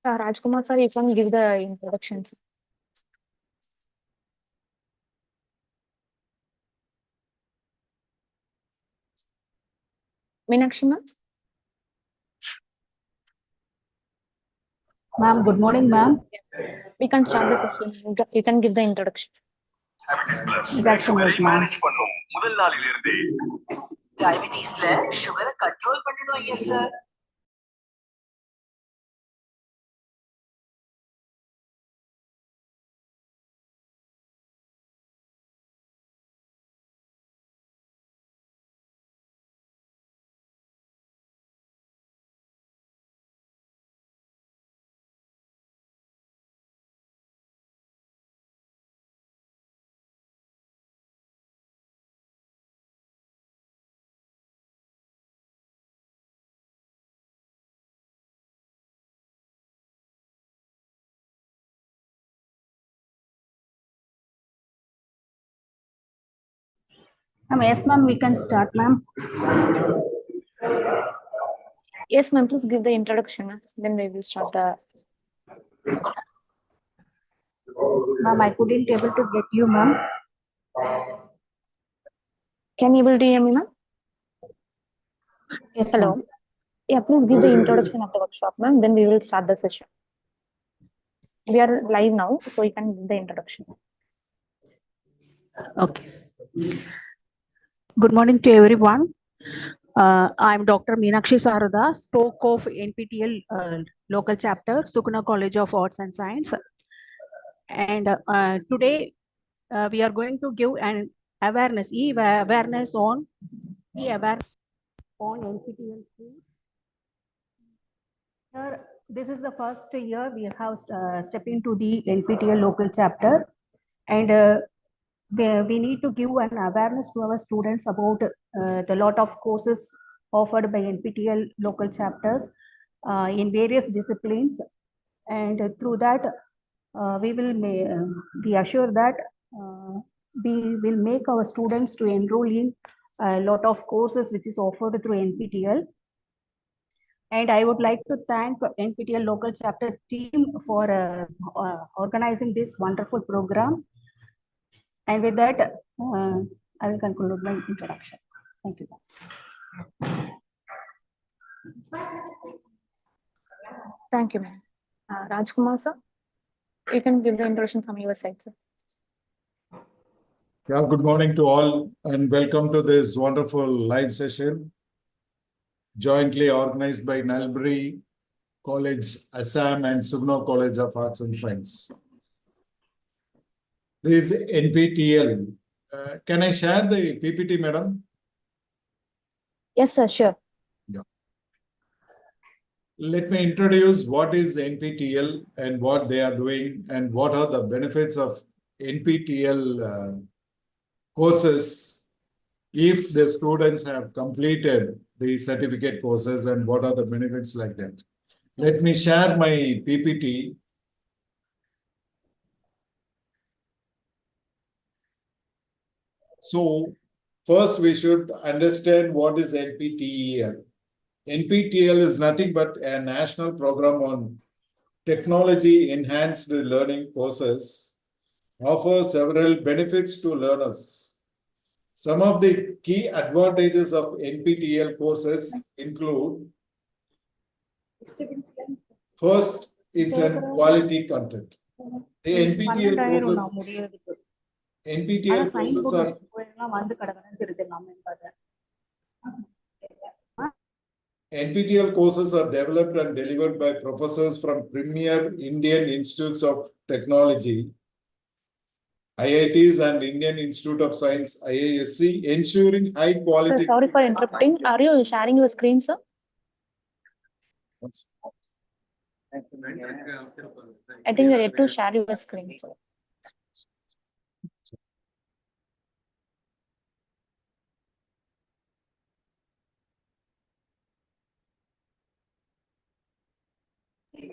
Rajkumar sir, you can give the introduction, sir. Meenakshi ma'am? Ma'am, good morning, ma'am. We can start the session. You can give the introduction. Diabetes sugar control பண்ணிடும் yes sir. Yes, ma'am, we can start, ma'am. Yes, ma'am, please give the introduction. Ma'am. Then we will start the. Ma'am, I couldn't able to get you, ma'am. Can you able to hear me, ma'am? Yes, hello. Yeah, please give the introduction of the workshop, ma'am. Then we will start the session. We are live now, so you can give the introduction. Okay. Good morning to everyone. I'm Dr. Meenakshi Sarada, spoke of NPTEL local chapter, Suguna College of Arts and Science. And today we are going to give an awareness on NPTEL. Here, this is the first year we have stepped into the NPTEL local chapter, and we need to give an awareness to our students about the lot of courses offered by NPTEL local chapters in various disciplines, and through that we will be assured that we will make our students to enroll in a lot of courses which is offered through NPTEL. And I would like to thank NPTEL local chapter team for organizing this wonderful program. And with that, I will conclude my introduction. Thank you. Thank you, ma'am. Rajkumar sir, you can give the introduction from your side, sir. Yeah, good morning to all and welcome to this wonderful live session jointly organized by Nalbari College, Assam and Suguna College of Arts and Science. This is NPTEL. Can I share the PPT, madam? Yes, sir, sure. Yeah. Let me introduce what is NPTEL and what they are doing and what are the benefits of NPTEL courses if the students have completed the certificate courses and what are the benefits like that. Let me share my PPT. So first we should understand what is NPTEL. NPTEL is nothing but a national program on technology enhanced learning courses, offers several benefits to learners. Some of the key advantages of NPTEL courses include: first, it's a quality content. The NPTEL courses are NPTEL courses are developed and delivered by professors from premier Indian Institutes of Technology, IITs and Indian Institute of Science, IISc, ensuring high quality. Sir, sorry for interrupting. Are you sharing your screen, sir? I think you're yet to share your screen, sir.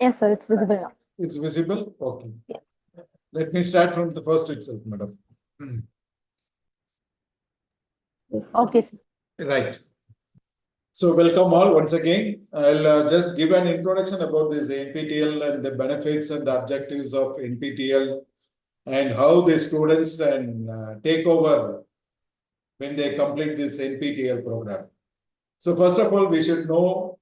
Yes, sir, it's visible now. It's visible? Okay. Yeah. Let me start from the first itself, madam. Okay, sir. Right. So welcome all once again. I'll just give an introduction about this NPTEL and the benefits and the objectives of NPTEL and how the students can take over when they complete this NPTEL program. So first of all, we should know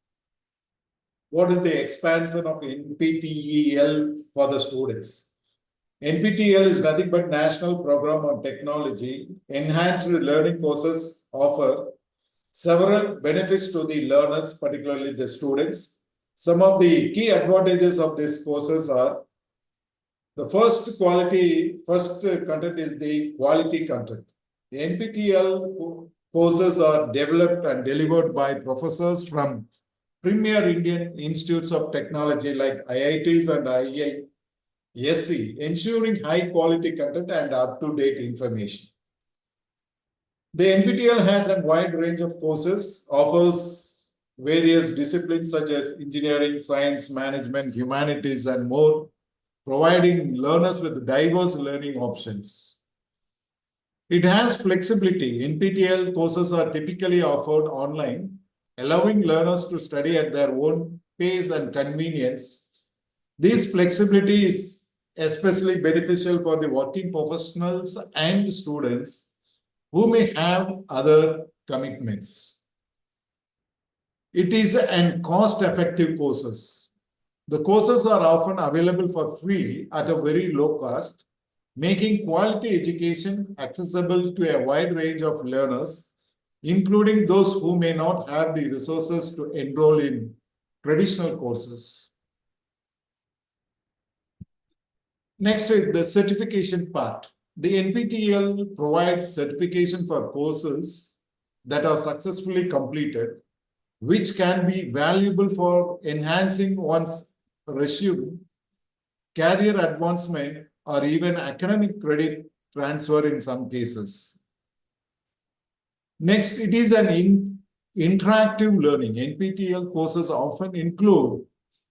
what is the expansion of NPTEL for the students. NPTEL is nothing but National Program on Technology. Enhanced learning courses offer several benefits to the learners, particularly the students. Some of the key advantages of these courses are the first content is the quality content. The NPTEL courses are developed and delivered by professors from premier Indian institutes of technology like IITs and IISc, ensuring high quality content and up-to-date information. The NPTEL has a wide range of courses, offers various disciplines such as engineering, science, management, humanities, and more, providing learners with diverse learning options. It has flexibility. NPTEL courses are typically offered online, allowing learners to study at their own pace and convenience. This flexibility is especially beneficial for the working professionals and students who may have other commitments. It is an cost-effective courses. The courses are often available for free at a very low cost, making quality education accessible to a wide range of learners, including those who may not have the resources to enroll in traditional courses. Next is the certification part. The NPTEL provides certification for courses that are successfully completed, which can be valuable for enhancing one's resume, career advancement, or even academic credit transfer in some cases. Next, it is an interactive learning. NPTEL courses often include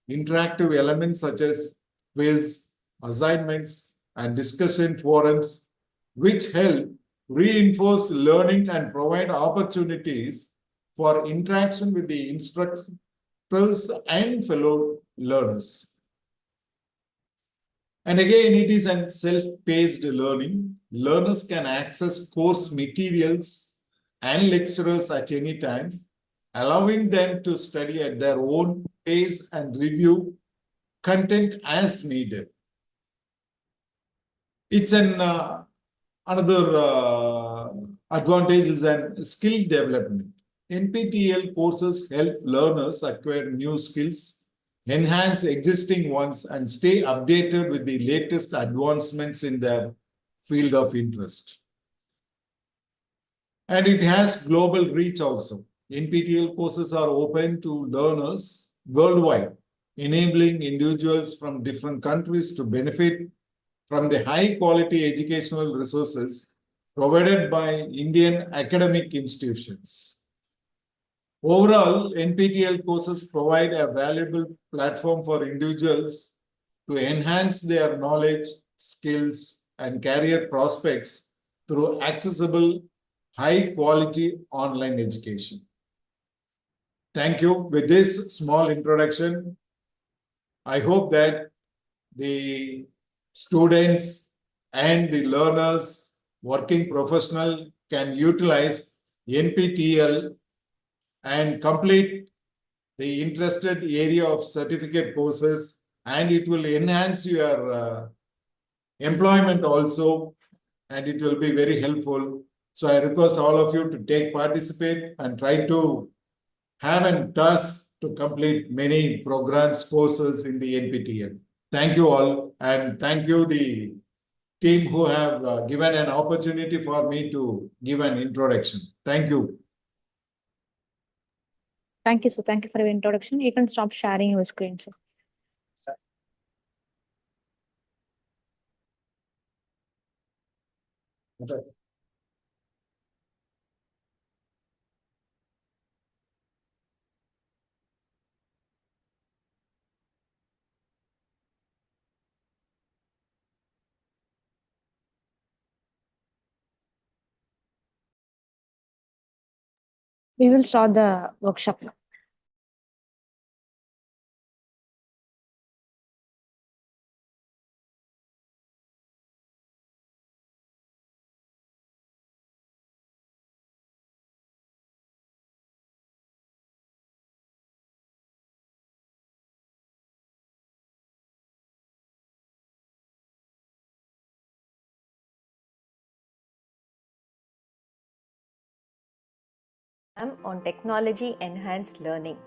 interactive elements such as quiz, assignments, and discussion forums, which help reinforce learning and provide opportunities for interaction with the instructors and fellow learners. And again, it is a self-paced learning. Learners can access course materials and lecturers at any time, allowing them to study at their own pace and review content as needed. It's another advantage is an skill development. NPTEL courses help learners acquire new skills, enhance existing ones, and stay updated with the latest advancements in their field of interest. And it has global reach also. NPTEL courses are open to learners worldwide, enabling individuals from different countries to benefit from the high quality educational resources provided by Indian academic institutions. Overall, NPTEL courses provide a valuable platform for individuals to enhance their knowledge, skills, and career prospects through accessible, high quality online education. Thank you. With this small introduction, I hope that the students and the learners, working professional can utilize NPTEL and complete the interested area of certificate courses, and it will enhance your employment also, and it will be very helpful. So I request all of you to participate and try to have a task to complete many programs, courses in the NPTEL. Thank you all, and thank you the team who have given an opportunity for me to give an introduction. Thank you. Thank you, sir. Thank you for your introduction. You can stop sharing your screen, sir. Okay. We will start the workshop now. On technology enhanced learning.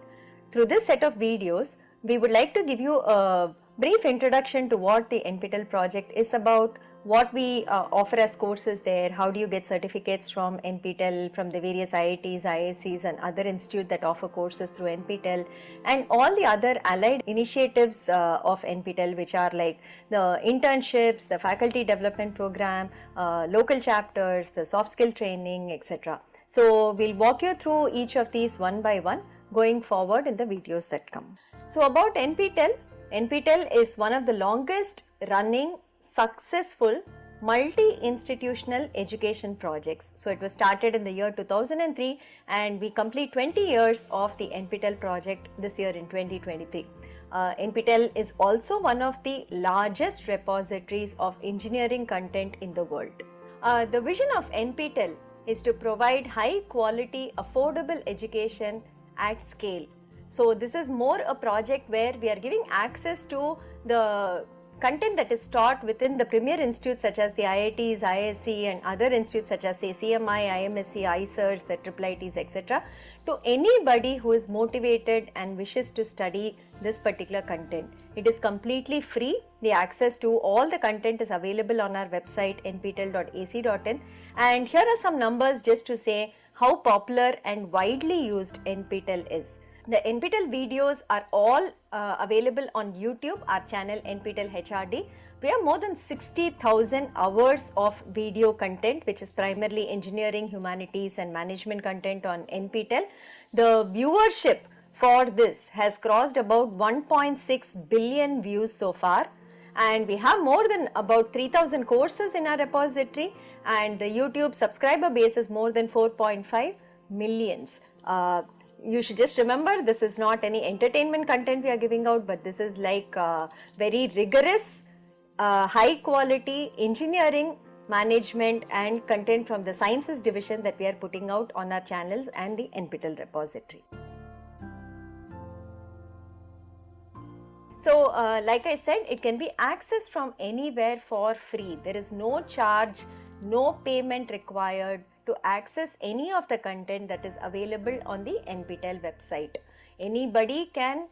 Through this set of videos, we would like to give you a brief introduction to what the NPTEL project is about, what we offer as courses there, how do you get certificates from NPTEL, from the various IITs, IIScs and other institutes that offer courses through NPTEL, and all the other allied initiatives of NPTEL, which are like the internships, the faculty development program, local chapters, the soft skill training, etc. So we'll walk you through each of these one by one going forward in the videos that come. So about NPTEL, NPTEL is one of the longest running successful multi-institutional education projects. So it was started in the year 2003 and we complete 20 years of the NPTEL project this year in 2023. NPTEL is also one of the largest repositories of engineering content in the world. The vision of NPTEL is to provide high quality, affordable education at scale. So this is more a project where we are giving access to the content that is taught within the premier institutes such as the IITs, IISc and other institutes such as say CMI, IMSc, ICERS, the IIITs, etc. to anybody who is motivated and wishes to study this particular content. It is completely free. The access to all the content is available on our website nptel.ac.in, and here are some numbers just to say how popular and widely used NPTEL is. The NPTEL videos are all available on YouTube, our channel NPTEL HRD. We have more than 60,000 hours of video content, which is primarily engineering, humanities and management content on NPTEL. The viewership for this has crossed about 1.6 billion views so far, and we have more than about 3,000 courses in our repository, and the YouTube subscriber base is more than 4.5 millions. You should just remember, this is not any entertainment content we are giving out, but this is like very rigorous, high quality engineering, management and content from the sciences division that we are putting out on our channels and the NPTEL repository. So like I said, it can be accessed from anywhere for free. There is no charge, no payment required to access any of the content that is available on the NPTEL website. Anybody can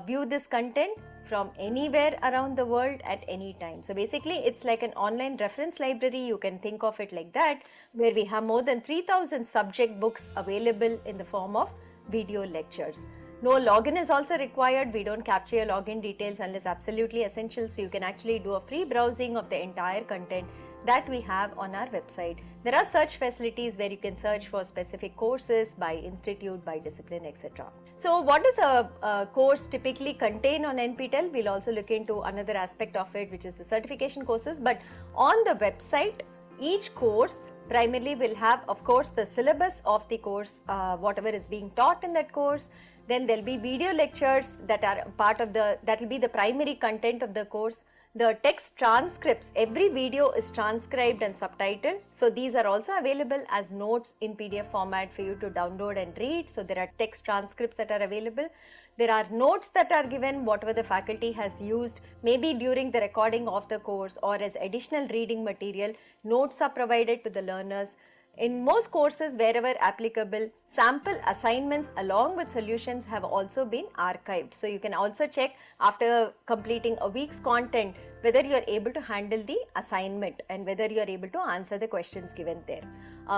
view this content from anywhere around the world at any time. So basically it's like an online reference library, you can think of it like that, where we have more than 3,000 subject books available in the form of video lectures. No login is also required. We don't capture your login details unless absolutely essential. So you can actually do a free browsing of the entire content that we have on our website. There are search facilities where you can search for specific courses by institute, by discipline, etc. So what does a course typically contain on NPTEL? We'll also look into another aspect of it, which is the certification courses. But on the website, each course primarily will have, of course, the syllabus of the course, whatever is being taught in that course. Then there'll be video lectures that are part of that will be the primary content of the course. The text transcripts, every video is transcribed and subtitled. So these are also available as notes in PDF format for you to download and read. So there are text transcripts that are available. There are notes that are given, whatever the faculty has used, maybe during the recording of the course or as additional reading material. Notes are provided to the learners. In most courses, wherever applicable, sample assignments along with solutions have also been archived. So you can also check after completing a week's content whether you are able to handle the assignment and whether you are able to answer the questions given there.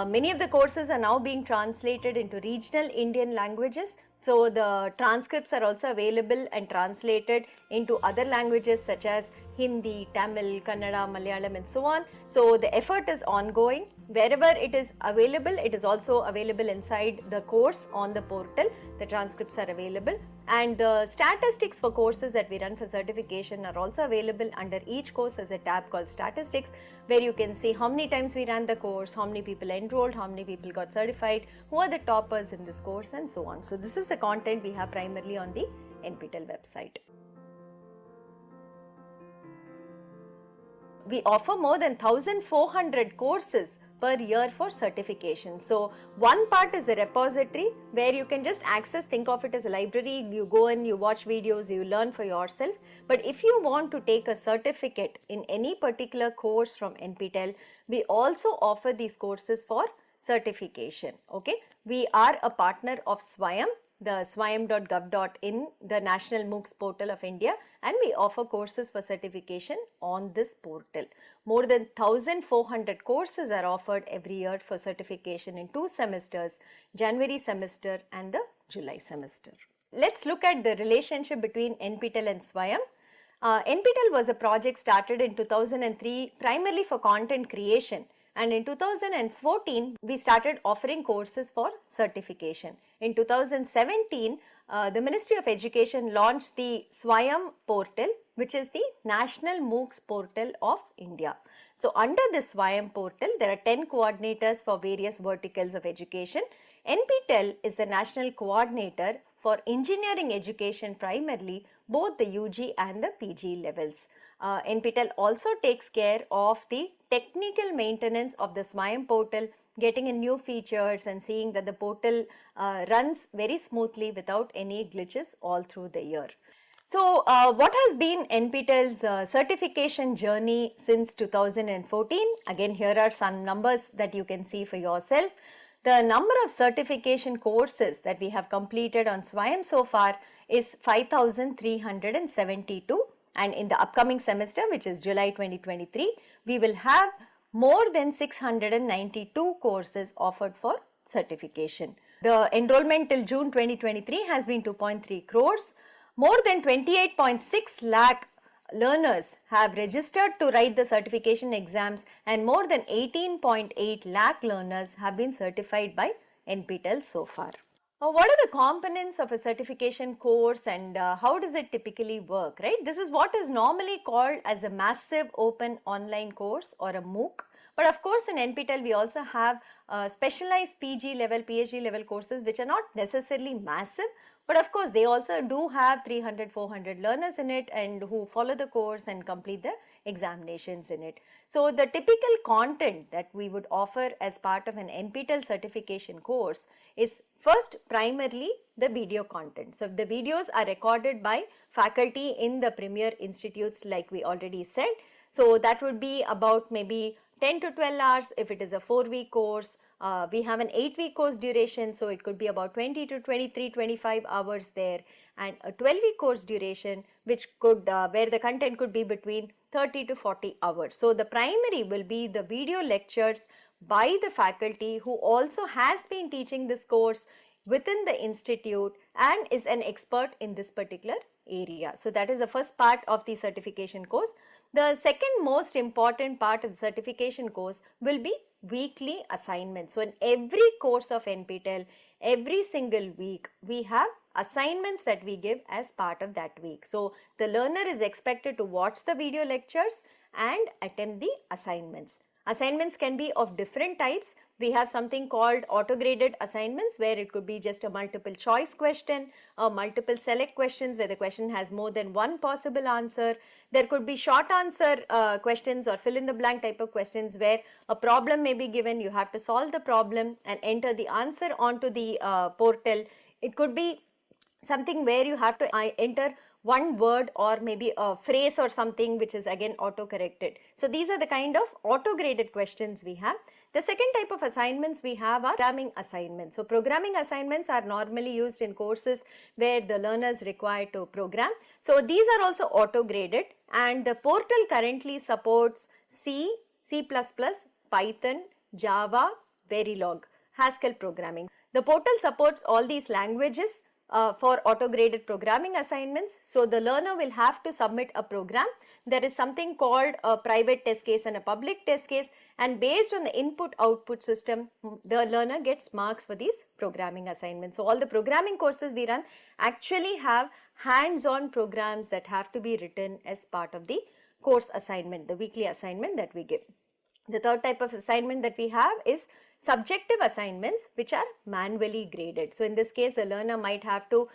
Many of the courses are now being translated into regional Indian languages. So the transcripts are also available and translated into other languages such as Hindi, Tamil, Kannada, Malayalam and so on. So the effort is ongoing. wherever it is available, it is also available inside the course on the portal. The transcripts are available, and the statistics for courses that we run for certification are also available under each course as a tab called statistics, where you can see how many times we ran the course, how many people enrolled, how many people got certified, who are the toppers in this course, and so on. So this is the content we have primarily on the NPTEL website. We offer more than 1,400 courses per year for certification. So one part is the repository, where you can just access, think of it as a library, you go in, you watch videos, you learn for yourself. But if you want to take a certificate in any particular course from NPTEL, we also offer these courses for certification. Okay, we are a partner of SWAYAM, the swayam.gov.in, the National MOOCs portal of India, and we offer courses for certification on this portal. More than 1,400 courses are offered every year for certification in 2 semesters, January semester and the July semester. Let's look at the relationship between NPTEL and SWAYAM. NPTEL was a project started in 2003 primarily for content creation, and in 2014 we started offering courses for certification. In 2017, the Ministry of Education launched the SWAYAM portal, which is the National MOOCs portal of India. So under the SWAYAM portal, there are 10 coordinators for various verticals of education. NPTEL is the national coordinator for engineering education primarily, both the UG and the PG levels. NPTEL also takes care of the technical maintenance of the SWAYAM portal, getting in new features and seeing that the portal runs very smoothly without any glitches all through the year. So what has been NPTEL's certification journey since 2014? Again, here are some numbers that you can see for yourself. The number of certification courses that we have completed on SWAYAM so far is 5,372, and in the upcoming semester, which is July 2023, we will have more than 692 courses offered for certification. The enrollment till June 2023 has been 2.3 crores. More than 28.6 lakh learners have registered to write the certification exams, and more than 18.8 lakh learners have been certified by NPTEL so far. What are the components of a certification course, and how does it typically work, right? This is what is normally called as a massive open online course or a MOOC. But of course, in NPTEL, we also have specialized PG level, PhD level courses, which are not necessarily massive. But of course, they also do have 300, 400 learners in it, and who follow the course and complete the examinations in it. So the typical content that we would offer as part of an NPTEL certification course is first primarily the video content. So the videos are recorded by faculty in the premier institutes, like we already said. So that would be about maybe 10 to 12 hours if it is a 4-week course. We have an 8-week course duration, so it could be about 20 to 23, 25 hours there, and a 12-week course duration, which could where the content could be between 30 to 40 hours. So the primary will be the video lectures by the faculty who also has been teaching this course within the institute and is an expert in this particular area. So that is the first part of the certification course. The second most important part of the certification course will be weekly assignments. So in every course of NPTEL, every single week, we have assignments that we give as part of that week. So the learner is expected to watch the video lectures and attempt the assignments. Assignments can be of different types. We have something called auto-graded assignments, where it could be just a multiple choice question or multiple select questions where the question has more than one possible answer. There could be short answer questions or fill in the blank type of questions where a problem may be given, you have to solve the problem and enter the answer onto the portal. It could be something where you have to enter one word or maybe a phrase or something, which is again auto-corrected. So these are the kind of auto-graded questions we have. The second type of assignments we have are programming assignments. So programming assignments are normally used in courses where the learner is required to program. So these are also auto-graded, and the portal currently supports C, C++, Python, Java, Verilog, Haskell programming. The portal supports all these languages for auto-graded programming assignments. So the learner will have to submit a program. There is something called a private test case and a public test case, and based on the input-output system, the learner gets marks for these programming assignments. So all the programming courses we run actually have hands-on programs that have to be written as part of the course assignment, the weekly assignment that we give. The third type of assignment that we have is subjective assignments, which are manually graded. So in this case, the learner might have to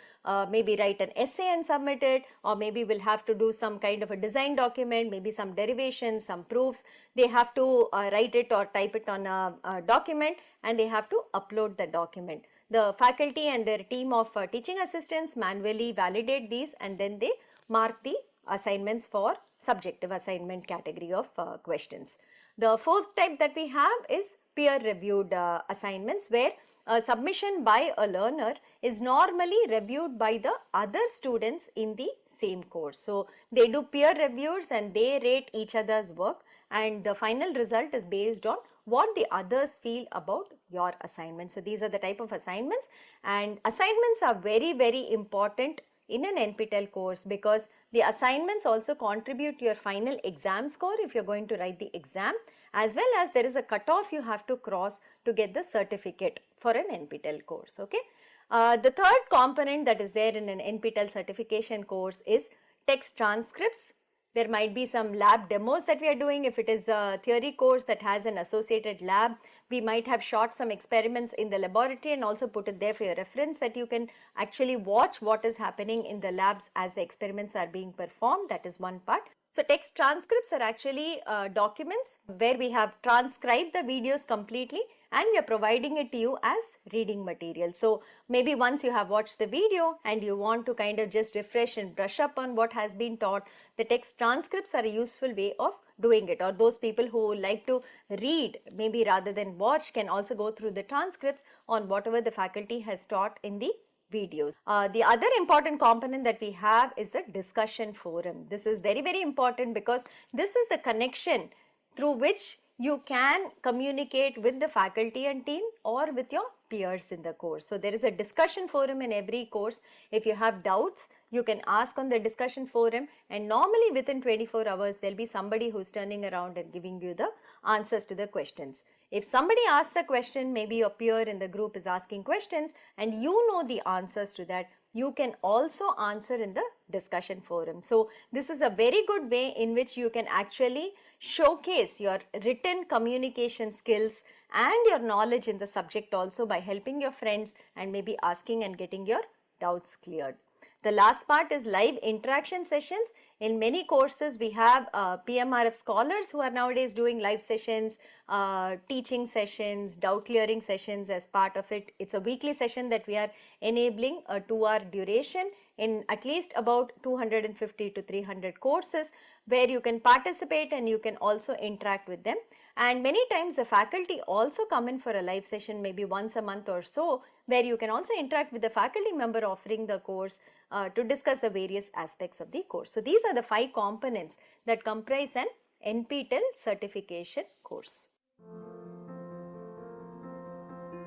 maybe write an essay and submit it, or maybe will have to do some kind of a design document, maybe some derivations, some proofs. They have to write it or type it on a document, and they have to upload the document. The faculty and their team of teaching assistants manually validate these, and then they mark the assignments for subjective assignment category of questions. The fourth type that we have is peer reviewed assignments, where a submission by a learner is normally reviewed by the other students in the same course. So they do peer reviews and they rate each other's work, and the final result is based on what the others feel about your assignment. So these are the type of assignments, and assignments are very, very important in an NPTEL course, because the assignments also contribute to your final exam score if you're going to write the exam, as well as there is a cutoff you have to cross to get the certificate for an NPTEL course. Okay. The third component that is there in an NPTEL certification course is text transcripts. There might be some lab demos that we are doing. If it is a theory course that has an associated lab, we might have shot some experiments in the laboratory and also put it there for your reference, that you can actually watch what is happening in the labs as the experiments are being performed. That is one part. So text transcripts are actually documents where we have transcribed the videos completely and we are providing it to you as reading material. So maybe once you have watched the video and you want to kind of just refresh and brush up on what has been taught, the text transcripts are a useful way of doing it. Or those people who like to read maybe rather than watch can also go through the transcripts on whatever the faculty has taught in the videos. The other important component that we have is the discussion forum. This is very, very important because this is the connection through which you can communicate with the faculty and team or with your peers in the course. So there is a discussion forum in every course. If you have doubts, you can ask on the discussion forum, and normally within 24 hours there will be somebody who is turning around and giving you the answers to the questions. If somebody asks a question, maybe your peer in the group is asking questions and you know the answers to that, you can also answer in the discussion forum. So this is a very good way in which you can actually showcase your written communication skills and your knowledge in the subject also by helping your friends and maybe asking and getting your doubts cleared. The last part is live interaction sessions. In many courses, we have PMRF scholars who are nowadays doing live sessions, teaching sessions, doubt clearing sessions as part of it. It's a weekly session that we are enabling, a 2-hour duration in at least about 250 to 300 courses, where you can participate and you can also interact with them. And many times the faculty also come in for a live session maybe once a month or so, where you can also interact with the faculty member offering the course to discuss the various aspects of the course. So these are the 5 components that comprise an NPTEL certification course.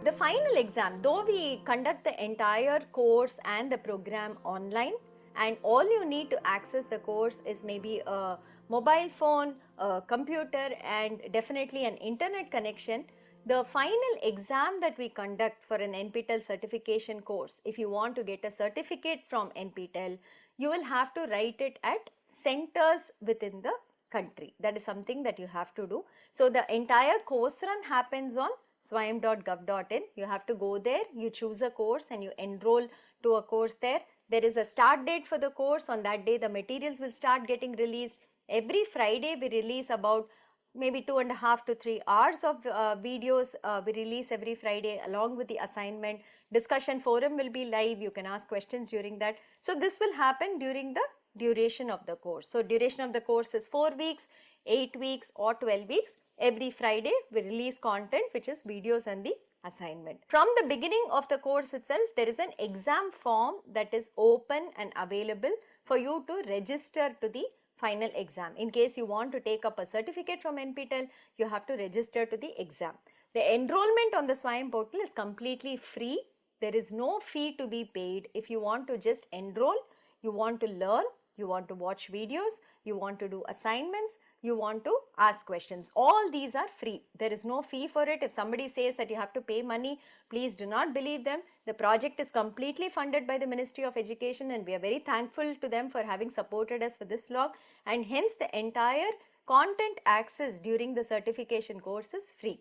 The final exam, though we conduct the entire course and the program online, and all you need to access the course is maybe a mobile phone, a computer, and definitely an internet connection, the final exam that we conduct for an NPTEL certification course, if you want to get a certificate from NPTEL, you will have to write it at centers within the country. That is something that you have to do. So the entire course run happens on swayam.gov.in. You have to go there, you choose a course and you enroll to a course there. There is a start date for the course. On that day, the materials will start getting released. Every Friday, we release about maybe 2.5 to 3 hours of videos we release every Friday along with the assignment. Discussion forum will be live. You can ask questions during that. So this will happen during the duration of the course. So duration of the course is 4 weeks, 8 weeks or 12 weeks. Every Friday we release content which is videos and the assignment. From the beginning of the course itself, there is an exam form that is open and available for you to register to the final exam. In case you want to take up a certificate from NPTEL, you have to register to the exam. The enrollment on the Swayam portal is completely free. There is no fee to be paid. If you want to just enroll, you want to learn, you want to watch videos, you want to do assignments, you want to ask questions. All these are free. There is no fee for it. If somebody says that you have to pay money, please do not believe them. The project is completely funded by the Ministry of Education, and we are very thankful to them for having supported us for this long, and hence the entire content access during the certification course is free.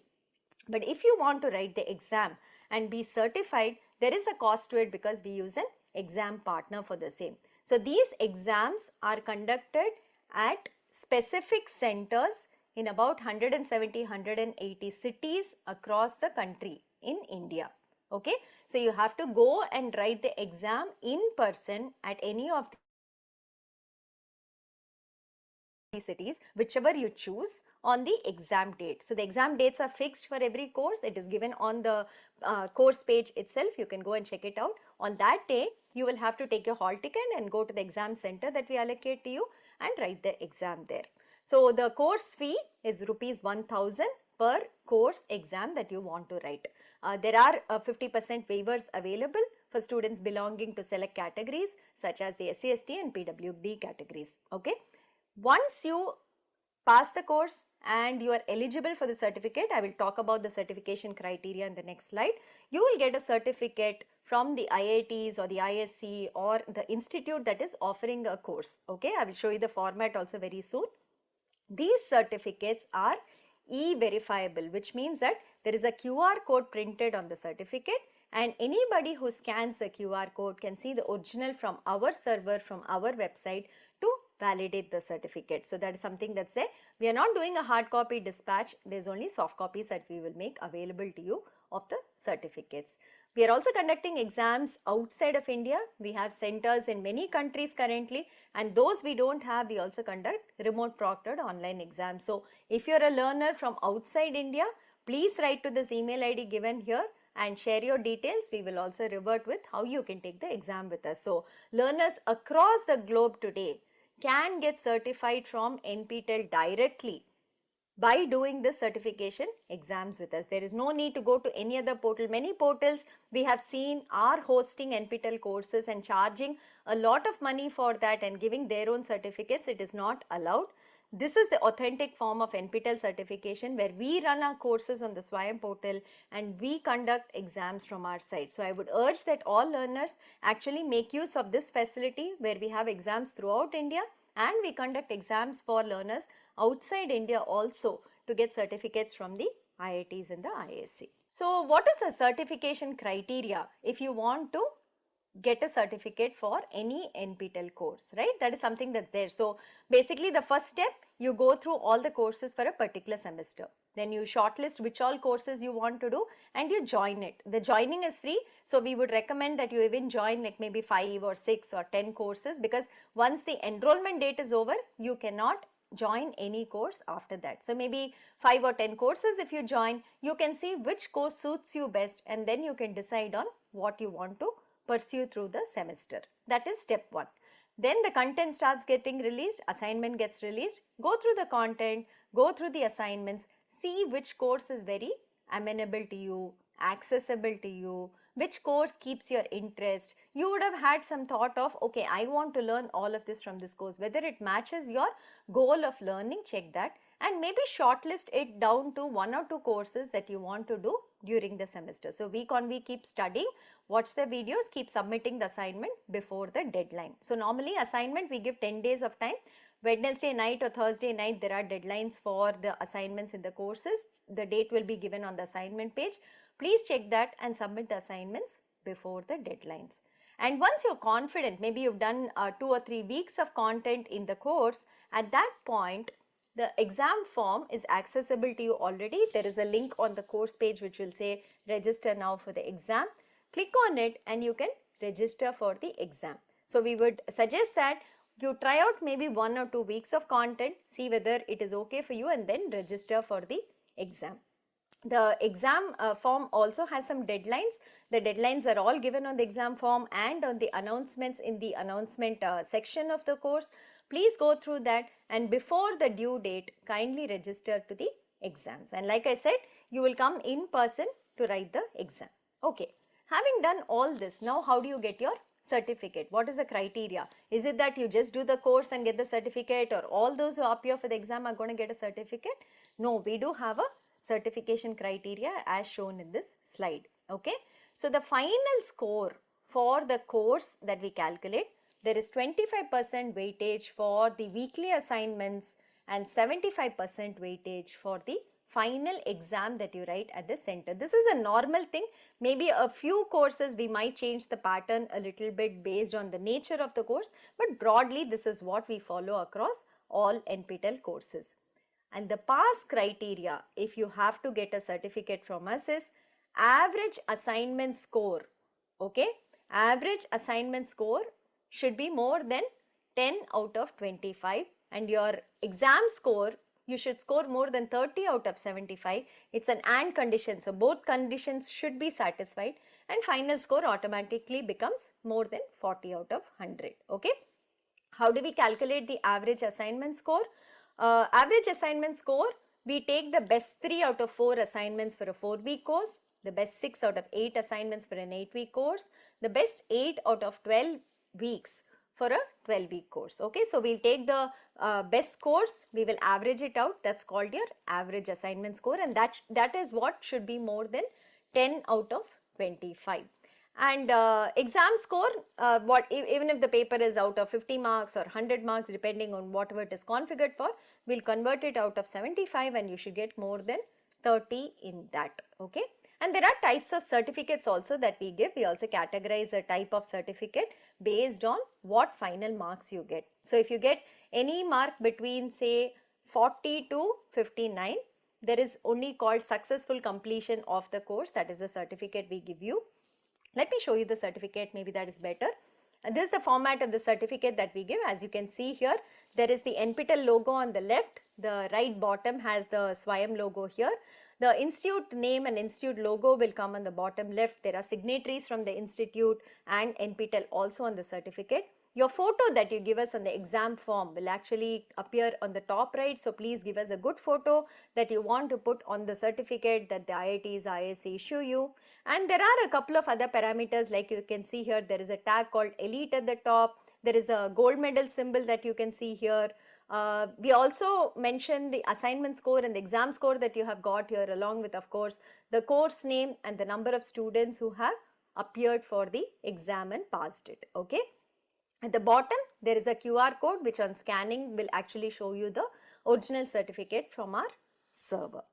But if you want to write the exam and be certified, there is a cost to it because we use an exam partner for the same. So these exams are conducted at specific centers in about 170-180 cities across the country in India. Okay, so you have to go and write the exam in person at any of these cities, whichever you choose, on the exam date. So the exam dates are fixed for every course. It is given on the course page itself. You can go and check it out. On that day, you will have to take your hall ticket and go to the exam center that we allocate to you and write the exam there. So the course fee is rupees 1000 per course exam that you want to write. There are 50% waivers available for students belonging to select categories such as the SC/ST and PWD categories. Okay. Once you pass the course and you are eligible for the certificate, I will talk about the certification criteria in the next slide. You will get a certificate from the IITs or the ISC or the institute that is offering a course. Okay, I will show you the format also very soon. These certificates are e-verifiable, which means that there is a QR code printed on the certificate, and anybody who scans the QR code can see the original from our server, from our website, to validate the certificate. So that is something that's there. We are not doing a hard copy dispatch. There's only soft copies that we will make available to you of the certificates. We are also conducting exams outside of India. We have centers in many countries currently, and those we don't have, we also conduct remote proctored online exams. So if you're a learner from outside India, please write to this email ID given here and share your details. We will also revert with how you can take the exam with us. So learners across the globe today can get certified from NPTEL directly by doing the certification exams with us. There is no need to go to any other portal. Many portals we have seen are hosting NPTEL courses and charging a lot of money for that and giving their own certificates. It is not allowed. This is the authentic form of NPTEL certification, where we run our courses on the Swayam portal and we conduct exams from our side. So I would urge that all learners actually make use of this facility, where we have exams throughout India and we conduct exams for learners outside India also to get certificates from the IITs and the ISC. So what is the certification criteria if you want to get a certificate for any NPTEL course, right? That is something that's there. So basically the first step, you go through all the courses for a particular semester. Then you shortlist which all courses you want to do and you join it. The joining is free. So we would recommend that you even join like maybe 5 or 6 or 10 courses, because once the enrollment date is over, you cannot join any course after that. So maybe 5 or 10 courses if you join, you can see which course suits you best, and then you can decide on what you want to pursue through the semester. That is step 1. Then the content starts getting released, assignment gets released, go through the content, go through the assignments, see which course is very amenable to you, accessible to you, which course keeps your interest. You would have had some thought of, okay, I want to learn all of this from this course. Whether it matches your goal of learning, check that, and maybe shortlist it down to 1 or 2 courses that you want to do during the semester. So week on week keep studying, watch the videos, keep submitting the assignment before the deadline. So normally assignment we give 10 days of time. Wednesday night or Thursday night there are deadlines for the assignments in the courses. The date will be given on the assignment page. Please check that and submit the assignments before the deadlines. And once you're confident, maybe you've done 2 or 3 weeks of content in the course, at that point the exam form is accessible to you already. There is a link on the course page which will say register now for the exam. Click on it and you can register for the exam. So we would suggest that you try out maybe 1 or 2 weeks of content, see whether it is okay for you, and then register for the exam. The exam form also has some deadlines. The deadlines are all given on the exam form and on the announcements in the announcement section of the course. Please go through that, and before the due date, kindly register to the exams. And like I said, you will come in person to write the exam. Okay. Having done all this, now how do you get your certificate? What is the criteria? Is it that you just do the course and get the certificate, or all those who appear for the exam are going to get a certificate? No, we do have a certification criteria as shown in this slide. Okay. So the final score for the course that we calculate, there is 25% weightage for the weekly assignments and 75% weightage for the final exam that you write at the center. This is a normal thing. Maybe a few courses we might change the pattern a little bit based on the nature of the course, but broadly this is what we follow across all NPTEL courses. And the pass criteria, if you have to get a certificate from us, is average assignment score. Okay, average assignment score should be more than 10 out of 25, and your exam score, you should score more than 30 out of 75. It's an and condition, so both conditions should be satisfied, and final score automatically becomes more than 40 out of 100. Okay, how do we calculate the average assignment score? Average assignment score, we take the best 3 out of 4 assignments for a 4-week course, the best 6 out of 8 assignments for an 8-week course, the best 8 out of 12 weeks for a 12-week course. Okay, so we'll take the best scores, we will average it out. That's called your average assignment score, and that is what should be more than 10 out of 25. And exam score, even if the paper is out of 50 marks or 100 marks, depending on whatever it is configured for, we'll convert it out of 75, and you should get more than 30 in that. Okay. And there are types of certificates also that we give. We also categorize the type of certificate based on what final marks you get. So if you get any mark between say 40 to 59, there is only called successful completion of the course. That is the certificate we give you. Let me show you the certificate, maybe that is better. And this is the format of the certificate that we give. As you can see here, there is the NPTEL logo on the left. The right bottom has the Swayam logo here. The institute name and institute logo will come on the bottom left. There are signatories from the institute and NPTEL also on the certificate. Your photo that you give us on the exam form will actually appear on the top right. So please give us a good photo that you want to put on the certificate that the IITs, IISc issue you. And there are a couple of other parameters, like you can see here, there is a tag called elite at the top. There is a gold medal symbol that you can see here. We also mention the assignment score and the exam score that you have got here, along with of course the course name and the number of students who have appeared for the exam and passed it. Okay. At the bottom there is a QR code which on scanning will actually show you the original certificate from our server.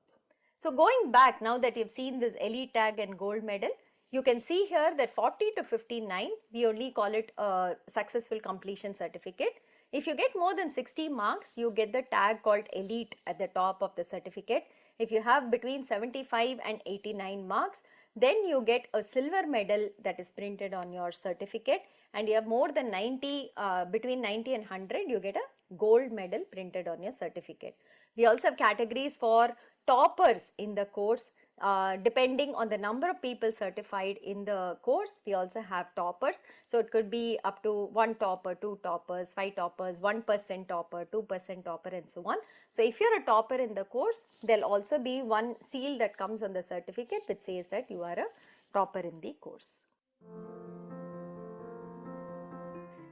So going back, now that you've seen this elite tag and gold medal, you can see here that 40 to 59, we only call it a successful completion certificate. If you get more than 60 marks, you get the tag called elite at the top of the certificate. If you have between 75 and 89 marks, then you get a silver medal that is printed on your certificate, and you have more than 90, between 90 and 100, you get a gold medal printed on your certificate. We also have categories for toppers in the course. Depending on the number of people certified in the course, we also have toppers. So it could be up to 1 topper, 2 toppers, 5 toppers, 1% topper, 2% topper, and so on. So if you're a topper in the course, there'll also be one seal that comes on the certificate which says that you are a topper in the course.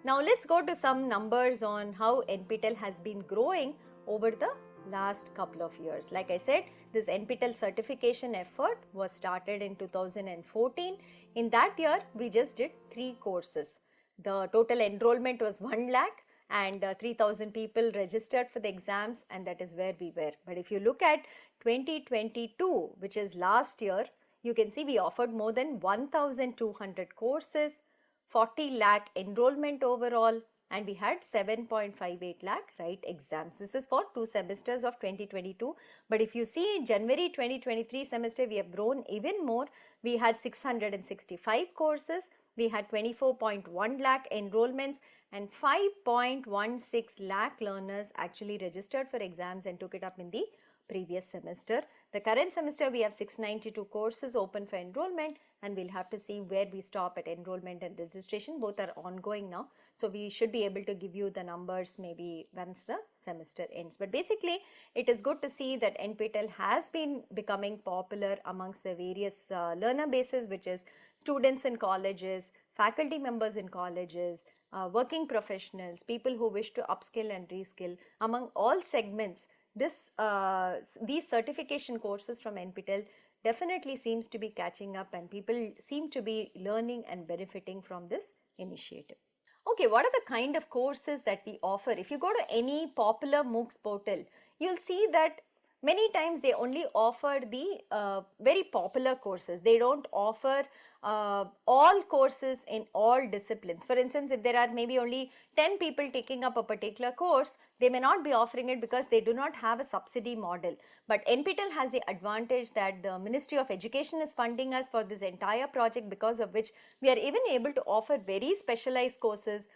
Now let's go to some numbers on how NPTEL has been growing over the last couple of years. Like I said, this NPTEL certification effort was started in 2014. In that year, we just did 3 courses. The total enrollment was 1 lakh and 3,000 people registered for the exams, and that is where we were. But if you look at 2022, which is last year, you can see we offered more than 1,200 courses, 40 lakh enrollment overall, and we had 7.58 lakh write exams. This is for 2 semesters of 2022. But if you see in January 2023 semester, we have grown even more. We had 665 courses. We had 24.1 lakh enrollments and 5.16 lakh learners actually registered for exams and took it up in the previous semester. The current semester we have 692 courses open for enrollment and we'll have to see where we stop at enrollment and registration. Both are ongoing now, so we should be able to give you the numbers maybe once the semester ends. But basically it is good to see that NPTEL has been becoming popular amongst the various learner bases, which is students in colleges, faculty members in colleges, working professionals, people who wish to upskill and reskill. Among all segments, these certification courses from NPTEL definitely seems to be catching up, and people seem to be learning and benefiting from this initiative. Okay, what are the kind of courses that we offer? If you go to any popular MOOCs portal, you'll see that many times they only offer the very popular courses. They don't offer all courses in all disciplines. For instance, if there are maybe only 10 people taking up a particular course, they may not be offering it because they do not have a subsidy model. But NPTEL has the advantage that the Ministry of Education is funding us for this entire project, because of which we are even able to offer very specialized courses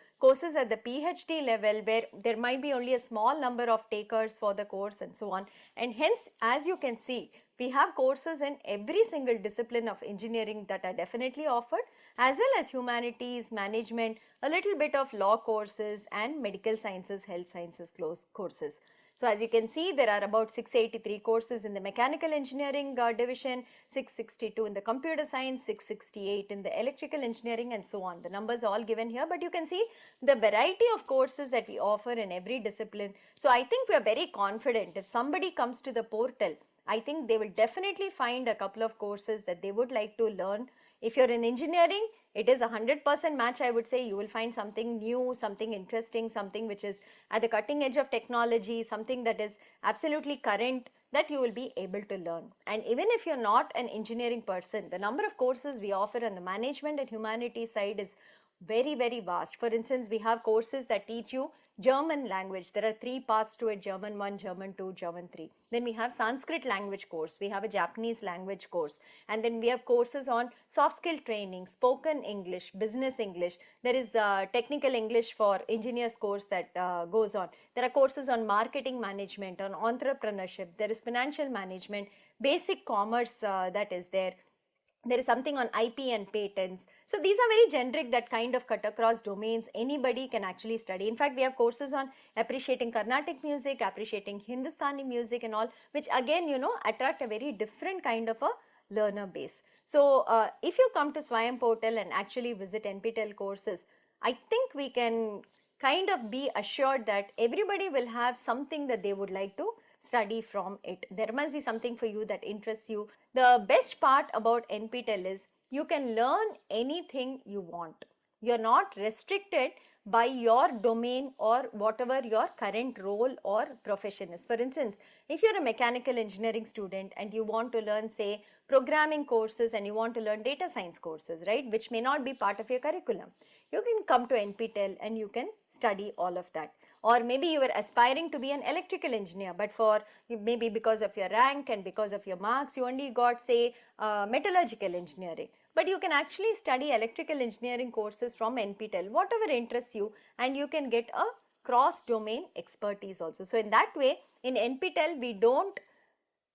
at the PhD level, where there might be only a small number of takers for the course and so on. And hence, as you can see, we have courses in every single discipline of engineering that are definitely offered, as well as humanities, management, a little bit of law courses, and medical sciences, health sciences courses. So as you can see, there are about 683 courses in the mechanical engineering division, 662 in the computer science, 668 in the electrical engineering, and so on. The numbers are all given here, but you can see the variety of courses that we offer in every discipline. So I think we are very confident if somebody comes to the portal, I think they will definitely find a couple of courses that they would like to learn. If you're in engineering, it is a 100% match. I would say you will find something new, something interesting, something which is at the cutting edge of technology, something that is absolutely current, that you will be able to learn. And even if you're not an engineering person, the number of courses we offer on the management and humanities side is very, very vast. For instance, we have courses that teach you German language. There are 3 parts to it: German 1, German 2, German 3. Then we have Sanskrit language course, we have a Japanese language course, and then we have courses on soft skill training, spoken English, business English. There is technical English for engineers course that goes on. There are courses on marketing management, on entrepreneurship. There is financial management, basic commerce that is there. There is something on IP and patents. So these are very generic, that kind of cut across domains. Anybody can actually study. In fact, we have courses on appreciating Carnatic music, appreciating Hindustani music and all, which again, attract a very different kind of a learner base. So if you come to Swayam portal and actually visit NPTEL courses, I think we can kind of be assured that everybody will have something that they would like to study from it. There must be something for you that interests you. The best part about NPTEL is you can learn anything you want. You're not restricted by your domain or whatever your current role or profession is. For instance, if you're a mechanical engineering student and you want to learn, say, programming courses, and you want to learn data science courses, right, which may not be part of your curriculum, you can come to NPTEL and you can study all of that. Or maybe you were aspiring to be an electrical engineer, but maybe because of your rank and because of your marks, you only got, say, metallurgical engineering. But you can actually study electrical engineering courses from NPTEL, whatever interests you, and you can get a cross-domain expertise also. So in that way, in NPTEL, we don't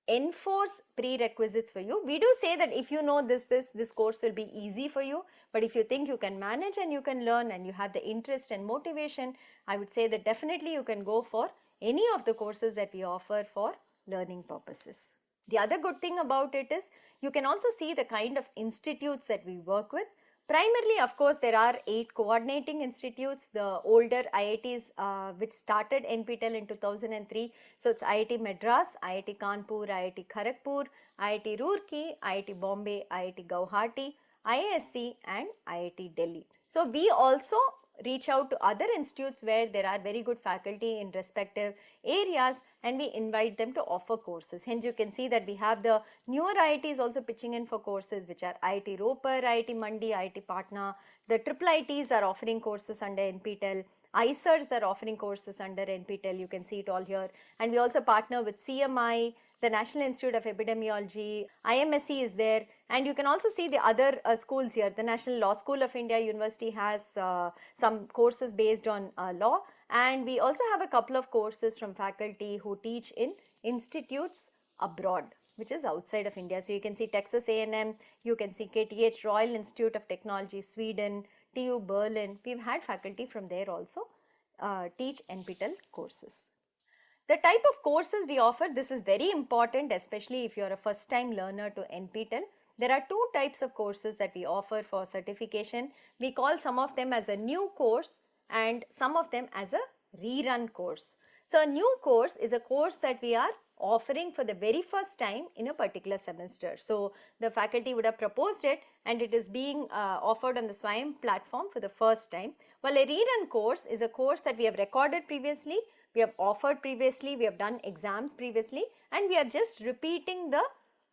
enforce prerequisites for you. We do say that if you know this course will be easy for you, but if you think you can manage and you can learn and you have the interest and motivation, I would say that definitely you can go for any of the courses that we offer for learning purposes. The other good thing about it is you can also see the kind of institutes that we work with. Primarily, of course, there are 8 coordinating institutes, the older IITs which started NPTEL in 2003. So it's IIT Madras, IIT Kanpur, IIT Kharagpur, IIT Roorkee, IIT Bombay, IIT Guwahati, IISc and IIT Delhi. So we also reach out to other institutes where there are very good faculty in respective areas, and we invite them to offer courses. Hence you can see that we have the newer IITs also pitching in for courses, which are IIT Ropar, IIT Mandi, IIT Patna. The IIITs are offering courses under NPTEL. ICERs are offering courses under NPTEL. You can see it all here. And we also partner with CMI, the National Institute of Epidemiology, IMSC is there, and you can also see the other schools here. The National Law School of India University has some courses based on law, and we also have a couple of courses from faculty who teach in institutes abroad. which is outside of India. So you can see Texas A&M, you can see KTH, Royal Institute of Technology, Sweden, TU Berlin. We've had faculty from there also teach NPTEL courses. The type of courses we offer, this is very important, especially if you're a first time learner to NPTEL. There are two types of courses that we offer for certification. We call some of them as a new course and some of them as a rerun course. So a new course is a course that we are offering for the very first time in a particular semester. So the faculty would have proposed it and it is being offered on the SWAYAM platform for the first time. While a rerun course is a course that we have recorded previously, we have offered previously, we have done exams previously, and we are just repeating the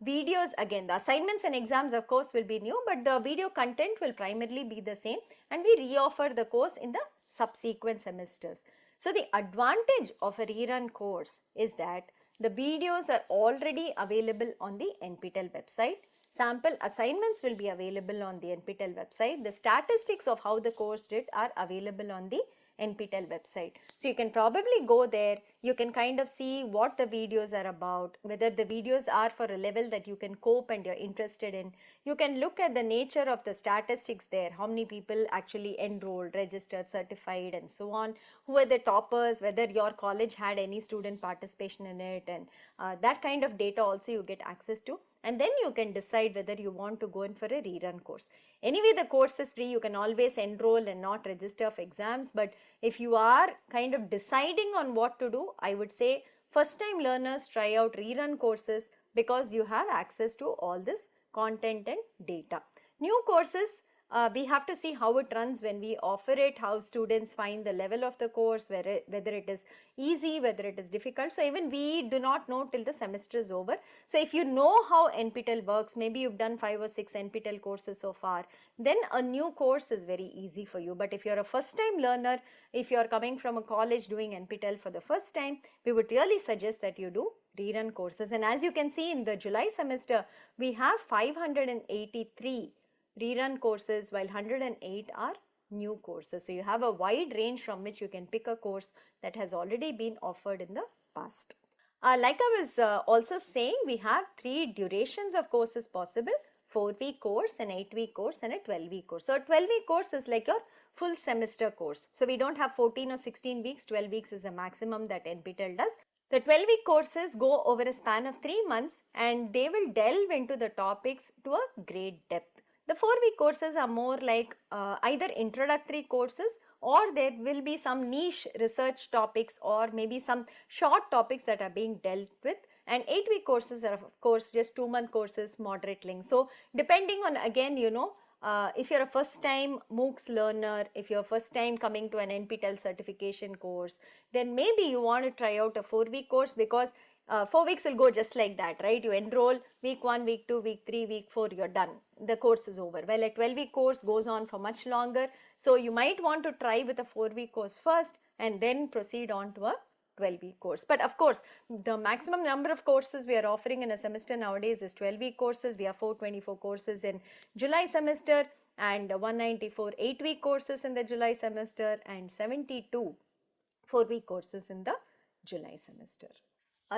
videos again. The assignments and exams of course will be new, but the video content will primarily be the same, and we reoffer the course in the subsequent semesters. So the advantage of a rerun course is that the videos are already available on the NPTEL website. Sample assignments will be available on the NPTEL website. The statistics of how the course did are available on the NPTEL website. So you can probably go there, you can kind of see what the videos are about, whether the videos are for a level that you can cope and you're interested in. You can look at the nature of the statistics there, how many people actually enrolled, registered, certified and so on, who are the toppers, whether your college had any student participation in it, and that kind of data also you get access to. And then you can decide whether you want to go in for a rerun course. Anyway, the course is free. You can always enroll and not register for exams. But if you are kind of deciding on what to do, I would say first time learners try out rerun courses because you have access to all this content and data. New courses, we have to see how it runs when we offer it, how students find the level of the course, whether it is easy, whether it is difficult. So even we do not know till the semester is over. So if you know how NPTEL works, maybe you've done 5 or 6 NPTEL courses so far, then a new course is very easy for you. But if you're a first time learner, if you're coming from a college doing NPTEL for the first time, we would really suggest that you do rerun courses. And as you can see in the July semester, we have 583 rerun courses while 108 are new courses. So you have a wide range from which you can pick a course that has already been offered in the past. Like I was also saying, we have 3 durations of courses possible: 4-week course, an 8-week course and a 12-week course. So a 12-week course is like your full semester course. So we don't have 14 or 16 weeks, 12 weeks is the maximum that NPTEL does. The 12-week courses go over a span of 3 months and they will delve into the topics to a great depth. The 4-week courses are more like either introductory courses, or there will be some niche research topics or maybe some short topics that are being dealt with. And 8-week courses are of course just 2-month courses, moderate length. So depending on, again, you know, if you're a first time MOOCs learner, if you're first time coming to an NPTEL certification course, then maybe you want to try out a 4-week course, because 4 weeks will go just like that, right? You enroll week 1, week 2, week 3, week 4, you're done. The course is over. Well, a 12-week course goes on for much longer. So you might want to try with a 4-week course first and then proceed on to a 12-week course. But of course, the maximum number of courses we are offering in a semester nowadays is 12-week courses. We have 424 courses in July semester and 194 8-week courses in the July semester and 72 4-week courses in the July semester.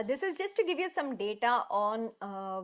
This is just to give you some data on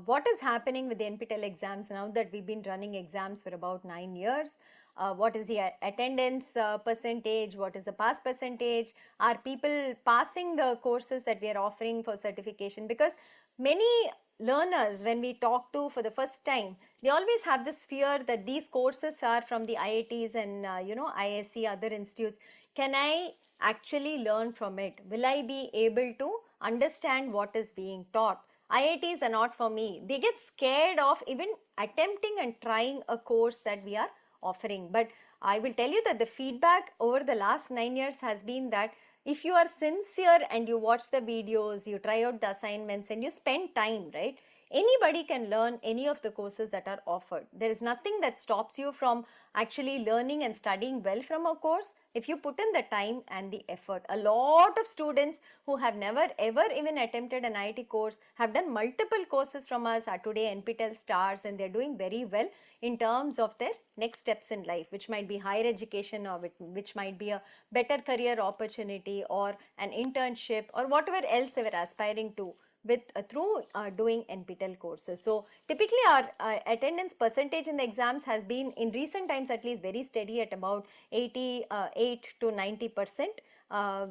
what is happening with the NPTEL exams now that we've been running exams for about 9 years. What is the attendance percentage, what is the pass percentage, are people passing the courses that we are offering for certification? Because many learners, when we talk to for the first time, they always have this fear that these courses are from the IITs and ISC, other institutes. Can I actually learn from it? Will I be able to understand what is being taught? IITs are not for me. They get scared of even attempting and trying a course that we are offering. But I will tell you that the feedback over the last 9 years has been that if you are sincere and you watch the videos, you try out the assignments and you spend time, right? Anybody can learn any of the courses that are offered. There is nothing that stops you from actually learning and studying well from a course if you put in the time and the effort. A lot of students who have never ever even attempted an IIT course have done multiple courses from us, are today NPTEL stars, and they're doing very well in terms of their next steps in life, which might be higher education or which might be a better career opportunity or an internship or whatever else they were aspiring to. with through doing NPTEL courses. So typically our attendance percentage in the exams has been in recent times at least very steady at about 88 to 90%.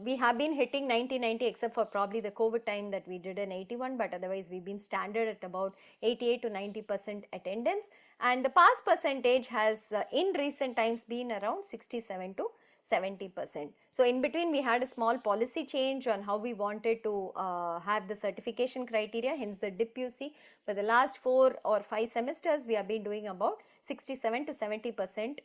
We have been hitting 90 except for probably the COVID time that we did an 81, but otherwise we've been standard at about 88 to 90% attendance, and the pass percentage has in recent times been around 67 to 70%. So in between we had a small policy change on how we wanted to have the certification criteria, hence the dip you see. For the last 4 or 5 semesters we have been doing about 67 to 70%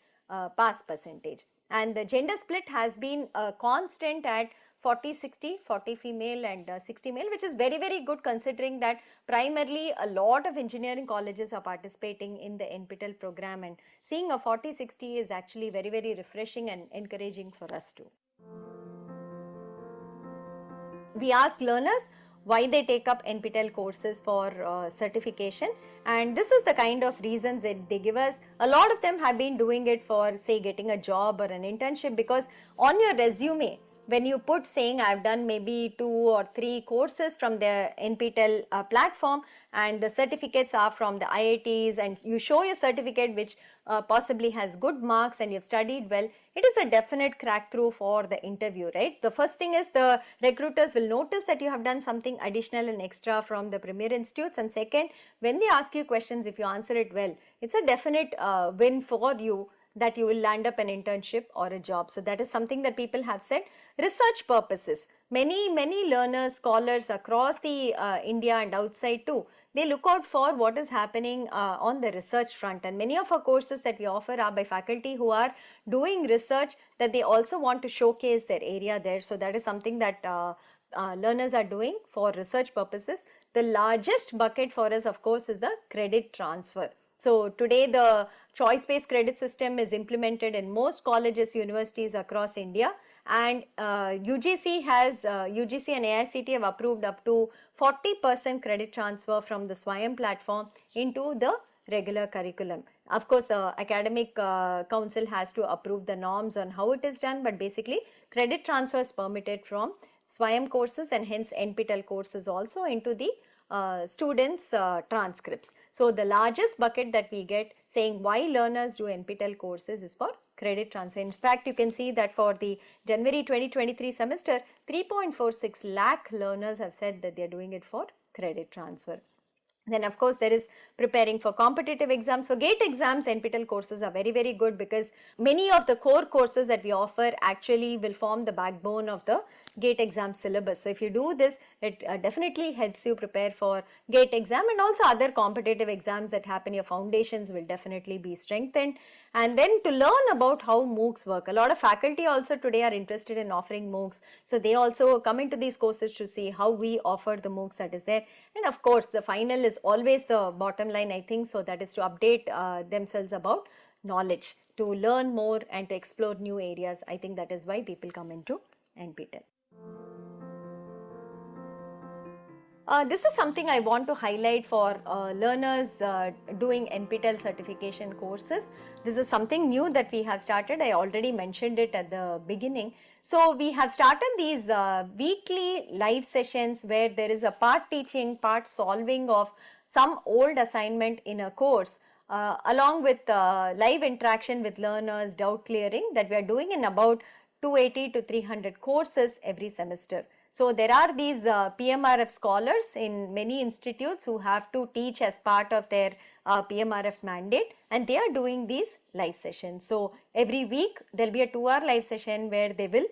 pass percentage, and the gender split has been constant at 40-60, 40 female and 60 male, which is very good considering that primarily a lot of engineering colleges are participating in the NPTEL program, and seeing a 40-60 is actually very refreshing and encouraging for us too. We ask learners why they take up NPTEL courses for certification, and this is the kind of reasons that they give us. A lot of them have been doing it for, say, getting a job or an internship, because on your resume when you put saying I've done maybe 2 or 3 courses from the NPTEL platform and the certificates are from the IITs, and you show your certificate which possibly has good marks and you've studied well, it is a definite crack through for the interview, right? The first thing is the recruiters will notice that you have done something additional and extra from the premier institutes, and second, when they ask you questions, if you answer it well, it's a definite win for you that you will land up an internship or a job. So that is something that people have said. Research purposes, many learners, scholars across the India and outside too, they look out for what is happening on the research front, and many of our courses that we offer are by faculty who are doing research that they also want to showcase their area there. So that is something that learners are doing for research purposes. The largest bucket for us, of course, is the credit transfer. So today the choice-based credit system is implemented in most colleges, universities across India, and UGC and AICTE have approved up to 40% credit transfer from the SWAYAM platform into the regular curriculum. Of course, the academic council has to approve the norms on how it is done, but basically credit transfer is permitted from SWAYAM courses and hence NPTEL courses also into the students' transcripts. So the largest bucket that we get saying why learners do NPTEL courses is for credit transfer. In fact, you can see that for the January 2023 semester, 3.46 lakh learners have said that they are doing it for credit transfer. Then of course there is preparing for competitive exams. For GATE exams, NPTEL courses are very good, because many of the core courses that we offer actually will form the backbone of the GATE exam syllabus. So if you do this, it definitely helps you prepare for GATE exam, and also other competitive exams that happen. Your foundations will definitely be strengthened. And then to learn about how MOOCs work, a lot of faculty also today are interested in offering MOOCs. So they also come into these courses to see how we offer the MOOCs that is there. And of course, the final is always the bottom line, I think. So that is to update themselves about knowledge, to learn more and to explore new areas. I think that is why people come into NPTEL. This is something I want to highlight for learners doing NPTEL certification courses. This is something new that we have started. I already mentioned it at the beginning. So we have started these weekly live sessions where there is a part teaching, part solving of some old assignment in a course, along with live interaction with learners, doubt clearing, that we are doing in about 280 to 300 courses every semester. So there are these PMRF scholars in many institutes who have to teach as part of their PMRF mandate, and they are doing these live sessions. So every week there will be a 2-hour live session where they will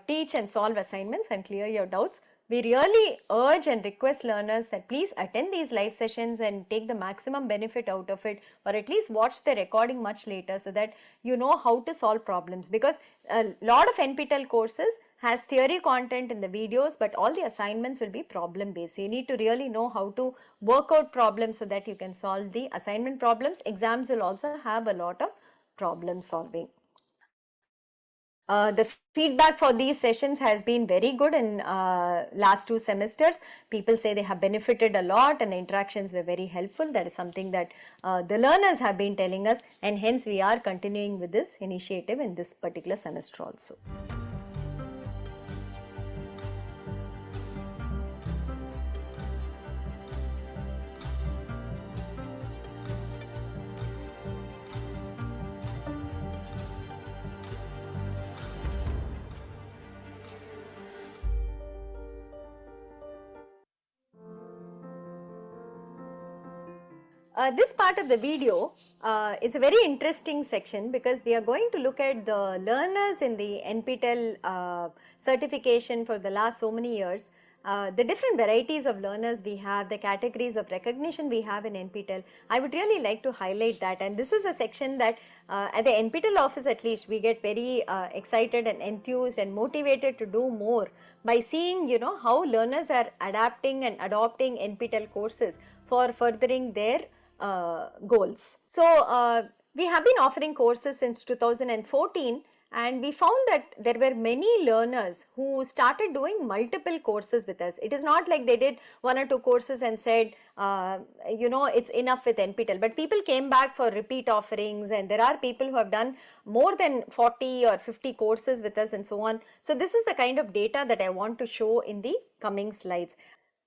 teach and solve assignments and clear your doubts. We really urge and request learners that please attend these live sessions and take the maximum benefit out of it, or at least watch the recording much later so that you know how to solve problems, because a lot of NPTEL courses has theory content in the videos, but all the assignments will be problem based. So you need to really know how to work out problems so that you can solve the assignment problems. Exams will also have a lot of problem solving. The feedback for these sessions has been very good in last 2 semesters. People say they have benefited a lot and the interactions were very helpful. That is something that the learners have been telling us, and hence we are continuing with this initiative in this particular semester also. This part of the video is a very interesting section because we are going to look at the learners in the NPTEL certification for the last so many years. The different varieties of learners we have, the categories of recognition we have in NPTEL. I would really like to highlight that, and this is a section that at the NPTEL office at least we get very excited and enthused and motivated to do more by seeing, you know, how learners are adapting and adopting NPTEL courses for furthering their goals. So, we have been offering courses since 2014, and we found that there were many learners who started doing multiple courses with us. It is not like they did 1 or 2 courses and said, you know, it's enough with NPTEL, but people came back for repeat offerings, and there are people who have done more than 40 or 50 courses with us and so on. So, this is the kind of data that I want to show in the coming slides.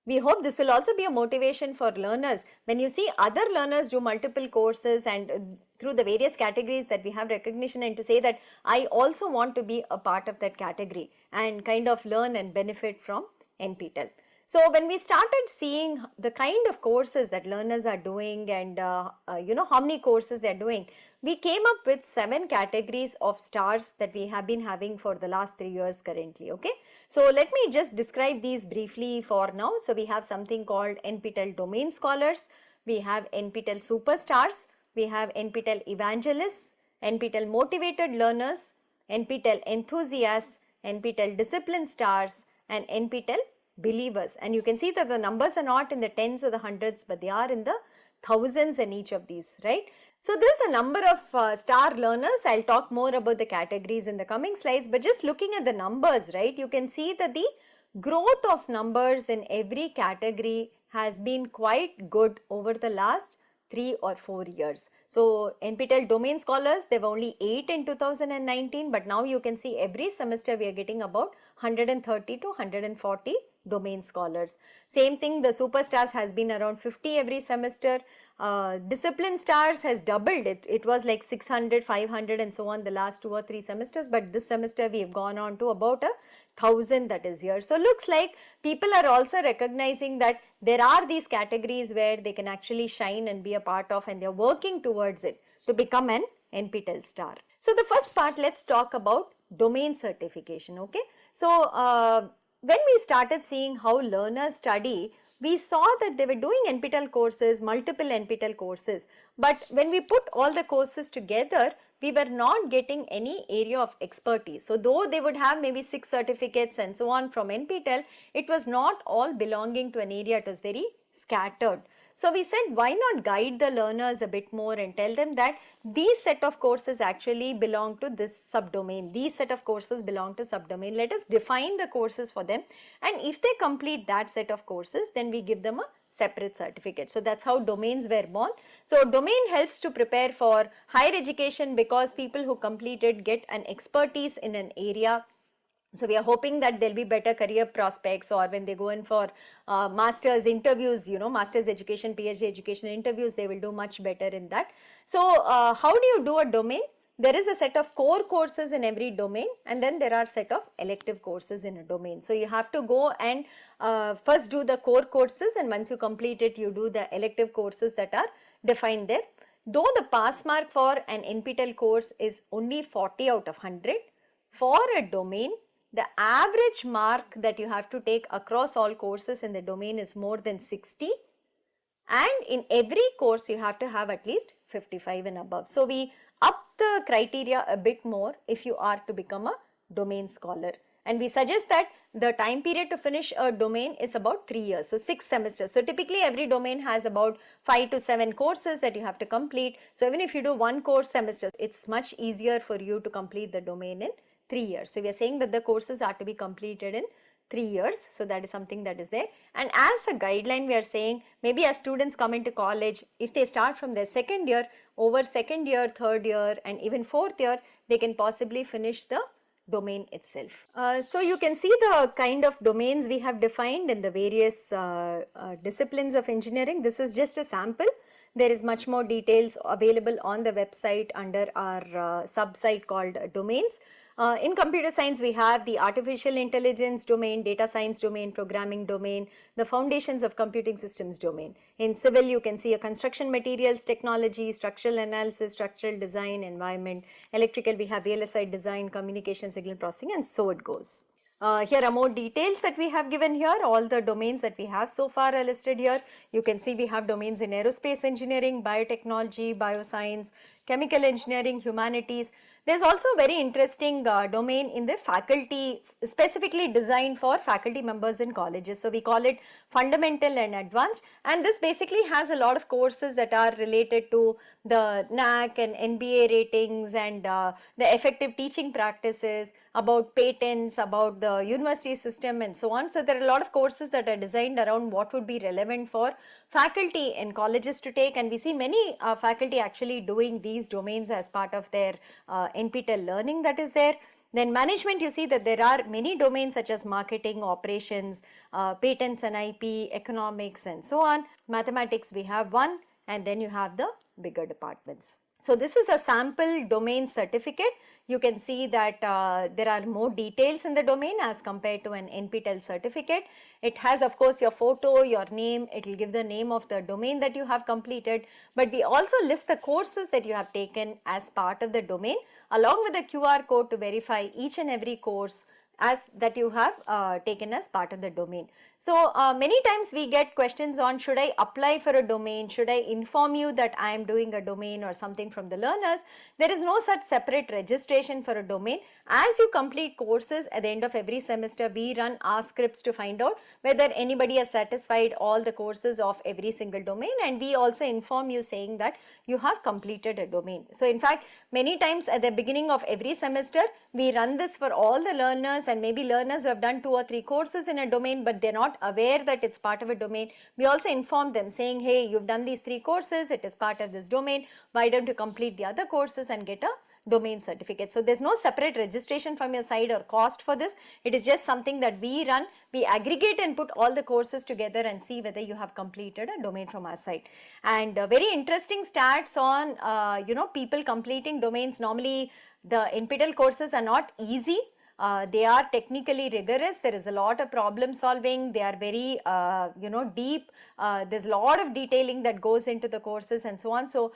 We hope this will also be a motivation for learners. When you see other learners do multiple courses and through the various categories that we have recognition, and to say that I also want to be a part of that category and kind of learn and benefit from NPTEL. So, when we started seeing the kind of courses that learners are doing and you know, how many courses they are doing, we came up with 7 categories of stars that we have been having for the last 3 years currently. Okay. So, let me just describe these briefly for now. So, we have something called NPTEL Domain Scholars, we have NPTEL Superstars, we have NPTEL Evangelists, NPTEL Motivated Learners, NPTEL Enthusiasts, NPTEL Discipline Stars, and NPTEL Believers. And you can see that the numbers are not in the tens or the hundreds, but they are in the thousands in each of these, right? So, there is a number of star learners. I will talk more about the categories in the coming slides, but just looking at the numbers, right, you can see that the growth of numbers in every category has been quite good over the last 3 or 4 years. So, NPTEL Domain Scholars, there were only 8 in 2019, but now you can see every semester we are getting about 130 to 140 domain scholars. Same thing, the Superstars has been around 50 every semester. Discipline Stars has doubled it. It was like 600, 500 and so on the last 2 or 3 semesters, but this semester we have gone on to about 1,000 that is here. So, looks like people are also recognizing that there are these categories where they can actually shine and be a part of, and they are working towards it to become an NPTEL star. So, the first part, let's talk about domain certification. Okay. So, when we started seeing how learners study, we saw that they were doing NPTEL courses, multiple NPTEL courses, but when we put all the courses together, we were not getting any area of expertise. So, though they would have maybe 6 certificates and so on from NPTEL, it was not all belonging to an area, it was very scattered. So, we said why not guide the learners a bit more and tell them that these set of courses actually belong to this subdomain, these set of courses belong to subdomain. Let us define the courses for them, and if they complete that set of courses, then we give them a separate certificate. So, that is how domains were born. So, domain helps to prepare for higher education because people who complete it get an expertise in an area. So, we are hoping that there will be better career prospects, or when they go in for master's interviews, you know, master's education, PhD education interviews, they will do much better in that. So, how do you do a domain? There is a set of core courses in every domain, and then there are set of elective courses in a domain. So, you have to go and first do the core courses, and once you complete it, you do the elective courses that are defined there. Though the pass mark for an NPTEL course is only 40 out of 100, for a domain, the average mark that you have to take across all courses in the domain is more than 60, and in every course you have to have at least 55 and above. So, we up the criteria a bit more if you are to become a domain scholar, and we suggest that the time period to finish a domain is about 3 years, so 6 semesters. So, typically every domain has about 5 to 7 courses that you have to complete. So, even if you do 1 course semester, it is much easier for you to complete the domain in 3 years. So, we are saying that the courses are to be completed in 3 years. So, that is something that is there, and as a guideline we are saying maybe as students come into college, if they start from their second year, over second year, third year and even fourth year, they can possibly finish the domain itself. So, you can see the kind of domains we have defined in the various disciplines of engineering. This is just a sample. There is much more details available on the website under our sub-site called domains. In computer science, we have the artificial intelligence domain, data science domain, programming domain, the foundations of computing systems domain. In civil, you can see a construction materials technology, structural analysis, structural design, environment. Electrical, we have VLSI design, communication, signal processing, and so it goes. Here are more details that we have given here. All the domains that we have so far are listed here. You can see we have domains in aerospace engineering, biotechnology, bioscience, chemical engineering, humanities. There's also a very interesting domain in the faculty, specifically designed for faculty members in colleges. So we call it fundamental and advanced, and this basically has a lot of courses that are related to the NAC and NBA ratings and the effective teaching practices, about patents, about the university system and so on. So there are a lot of courses that are designed around what would be relevant for faculty in colleges to take, and we see many faculty actually doing these domains as part of their NPTEL learning that is there. Then management, you see that there are many domains such as marketing, operations, patents and IP, economics and so on. Mathematics, we have one, and then you have the bigger departments. So this is a sample domain certificate. You can see that there are more details in the domain as compared to an NPTEL certificate. It has of course your photo, your name, it will give the name of the domain that you have completed, but we also list the courses that you have taken as part of the domain along with the QR code to verify each and every course as that you have taken as part of the domain. So many times we get questions on, should I apply for a domain, should I inform you that I am doing a domain or something from the learners. There is no such separate registration for a domain. As you complete courses at the end of every semester, we run our scripts to find out whether anybody has satisfied all the courses of every single domain, and we also inform you saying that you have completed a domain. So in fact, many times at the beginning of every semester, we run this for all the learners, and maybe learners who have done 2 or 3 courses in a domain but they're not aware that it's part of a domain. We also inform them saying, hey, you've done these 3 courses, it is part of this domain, why don't you complete the other courses and get a domain certificate. So there's no separate registration from your side or cost for this. It is just something that we run. We aggregate and put all the courses together and see whether you have completed a domain from our side. And very interesting stats on people completing domains. Normally the NPTEL courses are not easy. They are technically rigorous. There is a lot of problem solving. They are very, deep. There's a lot of detailing that goes into the courses and so on. So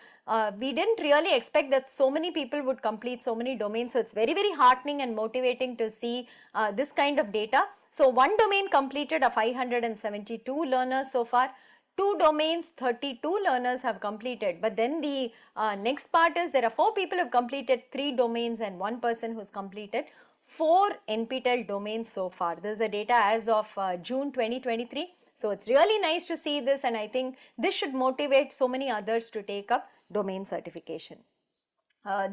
we didn't really expect that so many people would complete so many domains. So it's very, very heartening and motivating to see this kind of data. So one domain completed of 572 learners so far. 2 domains, 32 learners have completed. But then the next part is there are 4 people who have completed 3 domains and 1 person who's completed 4 NPTEL domains so far. This is the data as of June 2023. So it's really nice to see this, and I think this should motivate so many others to take up domain certification.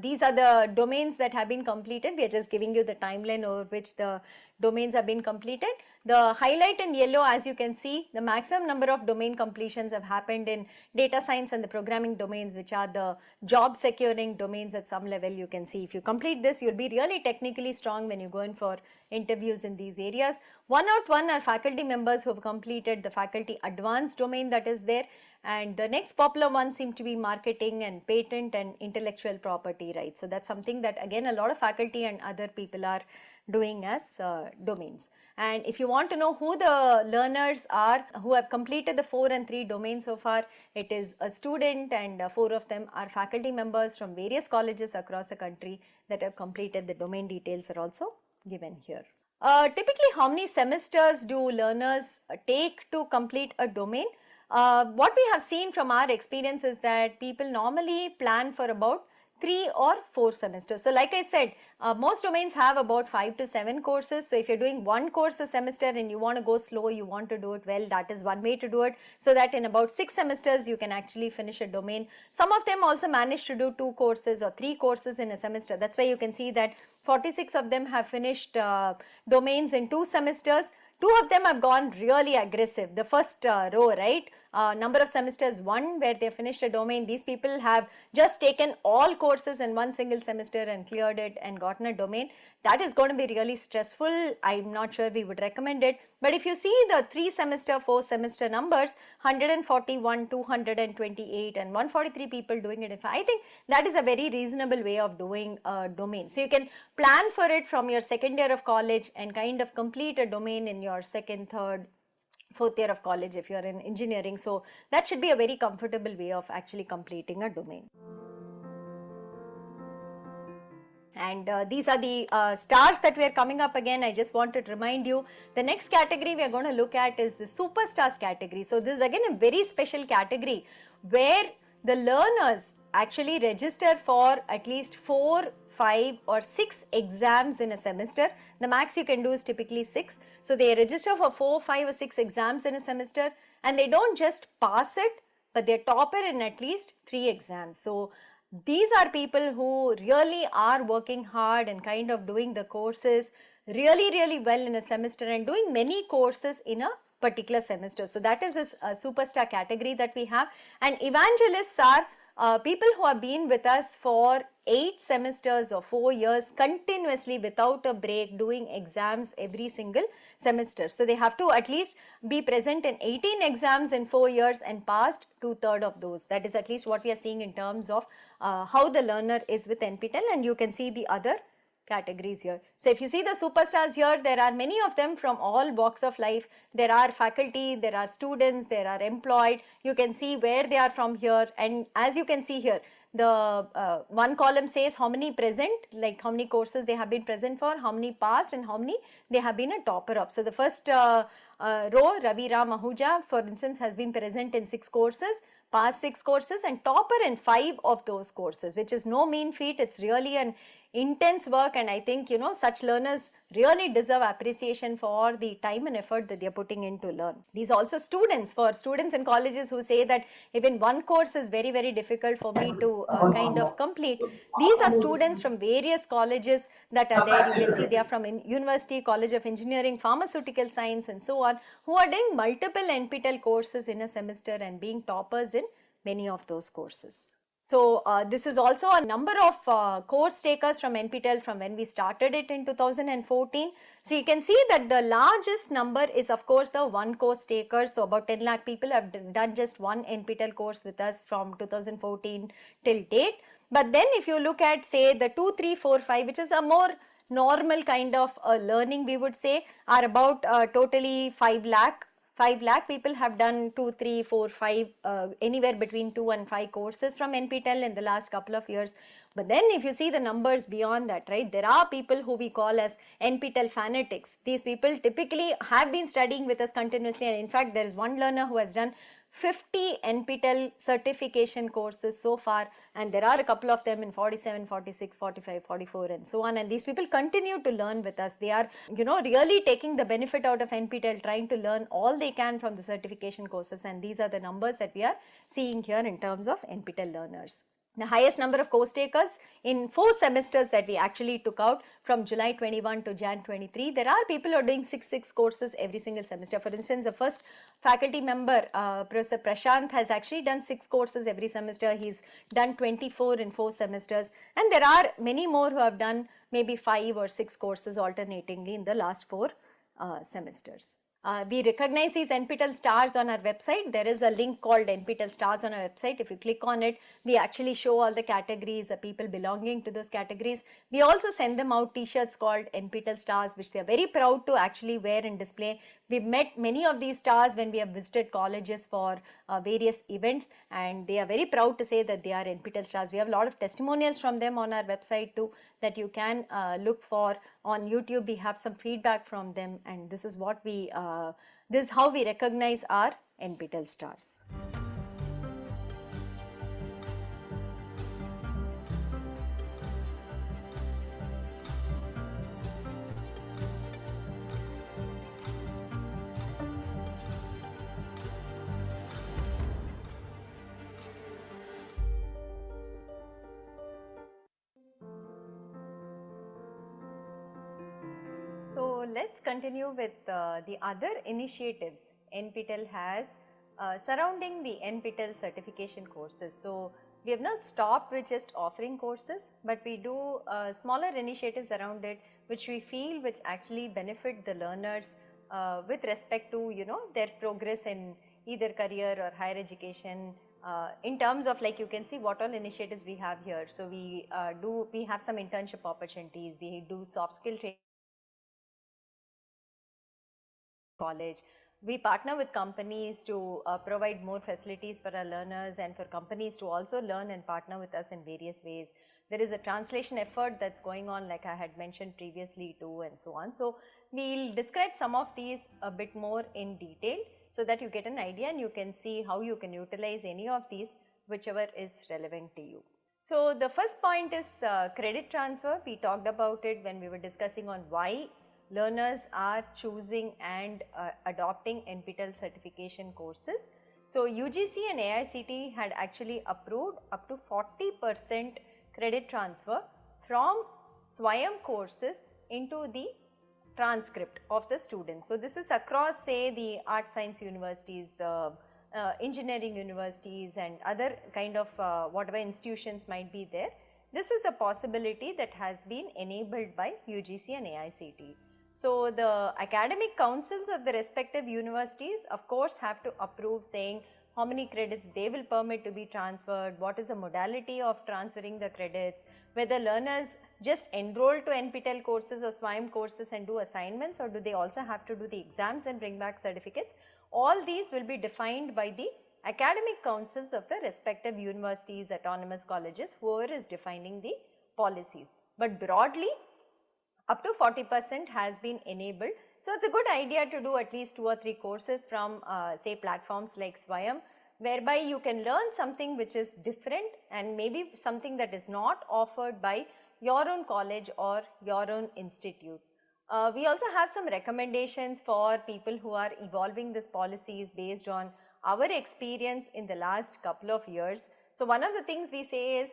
These are the domains that have been completed. We are just giving you the timeline over which the domains have been completed. The highlight in yellow, as you can see, the maximum number of domain completions have happened in data science and the programming domains, which are the job securing domains at some level. You can see if you complete this, you'll be really technically strong when you go in for interviews in these areas. 101 are faculty members who have completed the faculty advanced domain that is there. And the next popular ones seem to be marketing and patent and intellectual property rights. So that's something that again a lot of faculty and other people are doing as domains. And if you want to know who the learners are who have completed the 4 and 3 domains so far, it is a student, and 4 of them are faculty members from various colleges across the country that have completed. The domain details are also given here. Typically, how many semesters do learners take to complete a domain? What we have seen from our experience is that people normally plan for about 3 or 4 semesters. So like I said, most domains have about 5 to 7 courses. So if you're doing 1 course a semester and you want to go slow, you want to do it well, that is one way to do it, so that in about 6 semesters you can actually finish a domain. Some of them also manage to do 2 courses or 3 courses in a semester. That's why you can see that 46 of them have finished domains in 2 semesters. 2 of them have gone really aggressive. The first row, right? number of semesters 1 where they finished a domain. These people have just taken all courses in one single semester and cleared it and gotten a domain. That is going to be really stressful. I'm not sure we would recommend it. But if you see the 3 semester, 4 semester numbers, 141, 228 and 143 people doing it. I think that is a very reasonable way of doing a domain. So you can plan for it from your second year of college and kind of complete a domain in your second, third, fourth year of college if you are in engineering. So that should be a very comfortable way of actually completing a domain. And these are the stars that we are coming up again. I just wanted to remind you, the next category we are going to look at is the superstars category. So this is again a very special category where the learners actually register for at least 4, 5 or 6 exams in a semester. The max you can do is typically 6. So they register for 4, 5 or 6 exams in a semester, and they don't just pass it, but they're topper in at least 3 exams. So these are people who really are working hard and kind of doing the courses really well in a semester and doing many courses in a particular semester. So that is this superstar category that we have. And evangelists are people who have been with us for 8 semesters or 4 years continuously without a break, doing exams every single semester. So they have to at least be present in 18 exams in 4 years and passed 2/3 of those. That is at least what we are seeing in terms of how the learner is with NPTEL, and you can see the other categories here. So if you see the superstars here, there are many of them from all walks of life. There are faculty, there are students, there are employed. You can see where they are from here, and as you can see here, the one column says how many present, like how many courses they have been present for, how many passed and how many they have been a topper of. So the first row, Ravi Ram Ahuja, for instance, has been present in 6 courses, passed 6 courses and topper in 5 of those courses, which is no mean feat. It's really an intense work, and I think, you know, such learners really deserve appreciation for the time and effort that they're putting in to learn. These also students, for students in colleges who say that even one course is very difficult for me to kind of complete. These are students from various colleges that are there. You can see they are from University, College of Engineering, Pharmaceutical Science and so on, who are doing multiple NPTEL courses in a semester and being toppers in many of those courses. So this is also a number of course takers from NPTEL from when we started it in 2014. So you can see that the largest number is of course the one course takers. So about 10 lakh people have done just one NPTEL course with us from 2014 till date. But then if you look at say the 2, 3, 4, 5, which is a more normal kind of learning, we would say, are about totally 5 lakh. 5 lakh people have done 2, 3, 4, 5, anywhere between 2 and 5 courses from NPTEL in the last couple of years. But then if you see the numbers beyond that, right, there are people who we call as NPTEL fanatics. These people typically have been studying with us continuously, and in fact there is one learner who has done 50 NPTEL certification courses so far, and there are a couple of them in 47, 46, 45, 44 and so on, and these people continue to learn with us. They are, you know, really taking the benefit out of NPTEL, trying to learn all they can from the certification courses, and these are the numbers that we are seeing here in terms of NPTEL learners. The highest number of course takers in 4 semesters that we actually took out from July 21 to Jan 23. There are people who are doing 6 courses every single semester. For instance, the first faculty member, Professor Prashant, has actually done 6 courses every semester. He's done 24 in 4 semesters, and there are many more who have done maybe 5 or 6 courses alternatingly in the last 4 semesters. We recognize these NPTEL stars on our website. There is a link called NPTEL stars on our website. If you click on it, we actually show all the categories, the people belonging to those categories. We also send them out t-shirts called NPTEL stars, which they are very proud to actually wear and display. We've met many of these stars when we have visited colleges for various events, and they are very proud to say that they are NPTEL stars. We have a lot of testimonials from them on our website too that you can look for. On YouTube, we have some feedback from them, and this is what we, this is how we recognize our NPTEL stars. So let's continue with the other initiatives NPTEL has surrounding the NPTEL certification courses. So we have not stopped with just offering courses, but we do smaller initiatives around it, which we feel which actually benefit the learners with respect to their progress in either career or higher education. In terms of, like, you can see what all initiatives we have here. So we have some internship opportunities, we do soft skill training college. We partner with companies to provide more facilities for our learners and for companies to also learn and partner with us in various ways. There is a translation effort that's going on, like I had mentioned previously too, and so on. So we'll describe some of these a bit more in detail so that you get an idea and you can see how you can utilize any of these, whichever is relevant to you. So the first point is credit transfer. We talked about it when we were discussing on why learners are choosing and adopting NPTEL certification courses. So UGC and AICTE had actually approved up to 40% credit transfer from SWAYAM courses into the transcript of the student. So this is across, say, the art science universities, the engineering universities and other kind of whatever institutions might be there. This is a possibility that has been enabled by UGC and AICTE. So the academic councils of the respective universities of course have to approve, saying how many credits they will permit to be transferred, what is the modality of transferring the credits, whether learners just enroll to NPTEL courses or SWAYAM courses and do assignments, or do they also have to do the exams and bring back certificates. All these will be defined by the academic councils of the respective universities, autonomous colleges, whoever is defining the policies. But broadly, up to 40% has been enabled. So it's a good idea to do at least 2 or 3 courses from say platforms like SWAYAM, whereby you can learn something which is different and maybe something that is not offered by your own college or your own institute. We also have some recommendations for people who are evolving these policies based on our experience in the last couple of years. So one of the things we say is,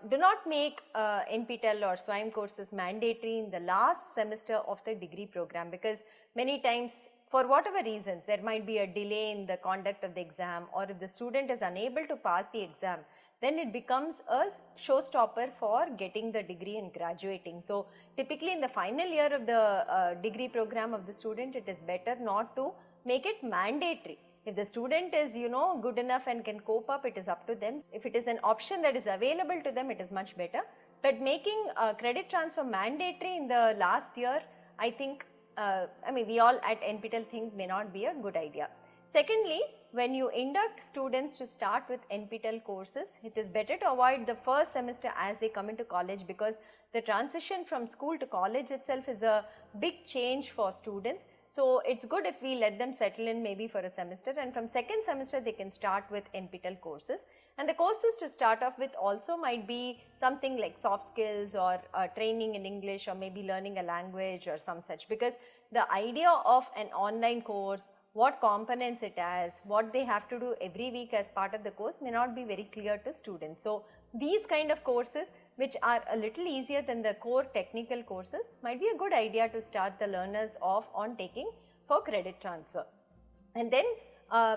do not make NPTEL or SWAYAM courses mandatory in the last semester of the degree program, because many times for whatever reasons there might be a delay in the conduct of the exam, or if the student is unable to pass the exam, then it becomes a showstopper for getting the degree and graduating. So typically in the final year of the degree program of the student, it is better not to make it mandatory. If the student is good enough and can cope up, it is up to them. If it is an option that is available to them, it is much better. But making credit transfer mandatory in the last year, I think, we all at NPTEL think may not be a good idea. Secondly, when you induct students to start with NPTEL courses, it is better to avoid the first semester as they come into college, because the transition from school to college itself is a big change for students. So it's good if we let them settle in maybe for a semester, and from second semester they can start with NPTEL courses. And the courses to start off with also might be something like soft skills or training in English, or maybe learning a language or some such, because the idea of an online course, what components it has, what they have to do every week as part of the course may not be very clear to students. So these kind of courses, which are a little easier than the core technical courses, might be a good idea to start the learners off on taking for credit transfer. And then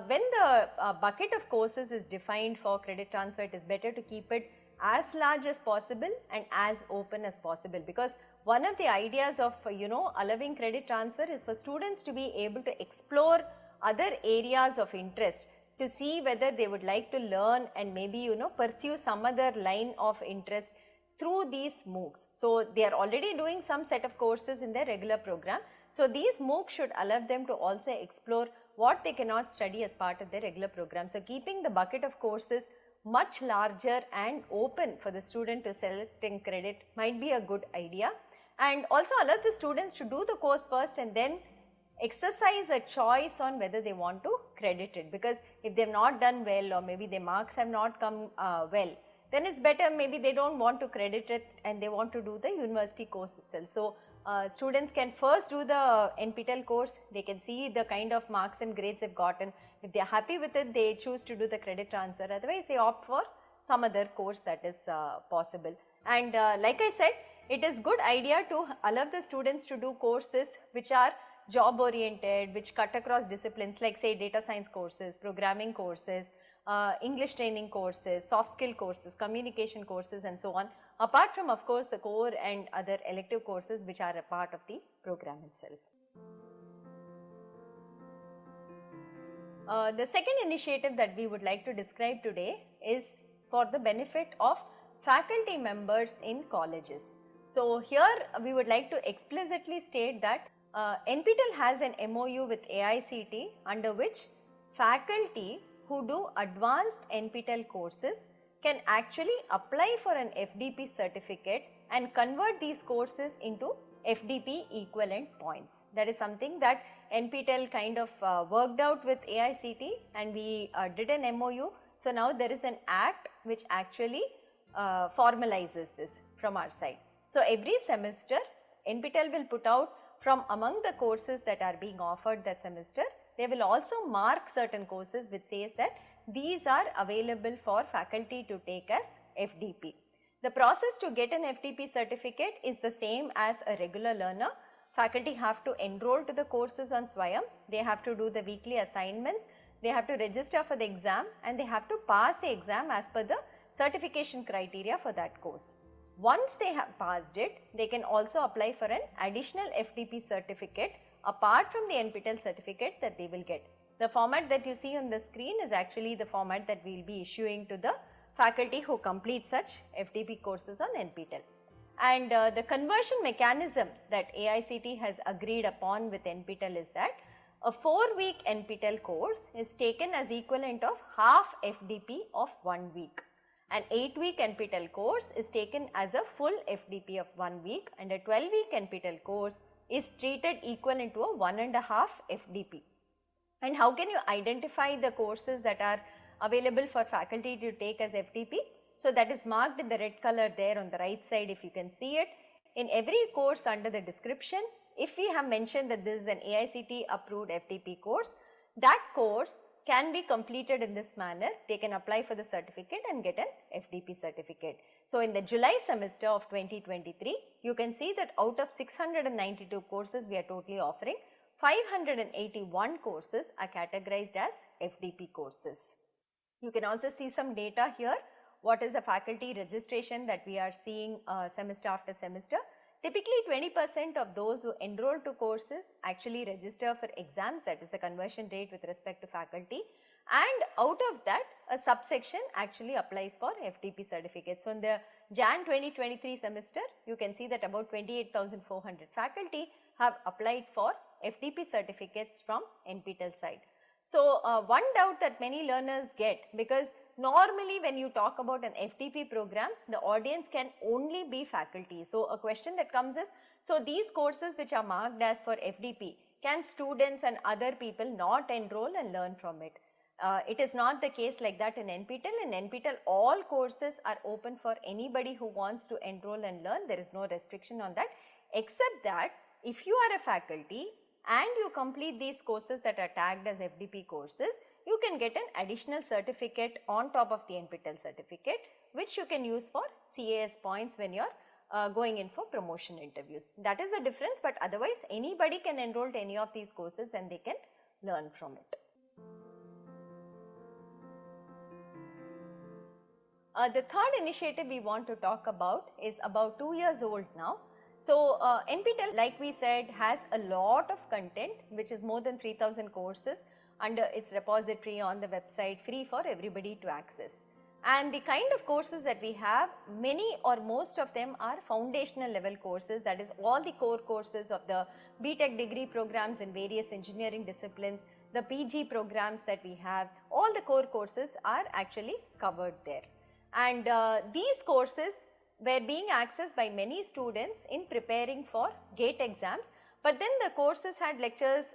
when the bucket of courses is defined for credit transfer, it is better to keep it as large as possible and as open as possible, because one of the ideas of allowing credit transfer is for students to be able to explore other areas of interest, to see whether they would like to learn and maybe pursue some other line of interest through these MOOCs. So they are already doing some set of courses in their regular program. So these MOOCs should allow them to also explore what they cannot study as part of their regular program. So keeping the bucket of courses much larger and open for the student to select and credit might be a good idea, and also allow the students to do the course first and then exercise a choice on whether they want to credit it, because if they have not done well, or maybe their marks have not come well, then it's better maybe they don't want to credit it and they want to do the university course itself. So students can first do the NPTEL course, they can see the kind of marks and grades they've gotten. If they are happy with it, they choose to do the credit transfer, otherwise they opt for some other course that is possible. And like I said, it is good idea to allow the students to do courses which are job oriented, which cut across disciplines like say data science courses, programming courses, English training courses, soft skill courses, communication courses and so on, apart from of course the core and other elective courses which are a part of the program itself. The second initiative that we would like to describe today is for the benefit of faculty members in colleges. So here we would like to explicitly state that NPTEL has an MOU with AICTE under which faculty who do advanced NPTEL courses can actually apply for an FDP certificate and convert these courses into FDP equivalent points. That is something that NPTEL kind of worked out with AICTE and we did an MOU. So now there is an act which actually formalizes this from our side. So every semester NPTEL will put out from among the courses that are being offered that semester, they will also mark certain courses which says that these are available for faculty to take as FDP. The process to get an FDP certificate is the same as a regular learner. Faculty have to enroll to the courses on Swayam, they have to do the weekly assignments, they have to register for the exam and they have to pass the exam as per the certification criteria for that course. Once they have passed it, they can also apply for an additional FDP certificate apart from the NPTEL certificate that they will get. The format that you see on the screen is actually the format that we will be issuing to the faculty who complete such FDP courses on NPTEL. And the conversion mechanism that AICTE has agreed upon with NPTEL is that a 4-week NPTEL course is taken as equivalent of half FDP of 1 week. An 8-week NPTEL course is taken as a full FDP of 1 week and a 12-week NPTEL course is treated equivalent to a 1.5 FDP. And how can you identify the courses that are available for faculty to take as FDP? So that is marked in the red color there on the right side if you can see it. In every course under the description, if we have mentioned that this is an AICTE approved FDP course, that course can be completed in this manner. They can apply for the certificate and get an FDP certificate. So in the July semester of 2023, you can see that out of 692 courses we are totally offering, 581 courses are categorized as FDP courses. You can also see some data here. What is the faculty registration that we are seeing semester after semester? Typically 20% of those who enroll to courses actually register for exams, that is the conversion rate with respect to faculty, and out of that a subsection actually applies for FDP certificates. So in the Jan 2023 semester, you can see that about 28,400 faculty have applied for FDP certificates from NPTEL side. So one doubt that many learners get, because normally when you talk about an FDP program, the audience can only be faculty. So a question that comes is, so these courses which are marked as for FDP, can students and other people not enroll and learn from it? It is not the case like that in NPTEL. In NPTEL, all courses are open for anybody who wants to enroll and learn. There is no restriction on that, except that if you are a faculty and you complete these courses that are tagged as FDP courses, you can get an additional certificate on top of the NPTEL certificate, which you can use for CAS points when you are going in for promotion interviews. That is the difference, but otherwise anybody can enroll to any of these courses and they can learn from it. The third initiative we want to talk about is about 2 years old now. So NPTEL, like we said, has a lot of content, which is more than 3,000 courses under its repository on the website, free for everybody to access. And the kind of courses that we have, many or most of them are foundational level courses, that is all the core courses of the BTech degree programs in various engineering disciplines, the PG programs that we have, all the core courses are actually covered there. And these courses were being accessed by many students in preparing for GATE exams, but then the courses had lectures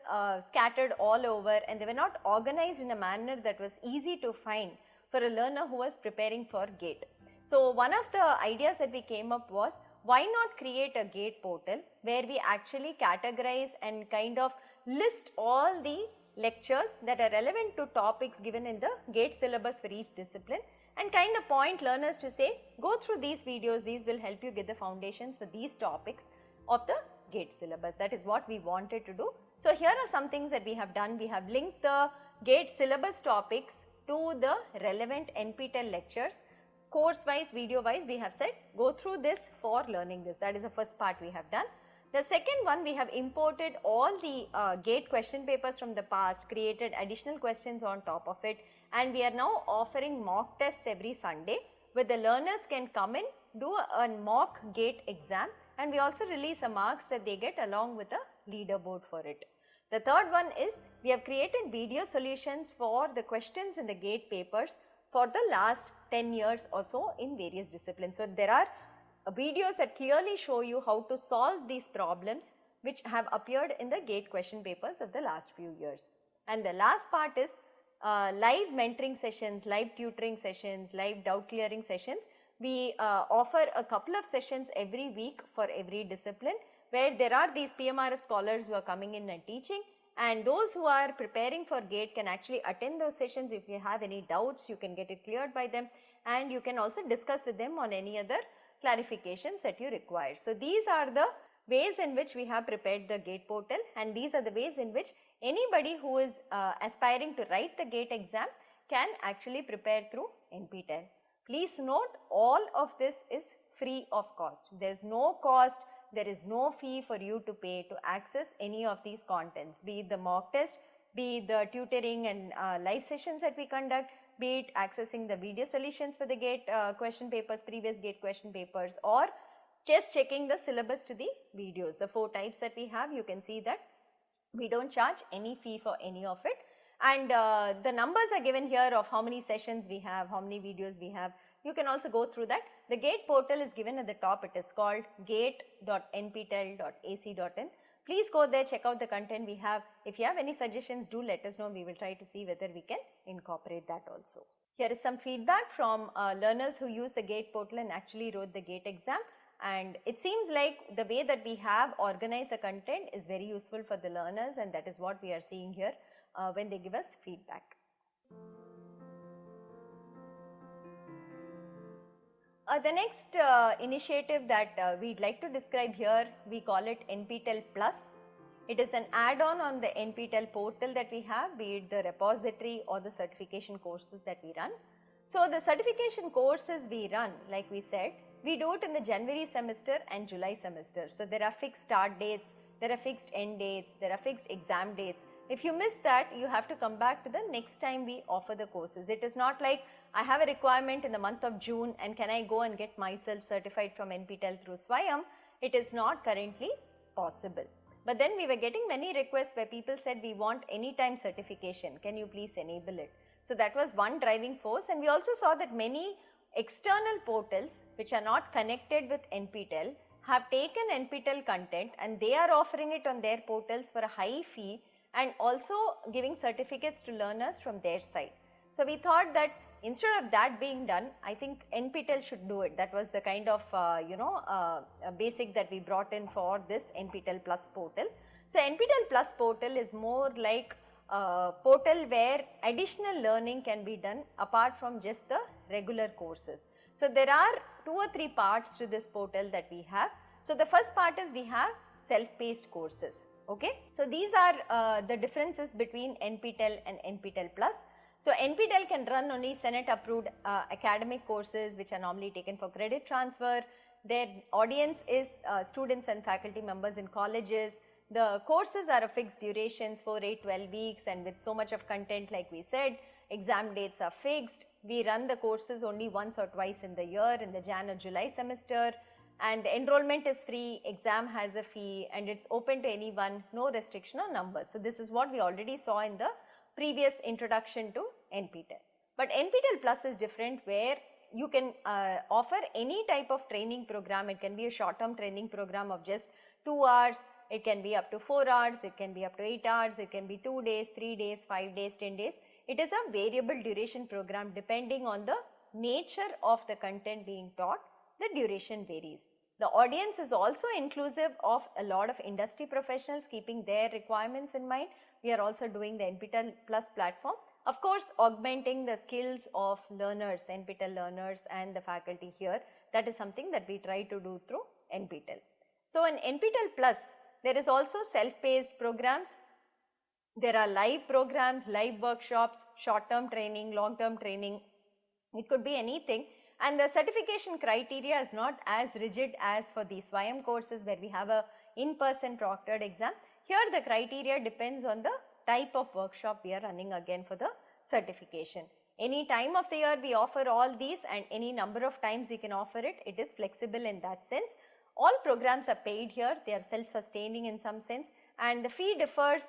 scattered all over and they were not organized in a manner that was easy to find for a learner who was preparing for GATE. So one of the ideas that we came up was, why not create a GATE portal where we actually categorize and kind of list all the lectures that are relevant to topics given in the GATE syllabus for each discipline, and kind of point learners to say, go through these videos, these will help you get the foundations for these topics of the GATE syllabus. That is what we wanted to do. So here are some things that we have done. We have linked the GATE syllabus topics to the relevant NPTEL lectures. Course wise, video wise, we have said go through this for learning this. That is the first part we have done. The second one, we have imported all the GATE question papers from the past, created additional questions on top of it, and we are now offering mock tests every Sunday where the learners can come in, do a mock GATE exam, and we also release the marks that they get along with a leaderboard for it. The third one is we have created video solutions for the questions in the GATE papers for the last 10 years or so in various disciplines. So there are videos that clearly show you how to solve these problems which have appeared in the GATE question papers of the last few years. And the last part is live mentoring sessions, live tutoring sessions, live doubt clearing sessions. We offer a couple of sessions every week for every discipline where there are these PMRF scholars who are coming in and teaching, and those who are preparing for GATE can actually attend those sessions. If you have any doubts, you can get it cleared by them, and you can also discuss with them on any other clarifications that you require. So these are the ways in which we have prepared the GATE portal, and these are the ways in which anybody who is aspiring to write the GATE exam can actually prepare through NPTEL. Please note, all of this is free of cost. There is no cost, there is no fee for you to pay to access any of these contents, be it the mock test, be it the tutoring and live sessions that we conduct, be it accessing the video solutions for the GATE question papers, previous GATE question papers, or just checking the syllabus to the videos. The 4 types that we have, you can see that we don't charge any fee for any of it, and the numbers are given here of how many sessions we have, how many videos we have. You can also go through that. The GATE portal is given at the top. It is called gate.nptel.ac.in. Please go there, check out the content we have. If you have any suggestions, do let us know. We will try to see whether we can incorporate that also. Here is some feedback from learners who use the GATE portal and actually wrote the GATE exam. And it seems like the way that we have organized the content is very useful for the learners, and that is what we are seeing here when they give us feedback. The next initiative that we'd like to describe here, we call it NPTEL Plus. It is an add-on on the NPTEL portal that we have, be it the repository or the certification courses that we run. So the certification courses we run, like we said, we do it in the January semester and July semester. So there are fixed start dates, there are fixed end dates, there are fixed exam dates. If you miss that, you have to come back to the next time we offer the courses. It is not like I have a requirement in the month of June and can I go and get myself certified from NPTEL through Swayam. It is not currently possible. But then we were getting many requests where people said we want anytime certification. Can you please enable it? So that was one driving force, and we also saw that many external portals which are not connected with NPTEL have taken NPTEL content and they are offering it on their portals for a high fee and also giving certificates to learners from their side. So we thought that instead of that being done, I think NPTEL should do it. That was the kind of basic that we brought in for this NPTEL Plus portal. So NPTEL Plus portal is more like a portal where additional learning can be done apart from just the regular courses. So there are 2 or 3 parts to this portal that we have. So the first part is we have self-paced courses. Okay, so these are the differences between NPTEL and NPTEL Plus. So NPTEL can run only Senate approved academic courses which are normally taken for credit transfer. Their audience is students and faculty members in colleges. The courses are of fixed durations, 4, 8, 12 weeks, and with so much of content, like we said. Exam dates are fixed. We run the courses only once or twice in the year, in the Jan or July semester, and enrollment is free, exam has a fee, and it's open to anyone, no restriction on numbers. So this is what we already saw in the previous introduction to NPTEL. But NPTEL Plus is different, where you can offer any type of training program. It can be a short-term training program of just 2 hours, it can be up to 4 hours, it can be up to 8 hours, it can be 2 days, 3 days, 5 days, 10 days. It is a variable duration program depending on the nature of the content being taught. The duration varies. The audience is also inclusive of a lot of industry professionals, keeping their requirements in mind. We are also doing the NPTEL Plus platform. Of course, augmenting the skills of learners, NPTEL learners and the faculty here. That is something that we try to do through NPTEL. So in NPTEL Plus, there is also self-paced programs There are live programs, live workshops, short-term training, long-term training. It could be anything. And the certification criteria is not as rigid as for the SWAYAM courses where we have a in-person proctored exam. Here the criteria depends on the type of workshop we are running again for the certification. Any time of the year we offer all these, and any number of times we can offer it. It is flexible in that sense. All programs are paid here, they are self-sustaining in some sense, and the fee differs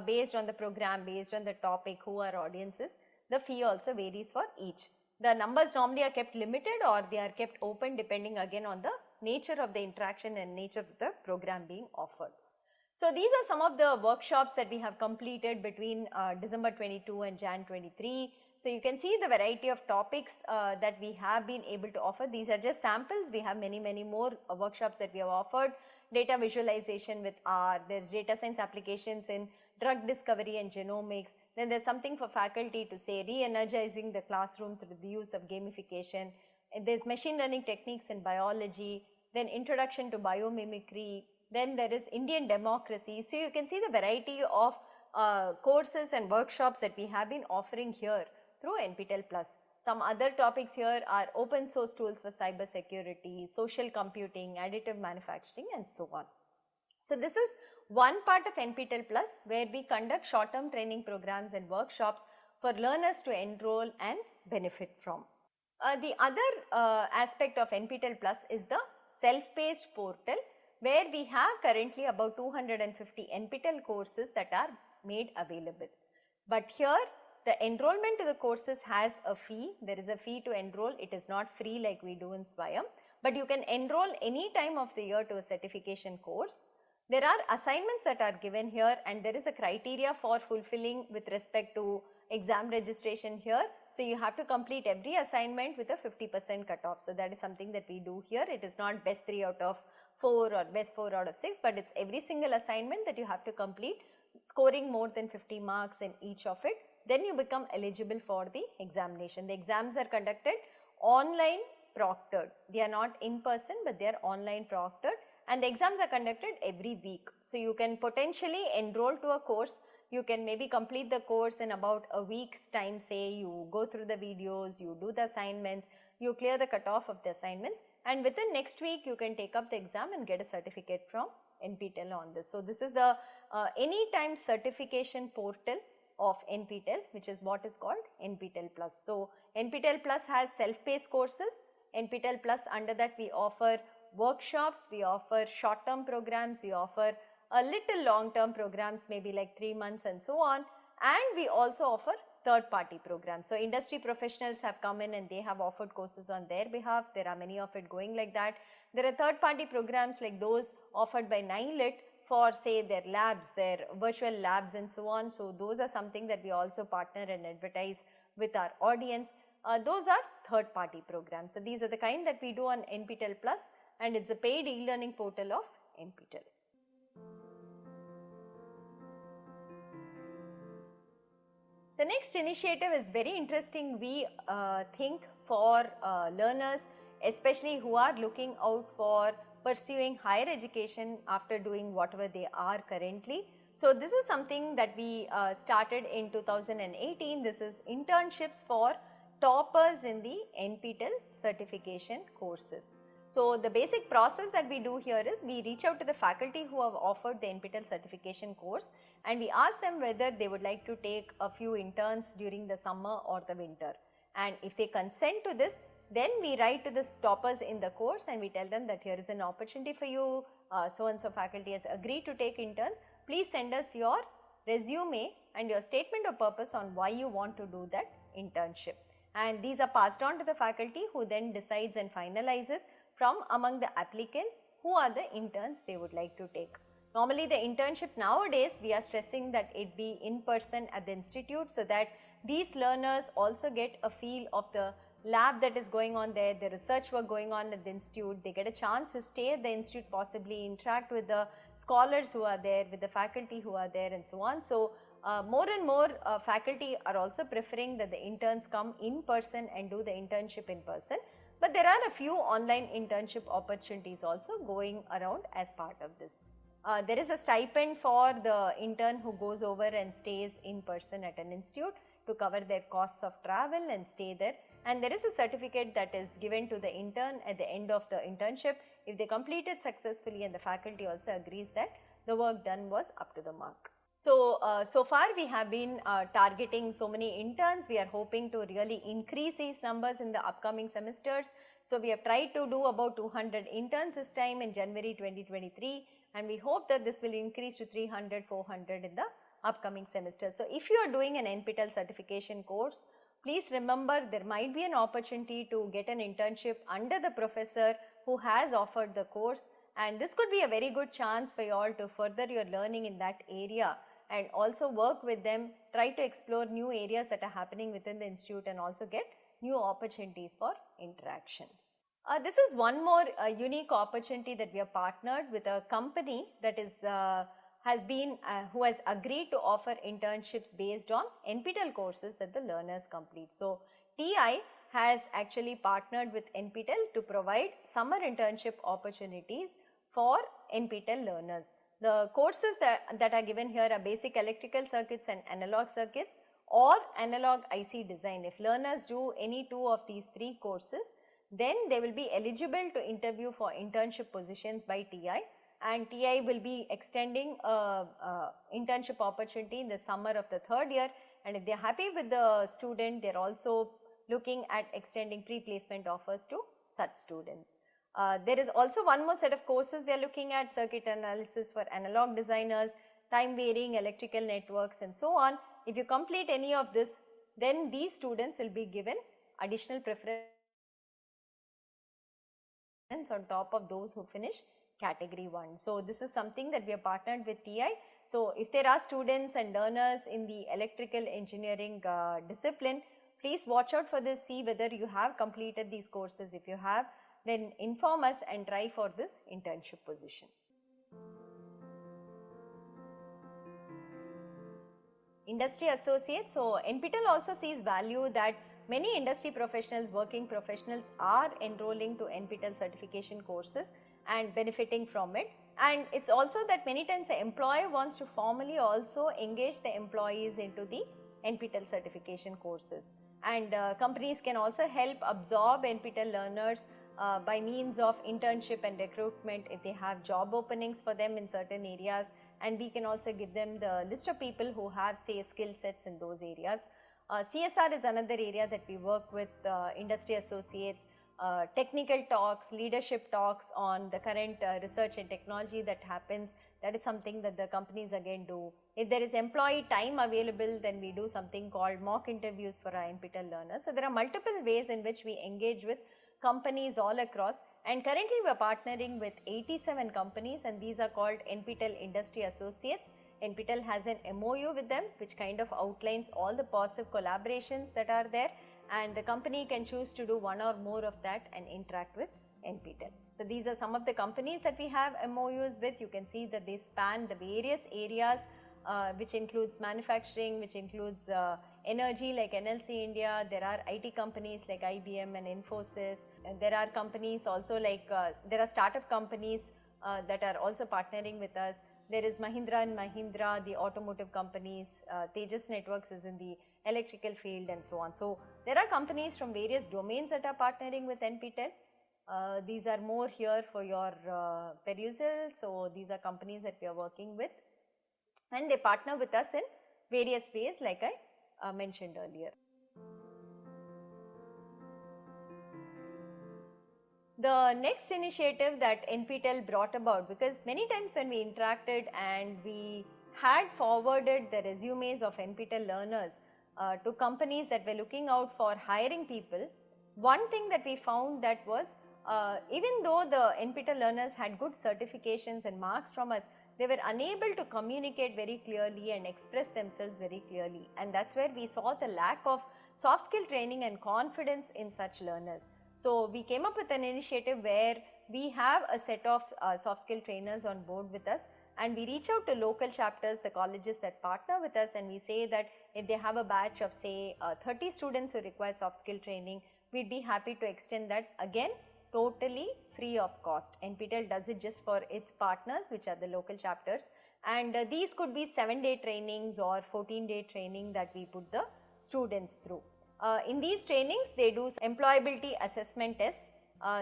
based on the program, based on the topic, who our audience is. The fee also varies for each. The numbers normally are kept limited or they are kept open depending again on the nature of the interaction and nature of the program being offered. So these are some of the workshops that we have completed between December 22 and Jan 23. So you can see the variety of topics that we have been able to offer. These are just samples. We have many more workshops that we have offered. Data visualization with R, there's data science applications in drug discovery and genomics. Then there's something for faculty to say re-energizing the classroom through the use of gamification. And there's machine learning techniques in biology, then introduction to biomimicry. Then there is Indian democracy. So you can see the variety of courses and workshops that we have been offering here through NPTEL Plus. Some other topics here are open source tools for cyber security, social computing, additive manufacturing, and so on. So this is one part of NPTEL Plus where we conduct short-term training programs and workshops for learners to enroll and benefit from. The other aspect of NPTEL Plus is the self-paced portal, where we have currently about 250 NPTEL courses that are made available. But here the enrollment to the courses has a fee. There is a fee to enroll. It is not free like we do in SWAYAM, but you can enroll any time of the year to a certification course. There are assignments that are given here, and there is a criteria for fulfilling with respect to exam registration here. So you have to complete every assignment with a 50% cutoff. So that is something that we do here. It is not best 3 out of 4 or best 4 out of 6, but it's every single assignment that you have to complete, scoring more than 50 marks in each of it. Then you become eligible for the examination. The exams are conducted online proctored. They are not in person, but they are online proctored, and the exams are conducted every week. So you can potentially enroll to a course. You can maybe complete the course in about a week's time. Say you go through the videos, you do the assignments, you clear the cutoff of the assignments, and within next week you can take up the exam and get a certificate from NPTEL on this. So this is the anytime certification portal of NPTEL, which is what is called NPTEL Plus. So NPTEL Plus has self-paced courses. NPTEL Plus, under that we offer workshops, we offer short-term programs, we offer a little long-term programs, maybe like 3 months and so on, and we also offer third-party programs. So industry professionals have come in and they have offered courses on their behalf. There are many of it going like that. There are third-party programs like those offered by NILIT for say their labs, their virtual labs and so on. So those are something that we also partner and advertise with our audience. Those are third-party programs. So these are the kind that we do on NPTEL Plus, and it's a paid e-learning portal of NPTEL. The next initiative is very interesting, we think, for learners, especially who are looking out for pursuing higher education after doing whatever they are currently. So this is something that we started in 2018. This is internships for toppers in the NPTEL certification courses. So the basic process that we do here is we reach out to the faculty who have offered the NPTEL certification course, and we ask them whether they would like to take a few interns during the summer or the winter. And if they consent to this, then we write to the toppers in the course and we tell them that here is an opportunity for you, so and so faculty has agreed to take interns. Please send us your resume and your statement of purpose on why you want to do that internship. And these are passed on to the faculty, who then decides and finalizes from among the applicants who are the interns they would like to take. Normally the internship nowadays, we are stressing that it be in person at the institute, so that these learners also get a feel of the lab that is going on there, the research work going on at the institute. They get a chance to stay at the institute, possibly interact with the scholars who are there, with the faculty who are there and so on. So more and more faculty are also preferring that the interns come in person and do the internship in person. But there are a few online internship opportunities also going around as part of this. There is a stipend for the intern who goes over and stays in person at an institute to cover their costs of travel and stay there, and there is a certificate that is given to the intern at the end of the internship if they complete it successfully and the faculty also agrees that the work done was up to the mark. So, so far we have been targeting so many interns. We are hoping to really increase these numbers in the upcoming semesters. So, we have tried to do about 200 interns this time in January 2023, and we hope that this will increase to 300, 400 in the upcoming semester. So, if you are doing an NPTEL certification course, please remember there might be an opportunity to get an internship under the professor who has offered the course, and this could be a very good chance for you all to further your learning in that area and also work with them, try to explore new areas that are happening within the institute and also get new opportunities for interaction. This is one more unique opportunity that we have partnered with a company that is who has agreed to offer internships based on NPTEL courses that the learners complete. So, TI has actually partnered with NPTEL to provide summer internship opportunities for NPTEL learners. The courses that are given here are basic electrical circuits and analog circuits or analog IC design. If learners do any two of these three courses, then they will be eligible to interview for internship positions by TI, and TI will be extending internship opportunity in the summer of the third year, and if they are happy with the student, they are also looking at extending pre-placement offers to such students. There is also one more set of courses they are looking at: circuit analysis for analog designers, time varying electrical networks and so on. If you complete any of this, then these students will be given additional preference on top of those who finish category 1. So, this is something that we have partnered with TI. So, if there are students and learners in the electrical engineering discipline, please watch out for this, see whether you have completed these courses. If you have, then inform us and try for this internship position. Industry associates. So, NPTEL also sees value that many industry professionals, working professionals are enrolling to NPTEL certification courses and benefiting from it, and it is also that many times the employer wants to formally also engage the employees into the NPTEL certification courses, and companies can also help absorb NPTEL learners by means of internship and recruitment if they have job openings for them in certain areas, and we can also give them the list of people who have, say, skill sets in those areas. CSR is another area that we work with industry associates. Technical talks, leadership talks on the current research and technology that happens, that is something that the companies again do. If there is employee time available, then we do something called mock interviews for our NPTEL learners. So, there are multiple ways in which we engage with companies all across, and currently we are partnering with 87 companies, and these are called NPTEL Industry Associates. NPTEL has an MOU with them which kind of outlines all the positive collaborations that are there, and the company can choose to do one or more of that and interact with NPTEL. So, these are some of the companies that we have MOUs with. You can see that they span the various areas which includes manufacturing, which includes energy like NLC India. There are IT companies like IBM and Infosys, and there are companies also like there are startup companies that are also partnering with us. There is Mahindra and Mahindra, the automotive companies, Tejas Networks is in the electrical field and so on. So, there are companies from various domains that are partnering with NPTEL. These are more here for your perusal. So, these are companies that we are working with, and they partner with us in various ways like I mentioned earlier. The next initiative that NPTEL brought about, because many times when we interacted and we had forwarded the resumes of NPTEL learners to companies that were looking out for hiring people, one thing that we found that was even though the NPTEL learners had good certifications and marks from us, they were unable to communicate very clearly and express themselves very clearly, and that is where we saw the lack of soft skill training and confidence in such learners. So, we came up with an initiative where we have a set of soft skill trainers on board with us, and we reach out to local chapters, the colleges that partner with us, and we say that if they have a batch of say 30 students who require soft skill training, we would be happy to extend that again totally free of cost. NPTEL does it just for its partners, which are the local chapters, and these could be 7-day trainings or 14-day training that we put the students through. In these trainings, they do employability assessment tests,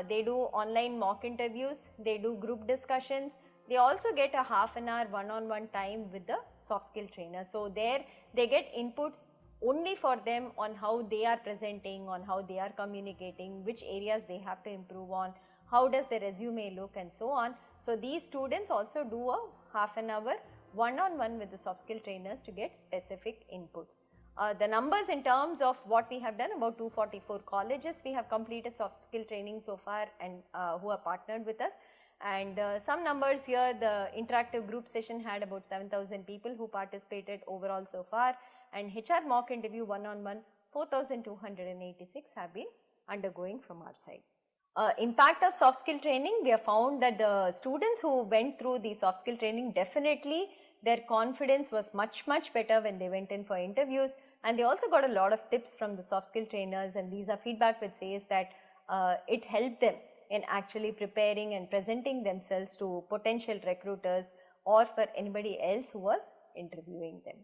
they do online mock interviews, they do group discussions. They also get a half an hour one-on-one time with the soft skill trainer. So there they get inputs only for them on how they are presenting, on how they are communicating, which areas they have to improve on, how does their resume look, and so on. So these students also do a half an hour one-on-one with the soft skill trainers to get specific inputs. The numbers in terms of what we have done, about 244 colleges we have completed soft skill training so far, and who are partnered with us. And some numbers here, the interactive group session had about 7,000 people who participated overall so far, and HR mock interview one-on-one 4,286 have been undergoing from our side. Impact of soft skill training, we have found that the students who went through the soft skill training, definitely their confidence was much better when they went in for interviews, and they also got a lot of tips from the soft skill trainers, and these are feedback which says that it helped them in actually preparing and presenting themselves to potential recruiters or for anybody else who was interviewing them.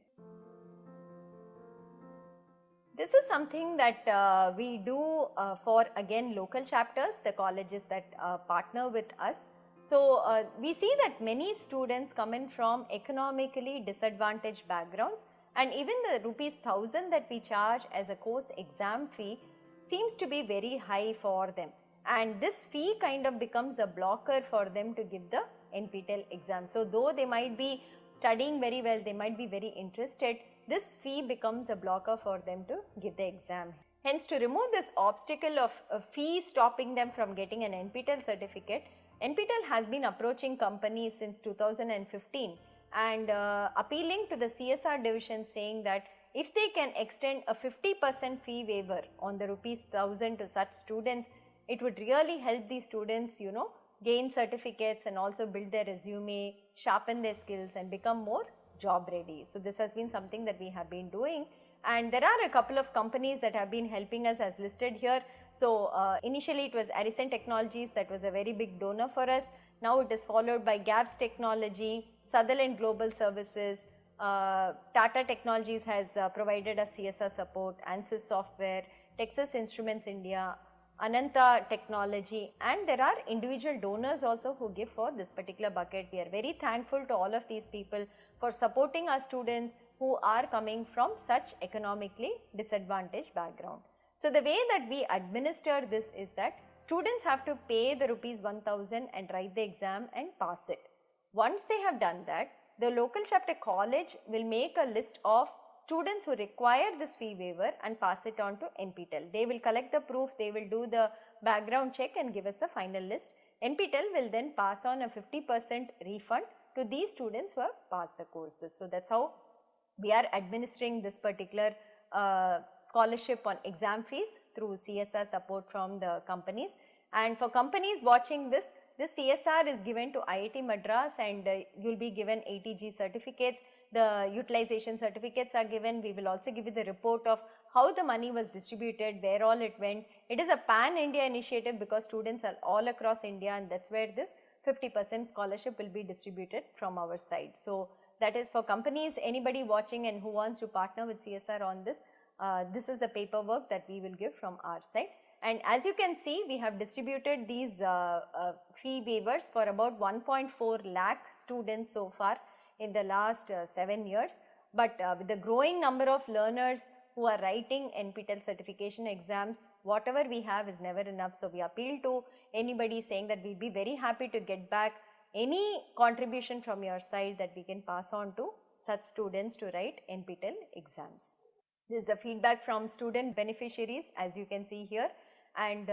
This is something that we do for again local chapters, the colleges that partner with us. So we see that many students come in from economically disadvantaged backgrounds, and even the ₹1,000 that we charge as a course exam fee seems to be very high for them, and this fee kind of becomes a blocker for them to give the NPTEL exam. So though they might be studying very well, they might be very interested, this fee becomes a blocker for them to give the exam. Hence, to remove this obstacle of a fee stopping them from getting an NPTEL certificate, NPTEL has been approaching companies since 2015 and appealing to the CSR division, saying that if they can extend a 50% fee waiver on the ₹1,000 to such students, it would really help these students, gain certificates and also build their resume, sharpen their skills and become more job ready. So this has been something that we have been doing, and there are a couple of companies that have been helping us as listed here. So initially it was Arisen Technologies that was a very big donor for us. Now it is followed by Gaps Technology, Sutherland Global Services, Tata Technologies has provided us CSR support, ANSYS Software, Texas Instruments India, Ananta Technology, and there are individual donors also who give for this particular bucket. We are very thankful to all of these people for supporting our students who are coming from such economically disadvantaged background. So the way that we administer this is that students have to pay the ₹1,000 and write the exam and pass it. Once they have done that, the local chapter college will make a list of students who require this fee waiver and pass it on to NPTEL. They will collect the proof, they will do the background check and give us the final list. NPTEL will then pass on a 50% refund to these students who have passed the courses. So that's how we are administering this particular scholarship on exam fees through CSR support from the companies. And for companies watching this CSR is given to IIT Madras, and you will be given ATG certificates. The utilization certificates are given. We will also give you the report of how the money was distributed, where all it went. It is a pan-India initiative because students are all across India, and that's where this 50% scholarship will be distributed from our side. So that is for companies, anybody watching and who wants to partner with CSR on this, this is the paperwork that we will give from our side. And as you can see, we have distributed these fee waivers for about 1.4 lakh students so far in the last 7 years. But with the growing number of learners who are writing NPTEL certification exams, whatever we have is never enough. So we appeal to anybody saying that we'll be very happy to get back any contribution from your side that we can pass on to such students to write NPTEL exams. This is the feedback from student beneficiaries, as you can see here. And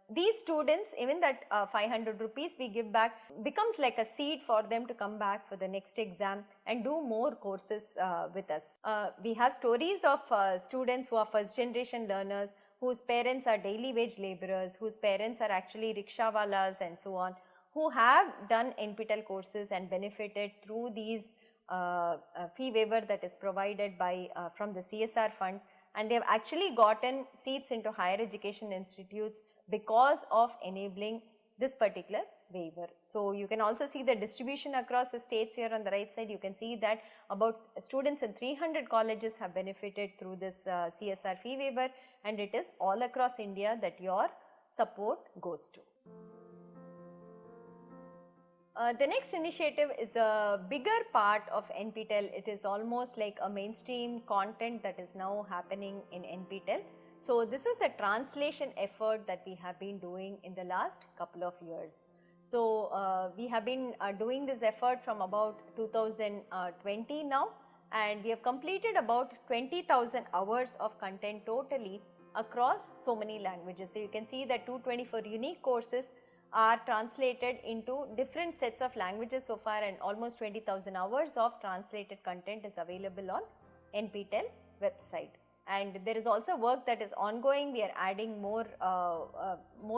these students, even that 500 rupees we give back becomes like a seed for them to come back for the next exam and do more courses with us. We have stories of students who are first generation learners, whose parents are daily wage laborers, whose parents are actually rickshawalas and so on, who have done NPTEL courses and benefited through these fee waiver that is provided by from the CSR funds, and they have actually gotten seats into higher education institutes because of enabling this particular waiver. So you can also see the distribution across the states here on the right side. You can see that about students in 300 colleges have benefited through this CSR fee waiver, and it is all across India that your support goes to. The next initiative is a bigger part of NPTEL. It is almost like a mainstream content that is now happening in NPTEL. So this is the translation effort that we have been doing in the last couple of years. So we have been doing this effort from about 2020 now, and we have completed about 20,000 hours of content totally across so many languages. So you can see that 224 unique courses are translated into different sets of languages so far, and almost 20,000 hours of translated content is available on NPTEL website. And there is also work that is ongoing. We are adding more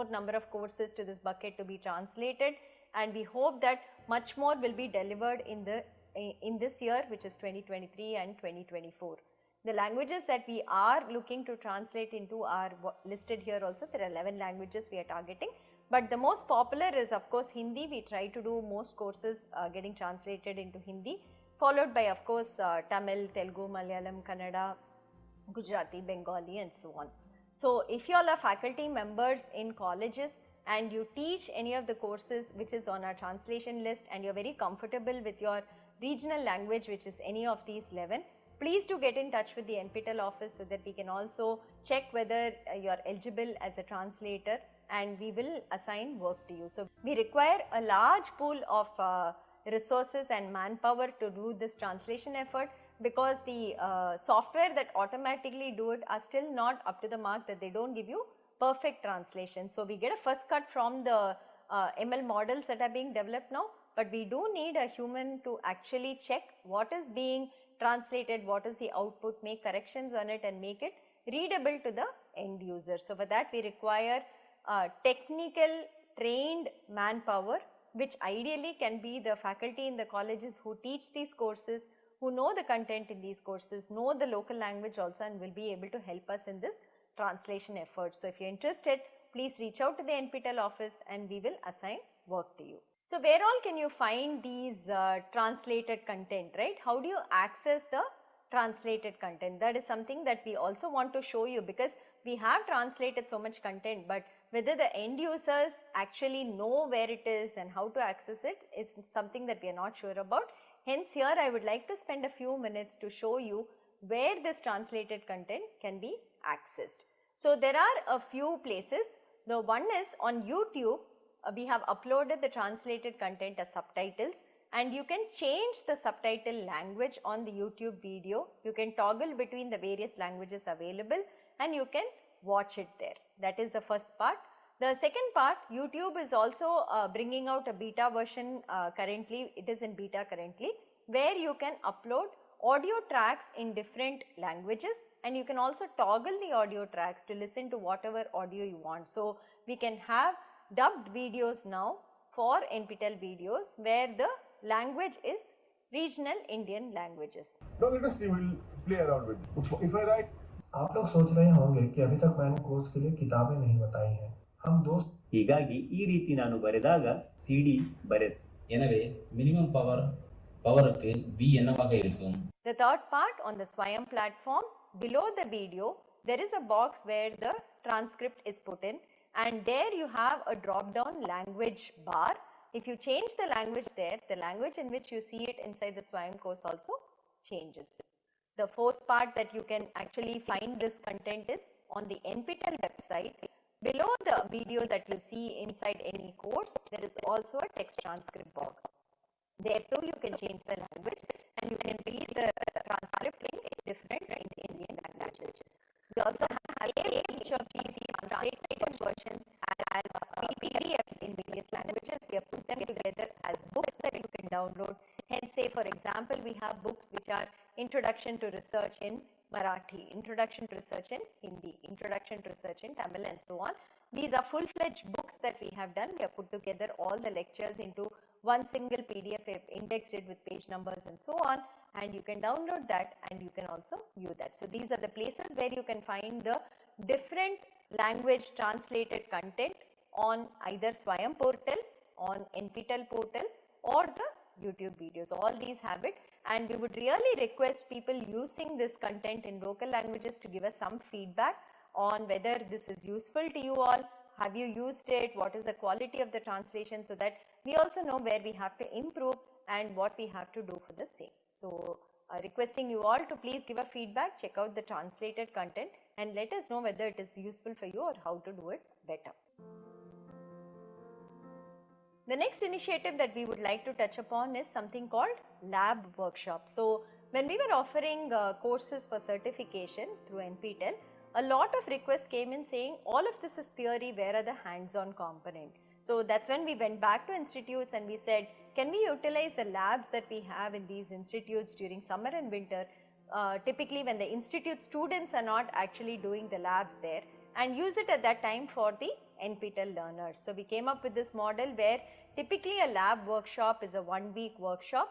number of courses to this bucket to be translated, and we hope that much more will be delivered in this year, which is 2023 and 2024. The languages that we are looking to translate into are listed here also. There are 11 languages we are targeting. But the most popular is of course Hindi. We try to do most courses getting translated into Hindi, followed by of course Tamil, Telugu, Malayalam, Kannada, Gujarati, Bengali and so on. So if you all are faculty members in colleges and you teach any of the courses which is on our translation list, and you are very comfortable with your regional language, which is any of these 11, please do get in touch with the NPTEL office so that we can also check whether you are eligible as a translator, and we will assign work to you. So we require a large pool of resources and manpower to do this translation effort, because the software that automatically do it are still not up to the mark, that they don't give you perfect translation. So we get a first cut from the ML models that are being developed now, but we do need a human to actually check what is being translated, what is the output, make corrections on it and make it readable to the end user. So for that we require technical trained manpower, which ideally can be the faculty in the colleges who teach these courses, who know the content in these courses, know the local language also, and will be able to help us in this translation effort. So if you are interested, please reach out to the NPTEL office and we will assign work to you. So where all can you find these translated content, right? How do you access the translated content? That is something that we also want to show you, because we have translated so much content, but whether the end users actually know where it is and how to access it is something that we are not sure about. Hence here I would like to spend a few minutes to show you where this translated content can be accessed. So there are a few places. The one is on YouTube. We have uploaded the translated content as subtitles, and you can change the subtitle language on the YouTube video. You can toggle between the various languages available and you can watch it there. That is the first part. The second part, YouTube is also bringing out a beta version currently. It is in beta currently, where you can upload audio tracks in different languages, and you can also toggle the audio tracks to listen to whatever audio you want. So we can have dubbed videos now for NPTEL videos where the language is regional Indian languages. No, let us see, we'll play around with it. If I write, आप लोग सोच रहे होंगे कि अभी तक मैंने course के लिए किताबें नहीं बताई हैं। हम दोस्त ಹೀಗಾಗಿ ಈ ರೀತಿ ನಾನು ಬರೆದಾಗ ಸಿಡಿ ಬರೆದು எனவே மினிமம் பவருக்கு V என்னவாக இருக்கும். The third part, on the Swayam platform, below the video there is a box where the transcript is put in, and there you have a drop down language bar. If you change the language there, the language in which you see it inside the Swayam course also changes. The fourth part that you can actually find this content is on the NPTEL website. Below the video that you see inside any course, there is also a text transcript box. There too you can change the language and you can read the transcript in different Indian languages. We also have saved each of these translated versions as PDFs in various languages. We have put them together as books that you can download. Hence, say for example, we have books which are Introduction to Research in Marathi, Introduction to Research in Hindi, Introduction to Research in Tamil and so on. These are full-fledged books that we have done. We have put together all the lectures into one single PDF, indexed it with page numbers and so on, and you can download that and you can also view that. So these are the places where you can find the different language translated content on either Swayam portal, on NPTEL portal or the YouTube videos. All these have it, and we would really request people using this content in local languages to give us some feedback on whether this is useful to you all. Have you used it? What is the quality of the translation, so that we also know where we have to improve and what we have to do for the same. So, requesting you all to please give a feedback, check out the translated content and let us know whether it is useful for you or how to do it better. The next initiative that we would like to touch upon is something called lab workshop. So, when we were offering courses for certification through NPTEL, a lot of requests came in saying all of this is theory, where are the hands-on component? So, that's when we went back to institutes and we said, can we utilize the labs that we have in these institutes during summer and winter, typically when the institute students are not actually doing the labs there, and use it at that time for the NPTEL learners. So, we came up with this model where typically a lab workshop is a 1-week workshop.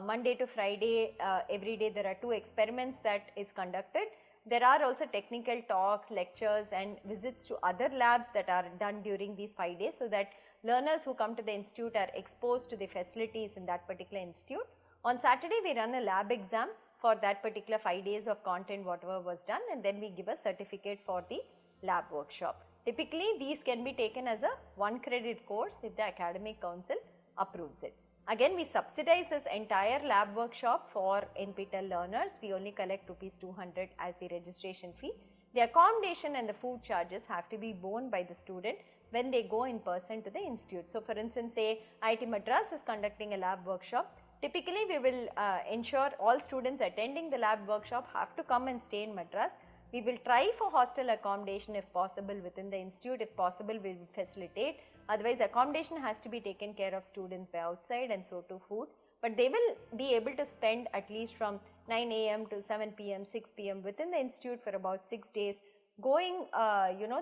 Monday to Friday, every day there are 2 experiments that is conducted. There are also technical talks, lectures and visits to other labs that are done during these 5 days, so that learners who come to the institute are exposed to the facilities in that particular institute. On Saturday, we run a lab exam for that particular 5 days of content, whatever was done, and then we give a certificate for the lab workshop. Typically, these can be taken as a 1-credit course if the academic council approves it. Again, we subsidize this entire lab workshop for NPTEL learners. We only collect ₹200 as the registration fee. The accommodation and the food charges have to be borne by the student when they go in person to the institute. So, for instance, say IIT Madras is conducting a lab workshop. Typically, we will ensure all students attending the lab workshop have to come and stay in Madras. We will try for hostel accommodation if possible within the institute. If possible, we will facilitate. Otherwise, accommodation has to be taken care of students by outside, and so to food. But they will be able to spend at least from 9 AM to 7 PM, 6 PM within the institute for about 6 days, going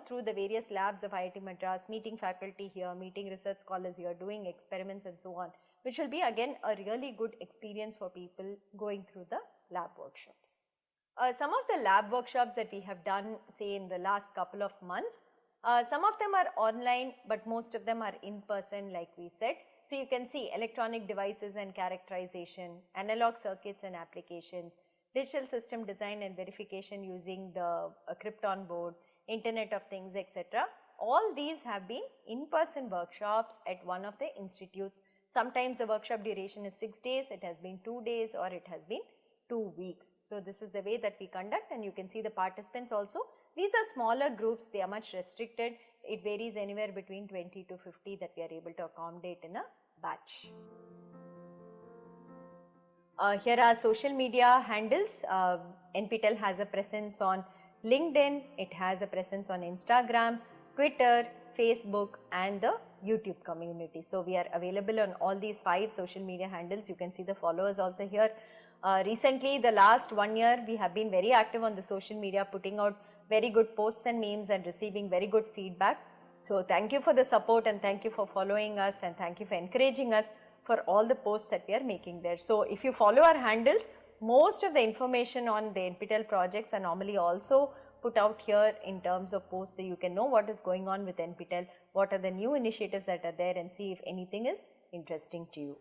through the various labs of IIT Madras, meeting faculty here, meeting research scholars here, doing experiments and so on, which will be again a really good experience for people going through the lab workshops. Some of the lab workshops that we have done, say in the last couple of months, some of them are online, but most of them are in person, like we said. So, you can see electronic devices and characterization, analog circuits and applications, digital system design and verification using the Krypton board, Internet of Things, etc. All these have been in-person workshops at one of the institutes. Sometimes the workshop duration is 6 days, it has been 2 days, or it has been 2 weeks. So, this is the way that we conduct, and you can see the participants also. These are smaller groups, they are much restricted. It varies anywhere between 20 to 50 that we are able to accommodate in a batch. Here are social media handles. NPTEL has a presence on LinkedIn, it has a presence on Instagram, Twitter, Facebook and the YouTube community. So, we are available on all these 5 social media handles. You can see the followers also here. Recently, the last 1 year, we have been very active on the social media, putting out very good posts and memes and receiving very good feedback. So, thank you for the support and thank you for following us, and thank you for encouraging us for all the posts that we are making there. So, if you follow our handles, most of the information on the NPTEL projects are normally also put out here in terms of posts, so you can know what is going on with NPTEL, what are the new initiatives that are there, and see if anything is interesting to you.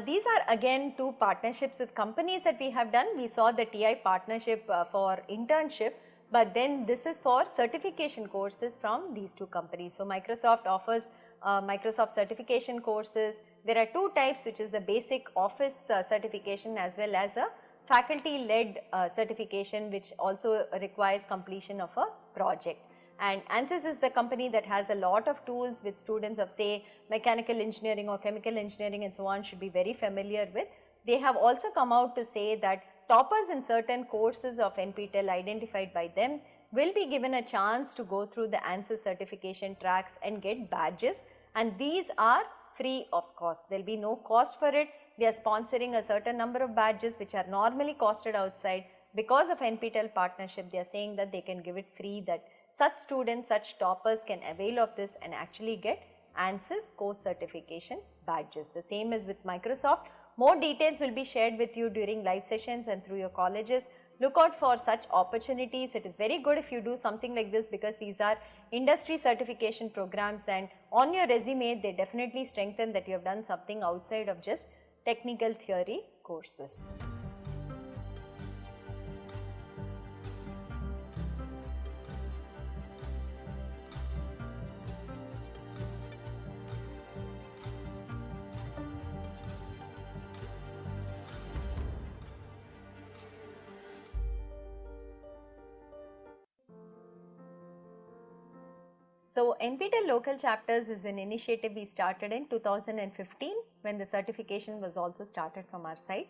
These are again two partnerships with companies that we have done. We saw the TI partnership for internship, but then this is for certification courses from these two companies. So Microsoft offers Microsoft certification courses. There are two types, which is the basic office certification as well as a faculty led certification, which also requires completion of a project. And ANSYS is the company that has a lot of tools which students of say mechanical engineering or chemical engineering and so on should be very familiar with. They have also come out to say that toppers in certain courses of NPTEL identified by them will be given a chance to go through the ANSYS certification tracks and get badges, and these are free of cost. There will be no cost for it. They are sponsoring a certain number of badges which are normally costed outside. Because of NPTEL partnership, they are saying that they can give it free, that such students, such toppers can avail of this and actually get ANSYS course certification badges. The same is with Microsoft. More details will be shared with you during live sessions and through your colleges. Look out for such opportunities. It is very good if you do something like this, because these are industry certification programs, and on your resume they definitely strengthen that you have done something outside of just technical theory courses. So NPTEL local chapters is an initiative we started in 2015 when the certification was also started from our side.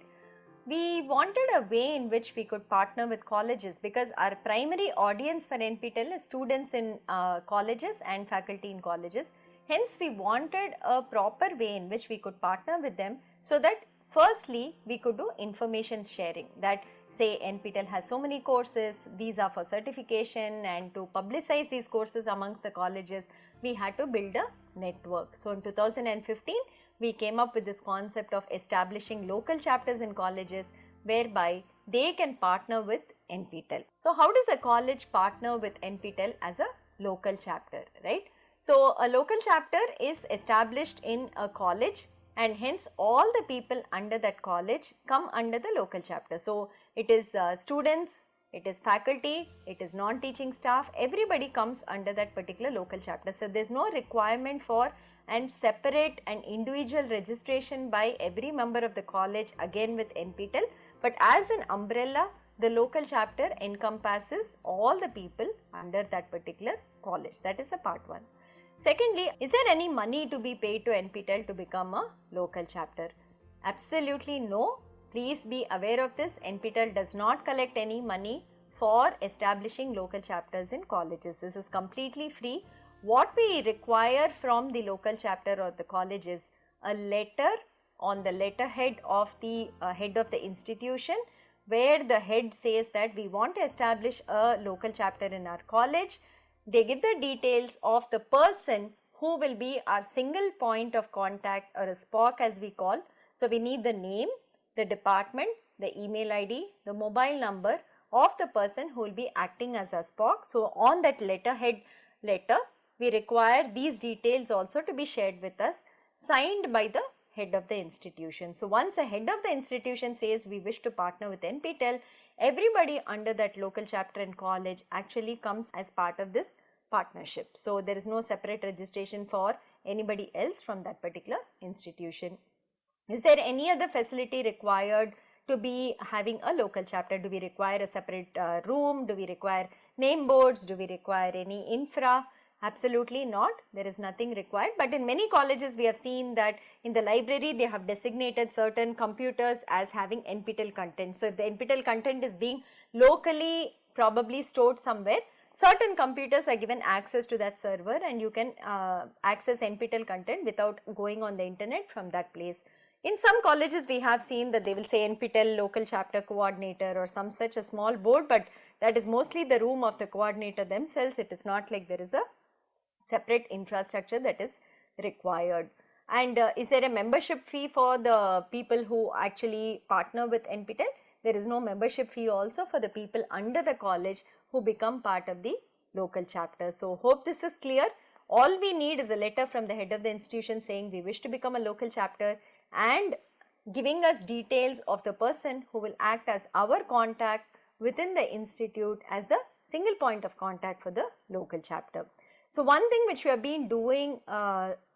We wanted a way in which we could partner with colleges, because our primary audience for NPTEL is students in colleges and faculty in colleges. Hence we wanted a proper way in which we could partner with them, so that firstly we could do information sharing, that say NPTEL has so many courses, these are for certification, and to publicize these courses amongst the colleges we had to build a network. So in 2015 we came up with this concept of establishing local chapters in colleges whereby they can partner with NPTEL. So how does a college partner with NPTEL as a local chapter, right? So a local chapter is established in a college, and hence all the people under that college come under the local chapter. So it is students, it is faculty, it is non-teaching staff, everybody comes under that particular local chapter. So there is no requirement for and separate and individual registration by every member of the college again with NPTEL, but as an umbrella the local chapter encompasses all the people under that particular college. That is the part one. Secondly, is there any money to be paid to NPTEL to become a local chapter? Absolutely no. Please be aware of this. NPTEL does not collect any money for establishing local chapters in colleges. This is completely free. What we require from the local chapter or the college is a letter on the letterhead of the head of the institution, where the head says that we want to establish a local chapter in our college. They give the details of the person who will be our single point of contact, or a SPOC as we call. So we need the name, the department, the email ID, the mobile number of the person who will be acting as a SPOC. So on that letterhead letter, we require these details also to be shared with us, signed by the head of the institution. So once the head of the institution says we wish to partner with NPTEL, everybody under that local chapter in college actually comes as part of this partnership. So there is no separate registration for anybody else from that particular institution. Is there any other facility required to be having a local chapter? Do we require a separate room? Do we require name boards? Do we require any infra? Absolutely not. There is nothing required. But in many colleges we have seen that in the library they have designated certain computers as having NPTEL content. So if the NPTEL content is being locally probably stored somewhere, certain computers are given access to that server, and you can access NPTEL content without going on the internet from that place. In some colleges we have seen that they will say NPTEL local chapter coordinator or some such a small board, but that is mostly the room of the coordinator themselves. It is not like there is a separate infrastructure that is required. And is there a membership fee for the people who actually partner with NPTEL? There is no membership fee also for the people under the college who become part of the local chapter. So hope this is clear. All we need is a letter from the head of the institution saying we wish to become a local chapter, and giving us details of the person who will act as our contact within the institute as the single point of contact for the local chapter. So one thing which we have been doing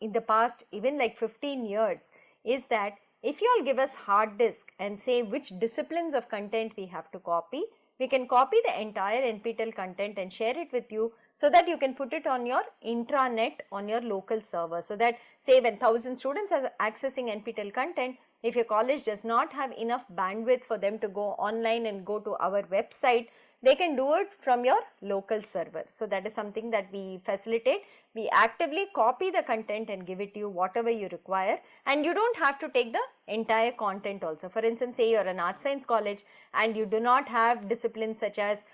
in the past even like 15 years is that if you all give us hard disk and say which disciplines of content we have to copy, we can copy the entire NPTEL content and share it with you so that you can put it on your intranet on your local server. So that say when 1000 students are accessing NPTEL content, if your college does not have enough bandwidth for them to go online and go to our website, they can do it from your local server. So that is something that we facilitate. We actively copy the content and give it to you whatever you require, and you don't have to take the entire content also. For instance, say you are an art science college and you do not have disciplines such as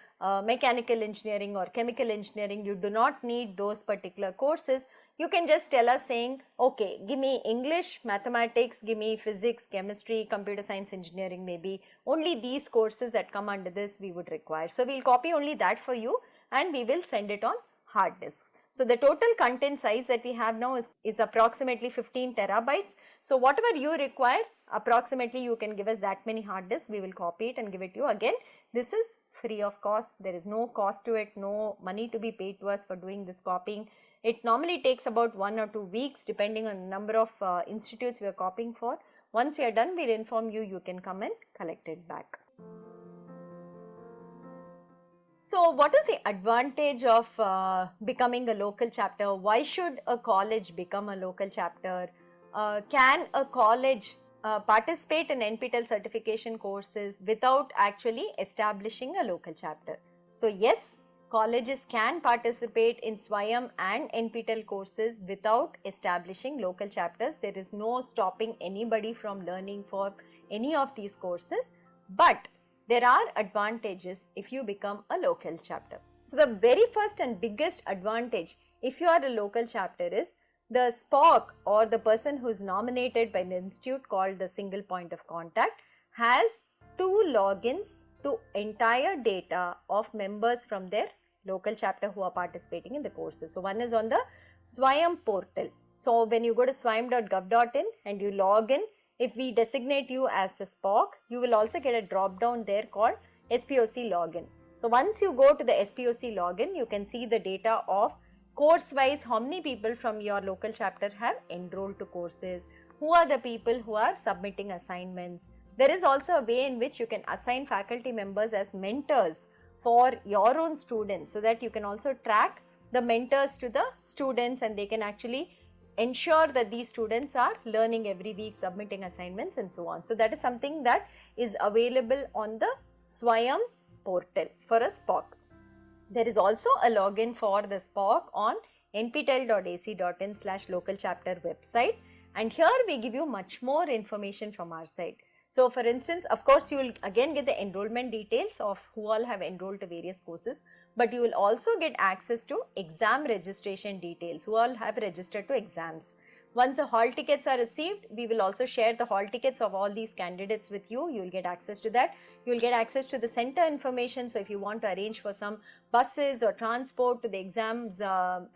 mechanical engineering or chemical engineering, you do not need those particular courses. You can just tell us saying, okay, give me English, mathematics, give me physics, chemistry, computer science, engineering, maybe only these courses that come under this we would require. So we will copy only that for you and we will send it on hard disks. So the total content size that we have now is approximately 15 terabytes. So whatever you require, approximately you can give us that many hard disks, we will copy it and give it to you. Again, this is free of cost, there is no cost to it, no money to be paid to us for doing this copying. It normally takes about 1 or 2 weeks depending on the number of institutes we are copying for. Once we are done, we will inform you, you can come and collect it back. So what is the advantage of becoming a local chapter? Why should a college become a local chapter? Can a college participate in NPTEL certification courses without actually establishing a local chapter? So yes, colleges can participate in SWAYAM and NPTEL courses without establishing local chapters. There is no stopping anybody from learning for any of these courses, but there are advantages if you become a local chapter. So the very first and biggest advantage if you are a local chapter is the SPOC, or the person who is nominated by the institute called the single point of contact, has 2 logins to entire data of members from their local chapter who are participating in the courses. So one is on the SWAYAM portal. So when you go to swayam.gov.in and you log in, if we designate you as the SPOC, you will also get a drop down there called SPOC login. So once you go to the SPOC login, you can see the data of course wise how many people from your local chapter have enrolled to courses, who are the people who are submitting assignments. There is also a way in which you can assign faculty members as mentors for your own students, so that you can also track the mentors to the students and they can actually ensure that these students are learning every week, submitting assignments and so on. So that is something that is available on the SWAYAM portal for a SPOC. There is also a login for the SPOC on nptel.ac.in/local chapter website, and here we give you much more information from our side. So for instance, of course, you will again get the enrollment details of who all have enrolled to various courses, but you will also get access to exam registration details, who all have registered to exams. Once the hall tickets are received, we will also share the hall tickets of all these candidates with you. You will get access to that. You will get access to the center information. So if you want to arrange for some buses or transport to the exams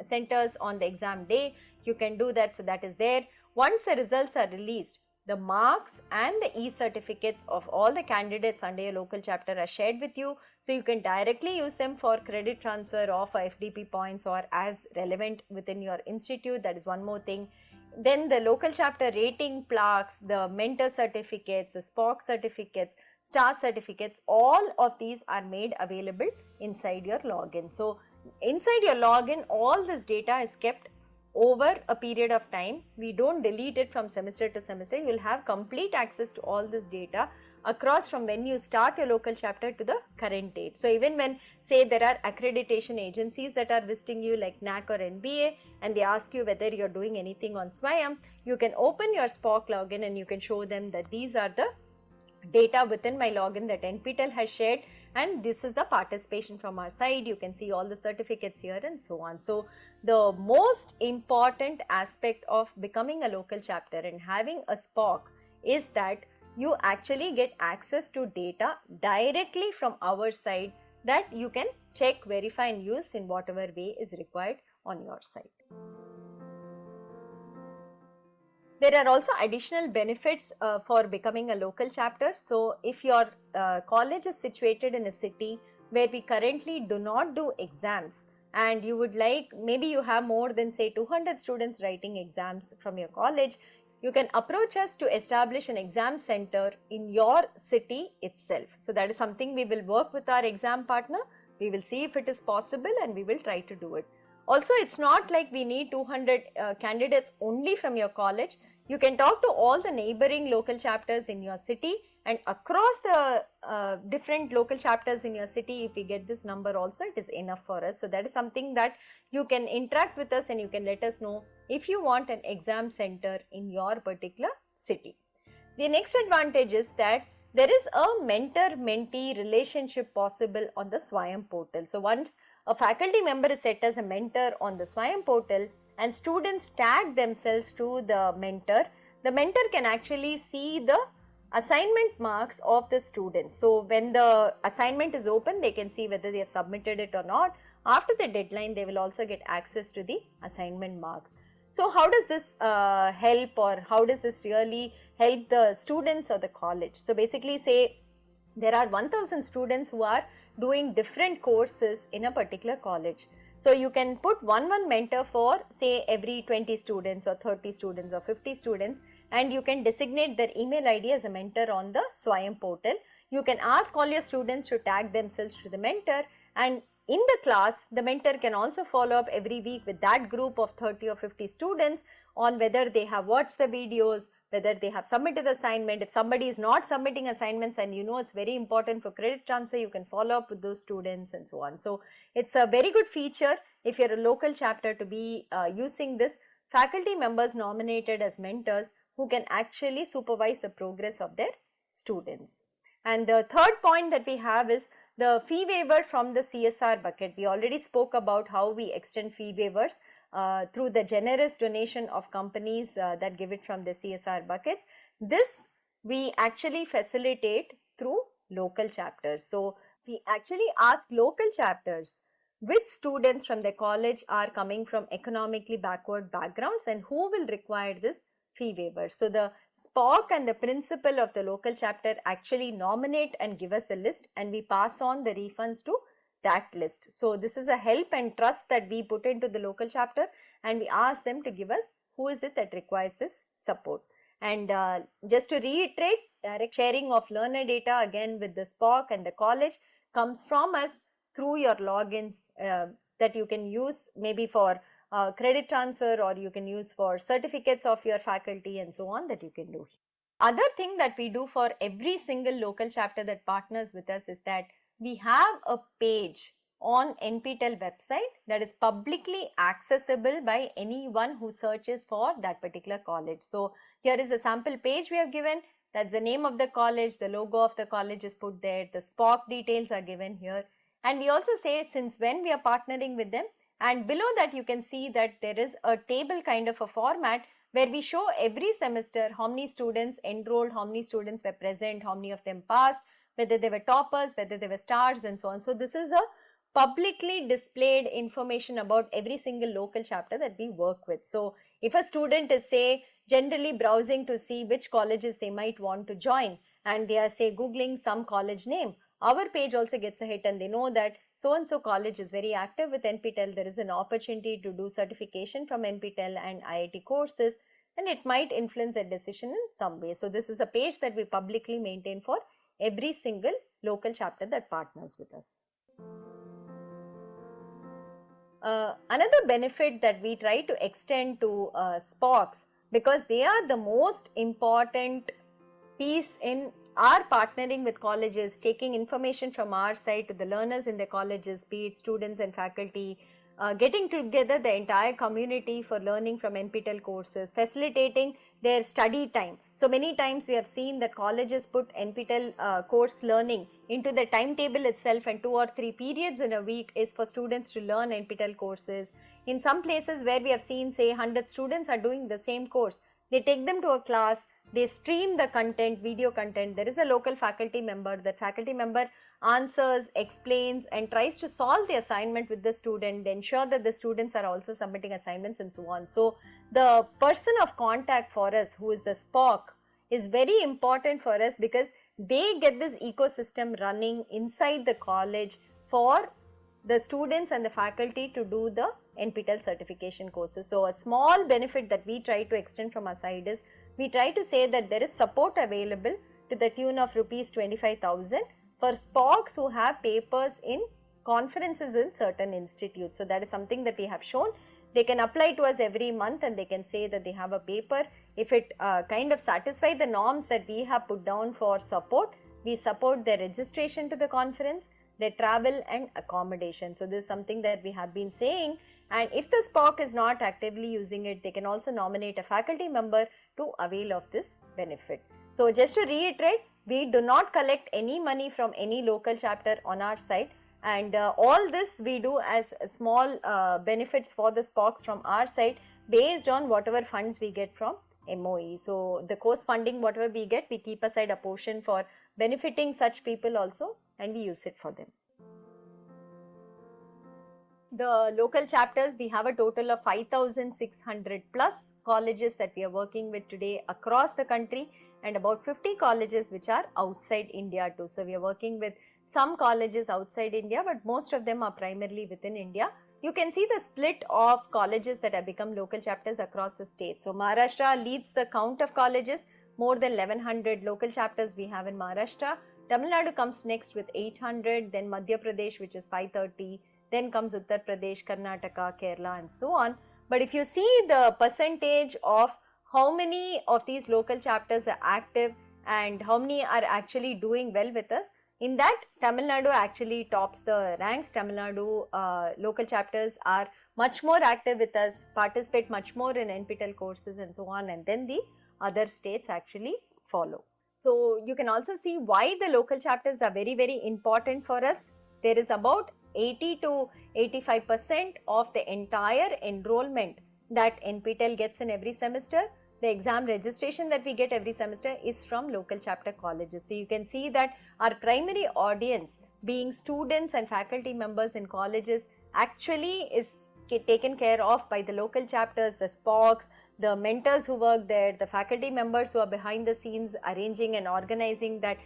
centers on the exam day, you can do that. So that is there. Once the results are released, the marks and the e-certificates of all the candidates under your local chapter are shared with you. So you can directly use them for credit transfer or for FDP points or as relevant within your institute. That is one more thing. Then the local chapter rating plaques, the mentor certificates, the SPOC certificates, star certificates, all of these are made available inside your login. So inside your login, all this data is kept over a period of time. We don't delete it from semester to semester. You will have complete access to all this data across from when you start your local chapter to the current date. So even when say there are accreditation agencies that are visiting you like NAC or NBA and they ask you whether you're doing anything on SWAYAM, you can open your SPOC login and you can show them that these are the data within my login that NPTEL has shared, and this is the participation from our side. You can see all the certificates here and so on. So the most important aspect of becoming a local chapter and having a SPOC is that you actually get access to data directly from our side that you can check, verify and use in whatever way is required on your side. There are also additional benefits for becoming a local chapter. So if your college is situated in a city where we currently do not do exams, and you would like, maybe you have more than say 200 students writing exams from your college, you can approach us to establish an exam center in your city itself. So that is something we will work with our exam partner. We will see if it is possible and we will try to do it. Also, it's not like we need 200 candidates only from your college. You can talk to all the neighboring local chapters in your city, and across the different local chapters in your city, if we get this number also, it is enough for us. So that is something that you can interact with us and you can let us know if you want an exam center in your particular city. The next advantage is that there is a mentor-mentee relationship possible on the Swayam portal. So once a faculty member is set as a mentor on the Swayam portal and students tag themselves to the mentor can actually see the assignment marks of the students. So when the assignment is open, they can see whether they have submitted it or not. After the deadline, they will also get access to the assignment marks. So how does this help, or how does this really help the students or the college? So basically, say there are 1000 students who are doing different courses in a particular college. So you can put one mentor for say every 20 students or 30 students or 50 students, and you can designate their email ID as a mentor on the Swayam portal. You can ask all your students to tag themselves to the mentor, and in the class, the mentor can also follow up every week with that group of 30 or 50 students on whether they have watched the videos, whether they have submitted the assignment. If somebody is not submitting assignments and you know it's very important for credit transfer, you can follow up with those students and so on. So it's a very good feature if you're a local chapter to be using this. Faculty members nominated as mentors who can actually supervise the progress of their students. And the third point that we have is the fee waiver from the CSR bucket. We already spoke about how we extend fee waivers through the generous donation of companies that give it from the CSR buckets. This we actually facilitate through local chapters. So we actually ask local chapters which students from the college are coming from economically backward backgrounds and who will require this fee waiver. So the SPOC and the principal of the local chapter actually nominate and give us the list, and we pass on the refunds to that list. So this is a help and trust that we put into the local chapter, and we ask them to give us who is it that requires this support. And just to reiterate, direct sharing of learner data again with the SPOC and the college comes from us through your logins that you can use maybe for credit transfer, or you can use for certificates of your faculty and so on, that you can do. Other thing that we do for every single local chapter that partners with us is that we have a page on NPTEL website that is publicly accessible by anyone who searches for that particular college. So here is a sample page we have given. That's the name of the college, the logo of the college is put there, the SPOC details are given here, and we also say since when we are partnering with them. And below that you can see that there is a table kind of a format where we show every semester how many students enrolled, how many students were present, how many of them passed, whether they were toppers, whether they were stars and so on. So this is a publicly displayed information about every single local chapter that we work with. So if a student is say generally browsing to see which colleges they might want to join, and they are say googling some college name, our page also gets a hit and they know that so and so college is very active with NPTEL. There is an opportunity to do certification from NPTEL and IIT courses, and it might influence their decision in some way. So this is a page that we publicly maintain for every single local chapter that partners with us. Another benefit that we try to extend to SPOCs, because they are the most important piece in our partnering with colleges, taking information from our side to the learners in the colleges, be it students and faculty, getting together the entire community for learning from NPTEL courses, facilitating their study time. So many times we have seen that colleges put NPTEL course learning into the timetable itself, and 2 or 3 periods in a week is for students to learn NPTEL courses. In some places where we have seen say 100 students are doing the same course, they take them to a class, they stream the content, video content. There is a local faculty member. That faculty member answers, explains and tries to solve the assignment with the student, ensure that the students are also submitting assignments and so on. So the person of contact for us, who is the SPOC, is very important for us because they get this ecosystem running inside the college for the students and the faculty to do the NPTEL certification courses. So a small benefit that we try to extend from our side is, we try to say that there is support available to the tune of rupees 25,000 for SPOCs who have papers in conferences in certain institutes. So that is something that we have shown. They can apply to us every month and they can say that they have a paper. If it kind of satisfies the norms that we have put down for support, we support their registration to the conference, their travel and accommodation. So this is something that we have been saying, and if the SPOC is not actively using it, they can also nominate a faculty member to avail of this benefit. So just to reiterate, we do not collect any money from any local chapter on our side, and all this we do as small benefits for the SPOCs from our side based on whatever funds we get from MOE. So the course funding, whatever we get, we keep aside a portion for benefiting such people also, and we use it for them. The local chapters, we have a total of 5,600 plus colleges that we are working with today across the country, and about 50 colleges which are outside India too. So we are working with some colleges outside India, but most of them are primarily within India. You can see the split of colleges that have become local chapters across the state. So Maharashtra leads the count of colleges, more than 1100 local chapters we have in Maharashtra. Tamil Nadu comes next with 800, then Madhya Pradesh, which is 530, then comes Uttar Pradesh, Karnataka, Kerala and so on. But if you see the percentage of how many of these local chapters are active and how many are actually doing well with us, in that Tamil Nadu actually tops the ranks. Tamil Nadu local chapters are much more active with us, participate much more in NPTEL courses and so on, and then the other states actually follow. So you can also see why the local chapters are very, very important for us. There is about 80 to 85% of the entire enrollment that NPTEL gets in every semester. The exam registration that we get every semester is from local chapter colleges. So you can see that our primary audience, being students and faculty members in colleges, actually is taken care of by the local chapters, the SPOCs, the mentors who work there, the faculty members who are behind the scenes arranging and organizing that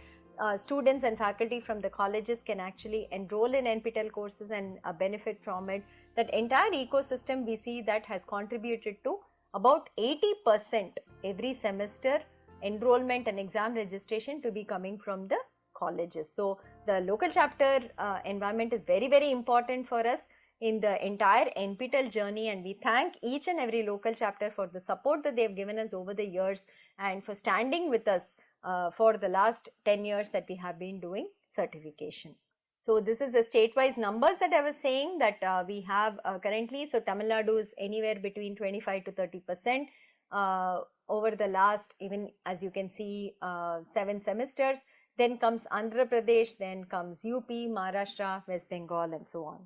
students and faculty from the colleges can actually enroll in NPTEL courses and benefit from it. That entire ecosystem we see that has contributed to about 80% every semester enrollment and exam registration to be coming from the colleges. So the local chapter environment is very, very important for us in the entire NPTEL journey, and we thank each and every local chapter for the support that they have given us over the years and for standing with us for the last 10 years that we have been doing certification. So this is the state-wise numbers that I was saying that we have currently. So Tamil Nadu is anywhere between 25 to 30% over the last, even as you can see, 7 semesters. Then comes Andhra Pradesh, then comes UP, Maharashtra, West Bengal and so on.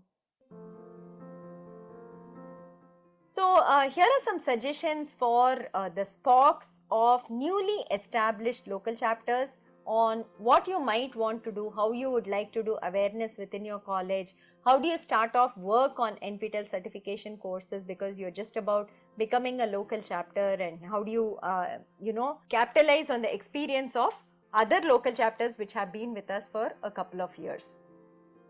So here are some suggestions for the SPOCs of newly established local chapters on what you might want to do, how you would like to do awareness within your college, how do you start off work on NPTEL certification courses because you're just about becoming a local chapter, and how do you, capitalize on the experience of other local chapters which have been with us for a couple of years.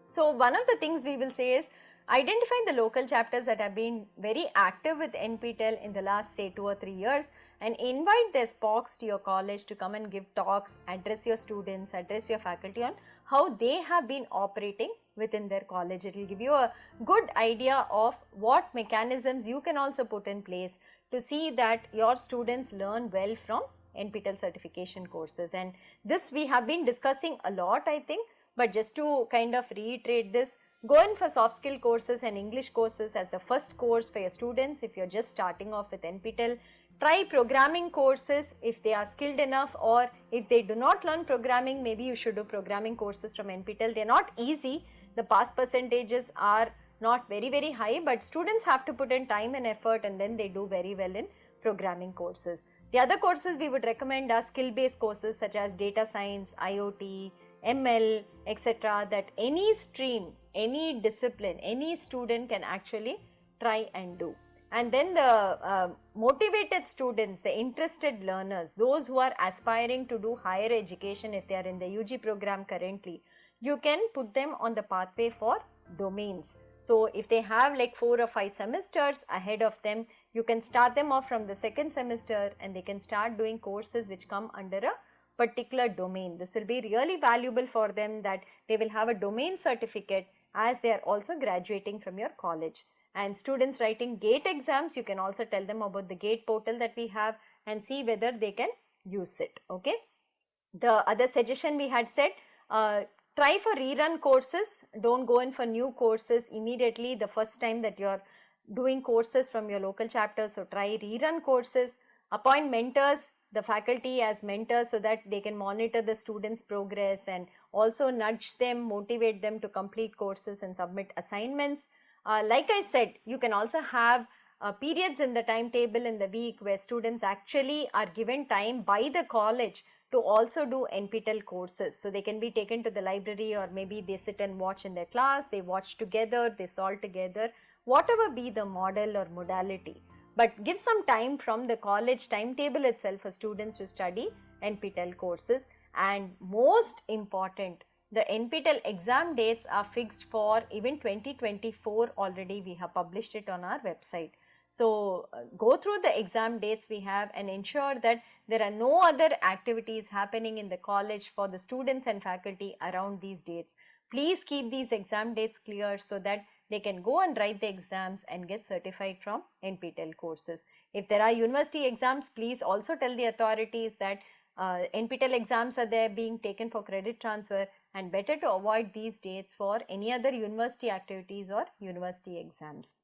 So one of the things we will say is identify the local chapters that have been very active with NPTEL in the last say 2 or 3 years and invite their SPOCs to your college to come and give talks, address your students, address your faculty on how they have been operating within their college. It will give you a good idea of what mechanisms you can also put in place to see that your students learn well from NPTEL certification courses. And this we have been discussing a lot, I think, but just to kind of reiterate this, go in for soft skill courses and English courses as the first course for your students if you're just starting off with NPTEL. Try programming courses if they are skilled enough, or if they do not learn programming, maybe you should do programming courses from NPTEL. They're not easy. The pass percentages are not very, very high, but students have to put in time and effort and then they do very well in programming courses. The other courses we would recommend are skill-based courses such as data science, IoT, ML, etc., that any stream, any discipline, any student can actually try and do. And then the motivated students, the interested learners, those who are aspiring to do higher education, if they are in the UG program currently, you can put them on the pathway for domains. So if they have like 4 or 5 semesters ahead of them, you can start them off from the second semester and they can start doing courses which come under a particular domain. This will be really valuable for them, that they will have a domain certificate as they are also graduating from your college. And students writing GATE exams, you can also tell them about the GATE portal that we have and see whether they can use it. Okay. The other suggestion we had said, try for rerun courses. Don't go in for new courses immediately the first time that you are doing courses from your local chapter. So try rerun courses. Appoint mentors, the faculty as mentors, so that they can monitor the students' progress and also nudge them, motivate them to complete courses and submit assignments. Like I said, you can also have periods in the timetable in the week where students actually are given time by the college to also do NPTEL courses. So they can be taken to the library, or maybe they sit and watch in their class, they watch together, they solve together, whatever be the model or modality. But give some time from the college timetable itself for students to study NPTEL courses. And most important, the NPTEL exam dates are fixed for even 2024 already. We have published it on our website. So go through the exam dates we have and ensure that there are no other activities happening in the college for the students and faculty around these dates. Please keep these exam dates clear so that they can go and write the exams and get certified from NPTEL courses. If there are university exams, please also tell the authorities that NPTEL exams are there being taken for credit transfer, and better to avoid these dates for any other university activities or university exams.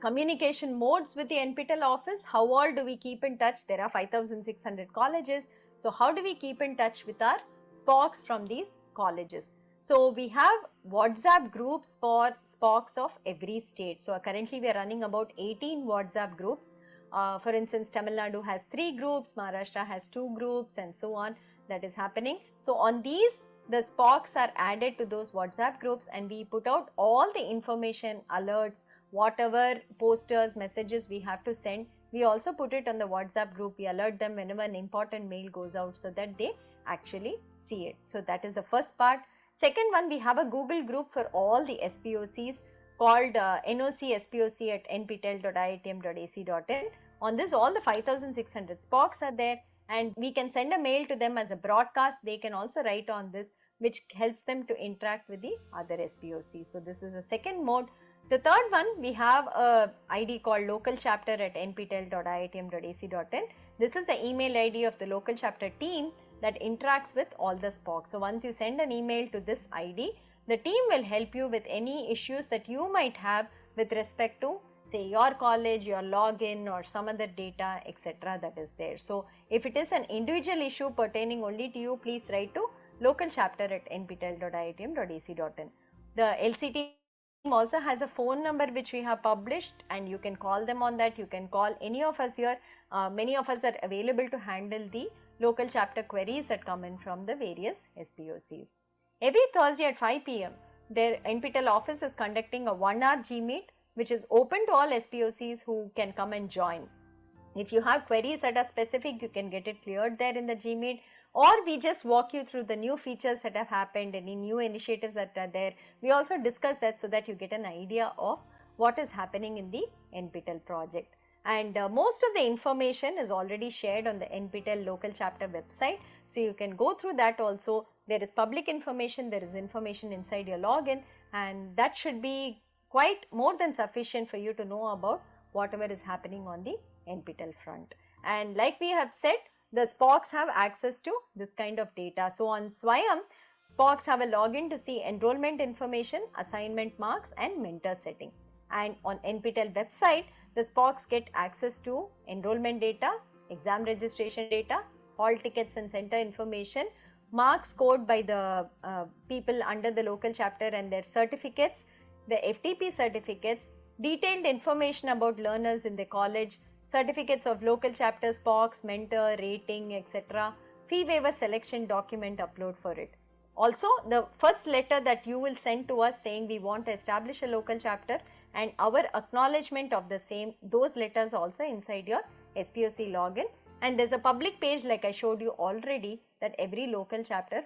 Communication modes with the NPTEL office. How all do we keep in touch? There are 5,600 colleges. So how do we keep in touch with our SPOCs from these colleges? So we have WhatsApp groups for SPOCs of every state. So currently we are running about 18 WhatsApp groups. For instance, Tamil Nadu has 3 groups, Maharashtra has 2 groups, and so on. That is happening. So on these, the SPOCs are added to those WhatsApp groups, and we put out all the information, alerts, whatever posters, messages we have to send. We also put it on the WhatsApp group. We alert them whenever an important mail goes out so that they actually see it. So that is the first part. Second one, we have a Google group for all the SPOCs called NOC at nptel.iitm.ac.in. On this, all the 5,600 SPOCs are there, and we can send a mail to them as a broadcast. They can also write on this, which helps them to interact with the other SPOCs. So this is the second mode. The third one, we have a ID called local chapter at nptel.iitm.ac.in. This is the email ID of the local chapter team that interacts with all the SPOCs. So once you send an email to this ID, the team will help you with any issues that you might have with respect to, say, your college, your login, or some other data, etc. that is there. So if it is an individual issue pertaining only to you, please write to local chapter at nptel.iitm.ac.in. The LC team also has a phone number which we have published, and you can call them on that. You can call any of us here. Many of us are available to handle the local chapter queries that come in from the various SPOCs. Every Thursday at 5 p.m. their NPTEL office is conducting a 1-hour G-Meet, which is open to all SPOCs who can come and join. If you have queries that are specific, you can get it cleared there in the G-Meet, or we just walk you through the new features that have happened, any new initiatives that are there. We also discuss that so that you get an idea of what is happening in the NPTEL project. And most of the information is already shared on the NPTEL local chapter website. So you can go through that also. There is public information, there is information inside your login, and that should be quite more than sufficient for you to know about whatever is happening on the NPTEL front. And like we have said, the SPOCs have access to this kind of data. So on Swayam, SPOCs have a login to see enrollment information, assignment marks, and mentor setting. And on NPTEL website, the SPOCs get access to enrollment data, exam registration data, hall tickets and center information, marks scored by the people under the local chapter and their certificates, the FTP certificates, detailed information about learners in the college, certificates of local chapter, SPOCs, mentor, rating, etc. fee waiver selection document upload for it. Also, the first letter that you will send to us saying we want to establish a local chapter and our acknowledgement of the same, those letters also inside your SPOC login. And there's a public page like I showed you already that every local chapter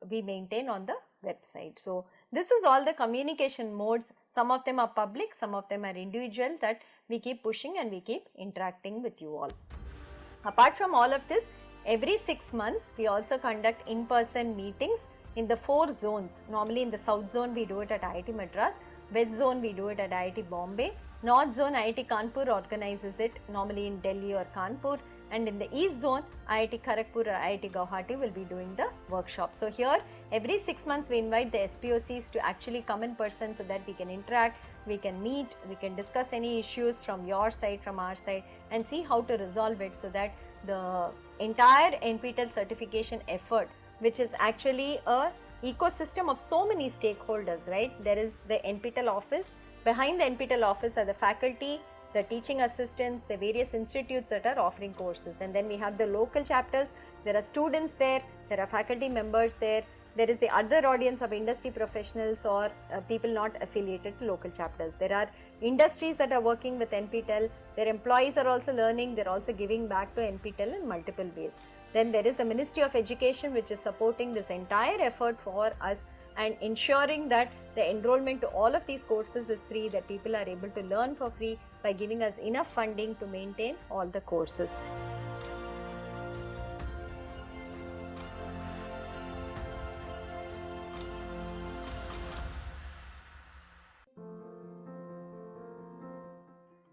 we maintain on the website. So, this is all the communication modes. Some of them are public, some of them are individual, that we keep pushing and we keep interacting with you all. Apart from all of this, every 6 months we also conduct in-person meetings in the 4 zones. Normally in the South Zone we do it at IIT Madras, West Zone we do it at IIT Bombay, North Zone IIT Kanpur organizes it normally in Delhi or Kanpur, and in the East Zone IIT Kharagpur or IIT Guwahati will be doing the workshop. So here every 6 months we invite the SPOCs to actually come in person so that we can interact, we can meet, we can discuss any issues from your side, from our side, and see how to resolve it, so that the entire NPTEL certification effort, which is actually a ecosystem of so many stakeholders, right? There is the NPTEL office. Behind the NPTEL office are the faculty, the teaching assistants, the various institutes that are offering courses, and then we have the local chapters. There are students there, there are faculty members there, there is the other audience of industry professionals or people not affiliated to local chapters. There are industries that are working with NPTEL, their employees are also learning, they are also giving back to NPTEL in multiple ways. Then there is the Ministry of Education, which is supporting this entire effort for us and ensuring that the enrollment to all of these courses is free, that people are able to learn for free by giving us enough funding to maintain all the courses.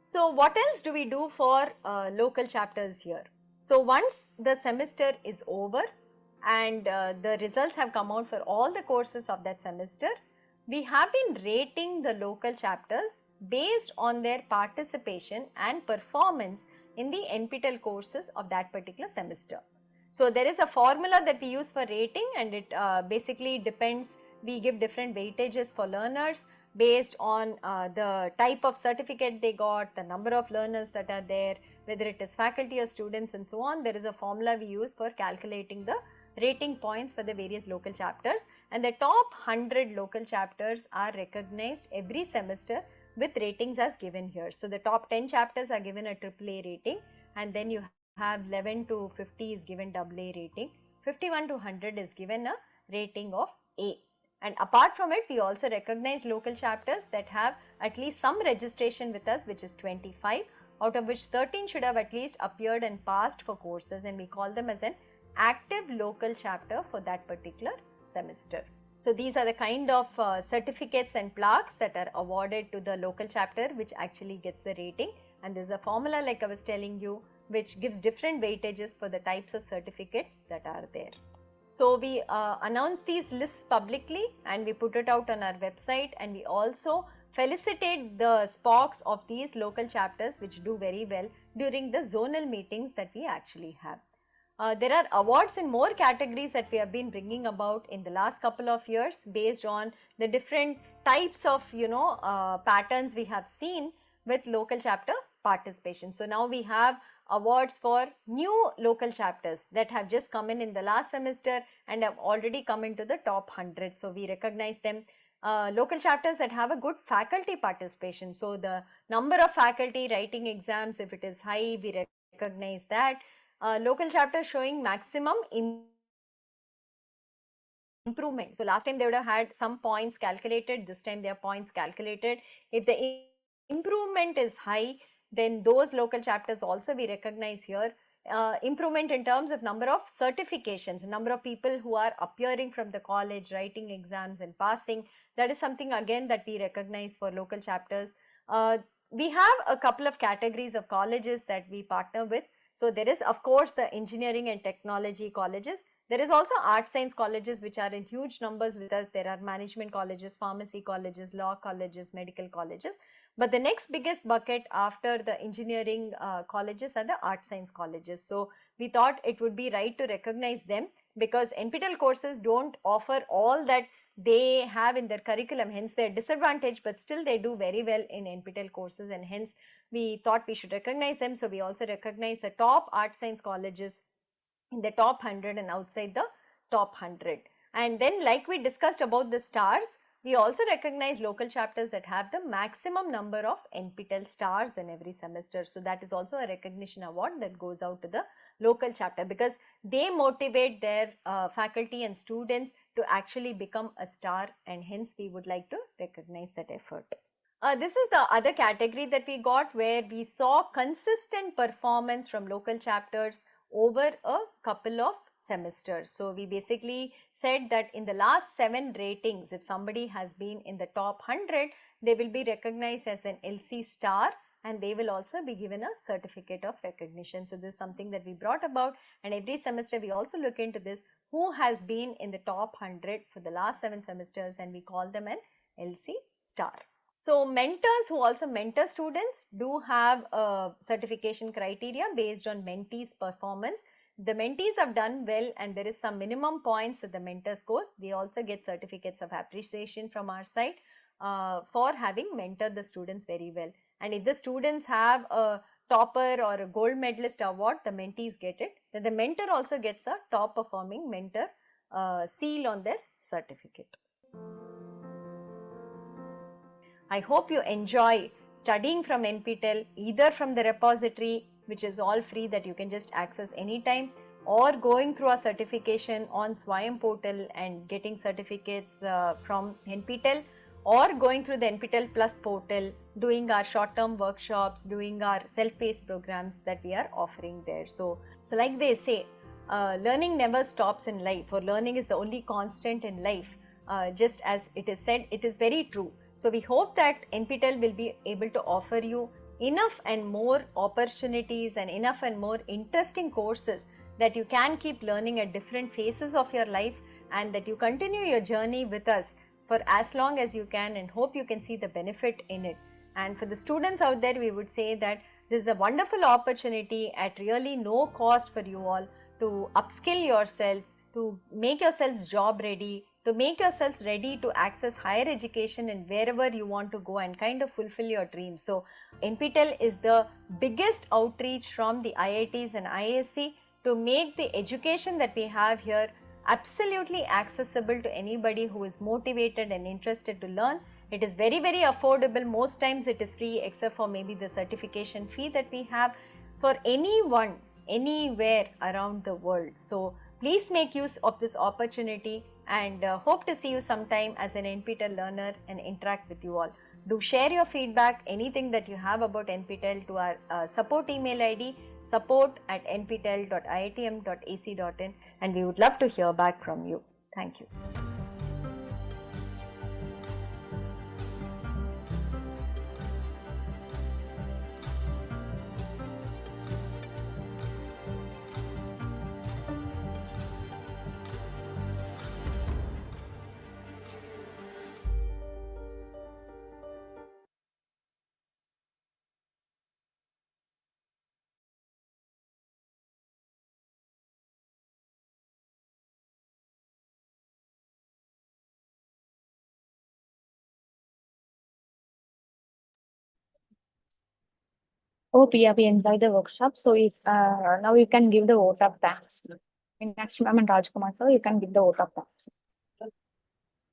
So what else do we do for local chapters here? So once the semester is over and the results have come out for all the courses of that semester, we have been rating the local chapters based on their participation and performance in the NPTEL courses of that particular semester. So there is a formula that we use for rating, and it basically depends, we give different weightages for learners based on the type of certificate they got, the number of learners that are there, whether it is faculty or students and so on. There is a formula we use for calculating the rating points for the various local chapters, and the top 100 local chapters are recognized every semester with ratings as given here. So the top 10 chapters are given a AAA rating, and then you have 11 to 50 is given AA rating, 51 to 100 is given a rating of A. And apart from it, we also recognize local chapters that have at least some registration with us, which is 25, out of which 13 should have at least appeared and passed for courses, and we call them as an active local chapter for that particular semester. So these are the kind of certificates and plaques that are awarded to the local chapter, which actually gets the rating, and there is a formula like I was telling you, which gives different weightages for the types of certificates that are there. So we announce these lists publicly and we put it out on our website, and we also felicitate the SPOCs of these local chapters which do very well during the zonal meetings that we actually have. There are awards in more categories that we have been bringing about in the last couple of years based on the different types of patterns we have seen with local chapter participation. So now we have awards for new local chapters that have just come in the last semester and have already come into the top 100. So we recognize them. Local chapters that have a good faculty participation. So the number of faculty writing exams, if it is high, we recognize that. Local chapters showing maximum improvement. So last time they would have had some points calculated, this time their points calculated. If the improvement is high, then those local chapters also we recognize here. Improvement in terms of number of certifications, number of people who are appearing from the college, writing exams and passing, that is something again that we recognize for local chapters. We have a couple of categories of colleges that we partner with. So there is of course the engineering and technology colleges. There is also art science colleges which are in huge numbers with us. There are management colleges, pharmacy colleges, law colleges, medical colleges. But the next biggest bucket after the engineering colleges are the art science colleges. So we thought it would be right to recognize them because NPTEL courses don't offer all that they have in their curriculum, hence they are disadvantaged, but still they do very well in NPTEL courses, and hence we thought we should recognize them. So we also recognize the top art science colleges in the top 100 and outside the top 100. And then, like we discussed about the stars, we also recognize local chapters that have the maximum number of NPTEL stars in every semester. So that is also a recognition award that goes out to the local chapter, because they motivate their faculty and students to actually become a star, and hence we would like to recognize that effort. This is the other category that we got, where we saw consistent performance from local chapters over a couple of semesters. So we basically said that in the last 7 ratings, if somebody has been in the top 100, they will be recognized as an LC star, and they will also be given a certificate of recognition. So this is something that we brought about, and every semester we also look into this, who has been in the top 100 for the last 7 semesters, and we call them an LC star. So mentors who also mentor students do have a certification criteria based on mentees' performance. The mentees have done well and there is some minimum points that the mentor scores. They also get certificates of appreciation from our side for having mentored the students very well. And if the students have a topper or a gold medalist award, the mentees get it. Then the mentor also gets a top performing mentor seal on their certificate. I hope you enjoy studying from NPTEL, either from the repository, which is all free that you can just access anytime, or going through a certification on Swayam portal and getting certificates from NPTEL, or going through the NPTEL Plus portal, doing our short-term workshops, doing our self-paced programs that we are offering there. So like they say, learning never stops in life, or learning is the only constant in life. Just as it is said, it is very true. So we hope that NPTEL will be able to offer you enough and more opportunities and enough and more interesting courses that you can keep learning at different phases of your life, and that you continue your journey with us for as long as you can, and hope you can see the benefit in it. And for the students out there, we would say that this is a wonderful opportunity at really no cost for you all to upskill yourself, to make yourselves job ready, to make yourselves ready to access higher education and wherever you want to go and kind of fulfill your dreams. So NPTEL is the biggest outreach from the IITs and ISC to make the education that we have here absolutely accessible to anybody who is motivated and interested to learn. It is very, very affordable. Most times it is free, except for maybe the certification fee that we have for anyone, anywhere around the world. So please make use of this opportunity, and hope to see you sometime as an NPTEL learner and interact with you all. Do share your feedback, anything that you have about NPTEL, to our support email ID, support@nptel.iitm.ac.in, and we would love to hear back from you. Thank you. Hope we enjoyed the workshop. So now you can give the vote of thanks. Meenakshi ma'am and Rajkumar sir, you can give the vote of thanks.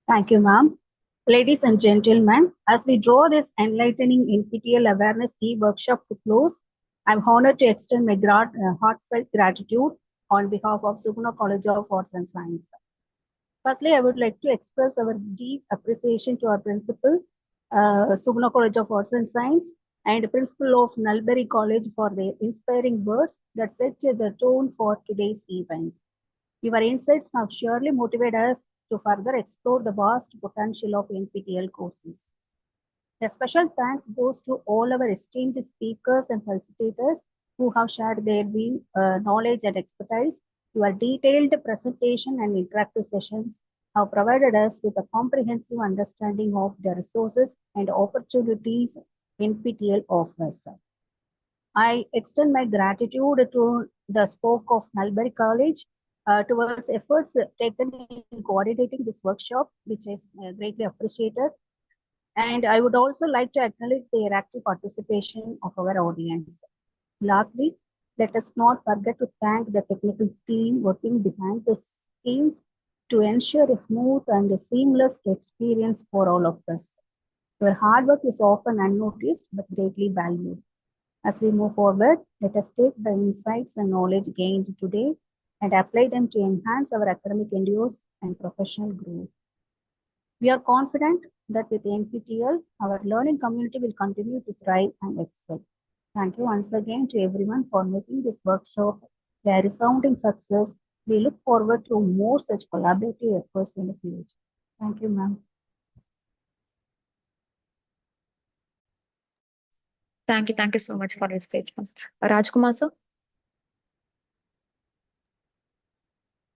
Thank you, ma'am. Ladies and gentlemen, as we draw this enlightening NPTEL awareness e-workshop to close, I'm honored to extend my heartfelt gratitude on behalf of Suguna College of Arts and Science. Firstly, I would like to express our deep appreciation to our principal, Suguna College of Arts and Science, and principal of Nalbari College for their inspiring words that set the tone for today's event. Your insights have surely motivated us to further explore the vast potential of NPTEL courses. A special thanks goes to all our esteemed speakers and facilitators who have shared their knowledge and expertise. Your detailed presentation and interactive sessions have provided us with a comprehensive understanding of the resources and opportunities NPTEL offers. I extend my gratitude to the spoke of Nalbari College towards efforts taken in coordinating this workshop, which is greatly appreciated. And I would also like to acknowledge their active participation of our audience. Lastly, Let us not forget to thank the technical team working behind the scenes to ensure a smooth and a seamless experience for all of us. Your hard work is often unnoticed but greatly valued. As we move forward, let us take the insights and knowledge gained today and apply them to enhance our academic endeavors and professional growth. We are confident that with NPTEL, our learning community will continue to thrive and excel. Thank you once again to everyone for making this workshop a resounding success. We look forward to more such collaborative efforts in the future. Thank you, ma'am. Thank you so much for your speech, ma'am. Rajkumar sir.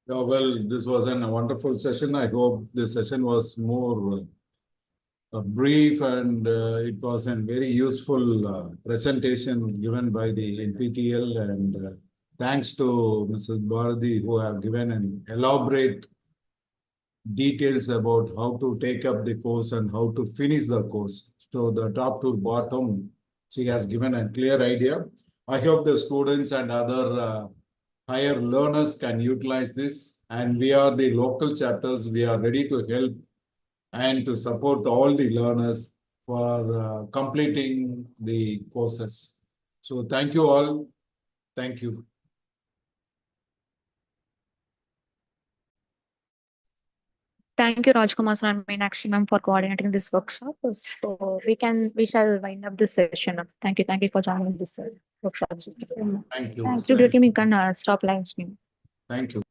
Well, this was a wonderful session. I hope this session was more brief and it was a very useful presentation given by the NPTEL, and thanks to Mrs. Bharati who have given an elaborate details about how to take up the course and how to finish the course. So the top to bottom, she has given a clear idea. I hope the students and other higher learners can utilize this, and we are the local chapters. We are ready to help and to support all the learners for completing the courses. So thank you all. Thank you. Thank you, Rajkumar sir and Meenakshi ma'am for coordinating this workshop. So we shall wind up this session. Thank you for joining this workshop. Thank you. Studio team, you can stop live stream. Thank you.